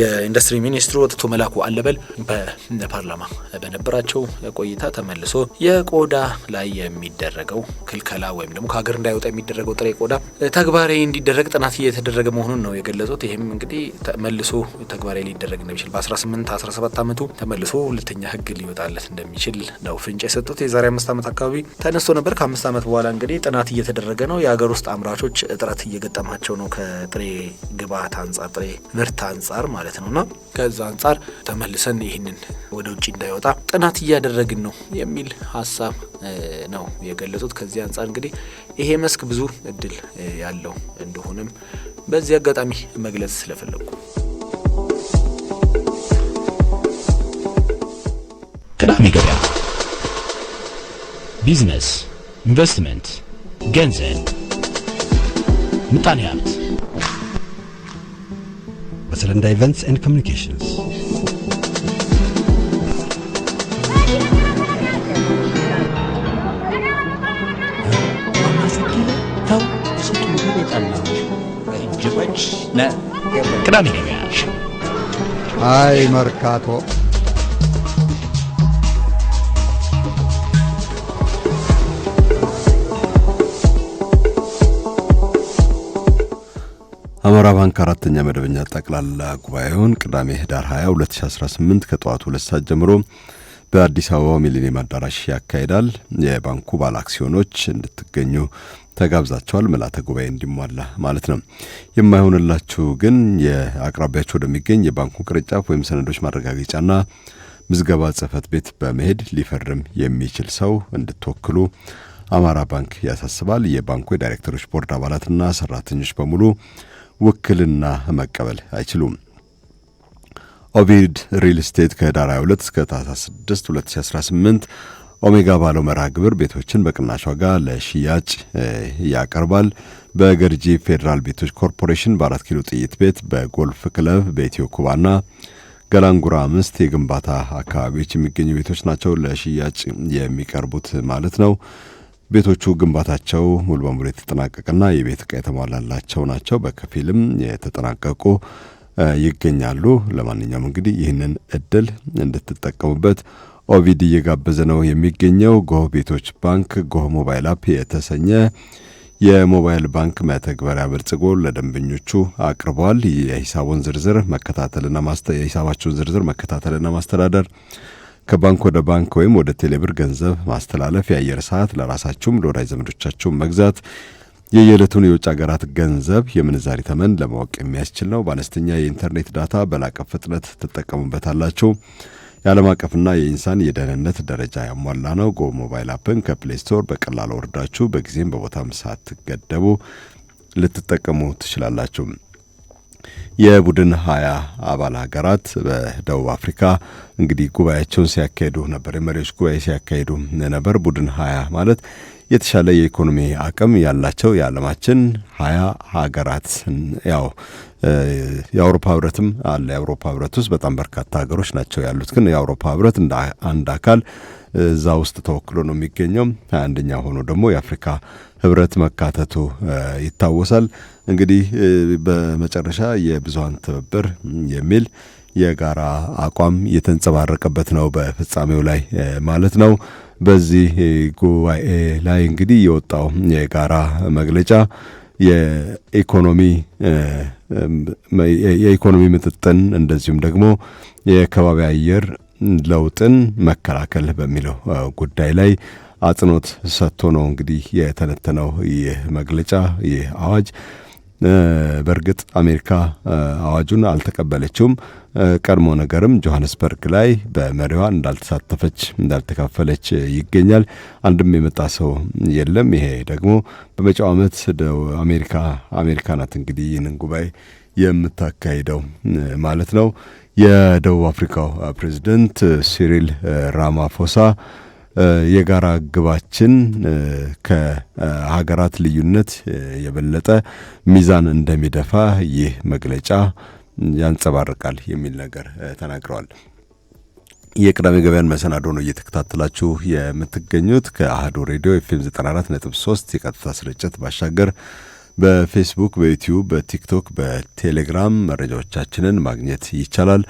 የኢንዱስትሪ ሚኒስትሩ ወጥቶ መላኩ አለበል በፓርላማ በነበራቸው ቆይታ ተመልሶ የቆዳ ላይ የሚደረገው ክልከላ ወይም ደግሞ ከሀገር እንዳይወጣ የሚደረገው ጥሬ ቆዳ ተግባራዊ እንዲደረግ ጥናት እየተደረገ መሆኑን ነው የገለጹት። ይህም እንግዲህ ተመልሶ ተግባራዊ ሊደረግ እንደሚችል በ18-17 ዓመቱ ተመልሶ ሁለተኛ ሕግ ሊወጣለት እንደሚችል ነው ፍንጭ የሰጡት። የዛሬ 5 ዓመት አካባቢ ተነስቶ ነበር። ከ5 ዓመት በኋላ እንግዲህ ጥናት እየተደረገ ነው። የሀገር ውስጥ አምራቾች እጥረት እየገጠማቸው ነው፣ ከጥሬ ግብዓት አንጻር፣ ጥሬ ምርት አንጻር ማለት ነውና ከዛ አንጻር ተመልሰን ይህንን ወደ ውጭ እንዳይወጣ ጥናት እያደረግን ነው የሚል ሀሳብ ነው የገለጹት። ከዚህ አንጻር እንግዲህ ይሄ መስክ ብዙ እድል ያለው እንደሆነም በዚህ አጋጣሚ መግለጽ ስለፈለጉ ቅዳሜ ገበያ ቢዝነስ፣ ኢንቨስትመንት፣ ገንዘብ፣ ምጣኔ ሀብት በሰለንዳ ኢቨንትስ ኤንድ ኮሚኒኬሽንስ ቅዳሜ ገበያ አይ መርካቶ አማራ ባንክ 4ኛ መደበኛ ጠቅላላ ጉባኤውን ቅዳሜ ህዳር 20 2018 ከጠዋቱ 2 ሰዓት ጀምሮ በአዲስ አበባ ሚሊኒየም አዳራሽ ያካሂዳል። የባንኩ ባለ አክሲዮኖች እንድትገኙ ተጋብዛቸዋል። ምልዓተ ጉባኤ እንዲሟላ ማለት ነው። የማይሆንላችሁ ግን የአቅራቢያችሁ ወደሚገኝ የባንኩ ቅርንጫፍ ወይም ሰነዶች ማረጋገጫና ምዝገባ ጽሕፈት ቤት በመሄድ ሊፈርም የሚችል ሰው እንድትወክሉ አማራ ባንክ ያሳስባል። የባንኩ የዳይሬክተሮች ቦርድ አባላትና ሰራተኞች በሙሉ ውክልና መቀበል አይችሉም። ኦቪድ ሪል ስቴት ከህዳር 22 እስከ ታህሳስ 6 2018 ኦሜጋ ባለው መርሃ ግብር ቤቶችን በቅናሽ ዋጋ ለሽያጭ ያቀርባል። በገርጂ ፌዴራል ቤቶች ኮርፖሬሽን በ4 ኪሎ ጥይት ቤት፣ በጎልፍ ክለብ፣ በኢትዮ ኩባና ገላንጉራ 5 የግንባታ አካባቢዎች የሚገኙ ቤቶች ናቸው ለሽያጭ የሚቀርቡት ማለት ነው። ቤቶቹ ግንባታቸው ሙሉ በሙሉ የተጠናቀቀና የቤት ዕቃ የተሟላላቸው ናቸው። በከፊልም የተጠናቀቁ ይገኛሉ። ለማንኛውም እንግዲህ ይህንን እድል እንድትጠቀሙበት ኦቪድ እየጋበዘ ነው የሚገኘው። ጎህ ቤቶች ባንክ ጎህ ሞባይል አፕ የተሰኘ የሞባይል ባንክ መተግበሪያ በልጽጎ ለደንበኞቹ አቅርበዋል። የሂሳቡን ዝርዝር መከታተልና የሂሳባቸውን ዝርዝር መከታተልና ማስተዳደር፣ ከባንክ ወደ ባንክ ወይም ወደ ቴሌብር ገንዘብ ማስተላለፍ፣ የአየር ሰዓት ለራሳችሁም ለወዳጅ ዘመዶቻችሁም መግዛት፣ የየዕለቱን የውጭ ሀገራት ገንዘብ የምንዛሪ ተመን ለማወቅ የሚያስችል ነው። በአነስተኛ የኢንተርኔት ዳታ በላቀ ፍጥነት ትጠቀሙበታላችሁ። የዓለም አቀፍና የኢንሳን የደህንነት ደረጃ ያሟላ ነው። ጎ ሞባይል አፕን ከፕሌይ ስቶር በቀላሉ ወርዳችሁ በጊዜም በቦታም ሳትገደቡ ልትጠቀሙ ትችላላችሁ። የቡድን 20 አባል ሀገራት በደቡብ አፍሪካ እንግዲህ ጉባኤያቸውን ሲያካሂዱ ነበር። የመሪዎች ጉባኤ ሲያካሂዱ ነበር። ቡድን 20 ማለት የተሻለ የኢኮኖሚ አቅም ያላቸው የዓለማችን 20 ሀገራት ያው የአውሮፓ ህብረትም አለ። የአውሮፓ ህብረት ውስጥ በጣም በርካታ ሀገሮች ናቸው ያሉት። ግን የአውሮፓ ህብረት እንደ አንድ አካል እዛ ውስጥ ተወክሎ ነው የሚገኘው። 21ኛ ሆኖ ደግሞ የአፍሪካ ህብረት መካተቱ ይታወሳል። እንግዲህ በመጨረሻ የብዙሃን ትብብር የሚል የጋራ አቋም የተንጸባረቀበት ነው በፍጻሜው ላይ ማለት ነው። በዚህ ጉባኤ ላይ እንግዲህ የወጣው የጋራ መግለጫ የኢኮኖሚ ምጥጥን እንደዚሁም ደግሞ የከባቢ አየር ለውጥን መከላከል በሚለው ጉዳይ ላይ አጽንኦት ሰጥቶ ነው እንግዲህ የተነተነው ይህ መግለጫ ይህ አዋጅ። በእርግጥ አሜሪካ አዋጁን አልተቀበለችውም። ቀድሞ ነገርም ጆሃንስበርግ ላይ በመሪዋ እንዳልተካፈለች ይገኛል። አንድም የመጣ ሰው የለም። ይሄ ደግሞ በመጪው ዓመት አሜሪካ ናት እንግዲህ ይህንን ጉባኤ የምታካሂደው ማለት ነው። የደቡብ አፍሪካው ፕሬዝዳንት ሲሪል ራማፎሳ የጋራ ግባችን ከሀገራት ልዩነት የበለጠ ሚዛን እንደሚደፋ ይህ መግለጫ ያንጸባርቃል የሚል ነገር ተናግረዋል። የቅዳሜ ገበያን መሰናዶ ነው እየተከታተላችሁ የምትገኙት ከአህዱ ሬዲዮ ኤፍኤም 94.3 የቀጥታ ስርጭት ባሻገር በፌስቡክ፣ በዩቲዩብ፣ በቲክቶክ፣ በቴሌግራም መረጃዎቻችንን ማግኘት ይቻላል።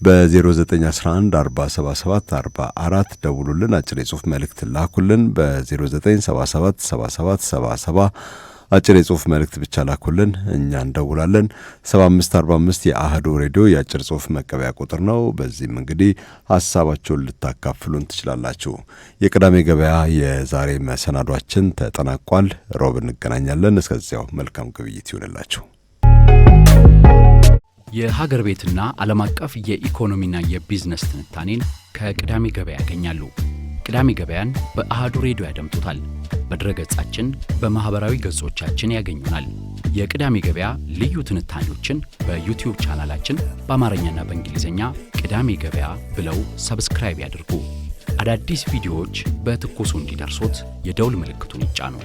በ0911 477 44 ደውሉልን፣ አጭር የጽሁፍ መልእክት ላኩልን። በ0977 77 77 አጭር የጽሁፍ መልእክት ብቻ ላኩልን፣ እኛ እንደውላለን። 7545 የአህዱ ሬዲዮ የአጭር ጽሁፍ መቀበያ ቁጥር ነው። በዚህም እንግዲህ ሀሳባችሁን ልታካፍሉን ትችላላችሁ። የቅዳሜ ገበያ የዛሬ መሰናዷችን ተጠናቋል። ሮብ እንገናኛለን። እስከዚያው መልካም ግብይት ይሁንላችሁ። የሀገር ቤትና ዓለም አቀፍ የኢኮኖሚና የቢዝነስ ትንታኔን ከቅዳሜ ገበያ ያገኛሉ። ቅዳሜ ገበያን በአህዱ ሬዲዮ ያደምጡታል። በድረገጻችን በማህበራዊ ገጾቻችን ያገኙናል። የቅዳሜ ገበያ ልዩ ትንታኔዎችን በዩቲዩብ ቻናላችን በአማርኛና በእንግሊዝኛ ቅዳሜ ገበያ ብለው ሰብስክራይብ ያድርጉ። አዳዲስ ቪዲዮዎች በትኩሱ እንዲደርሶት የደውል ምልክቱን ይጫኑ።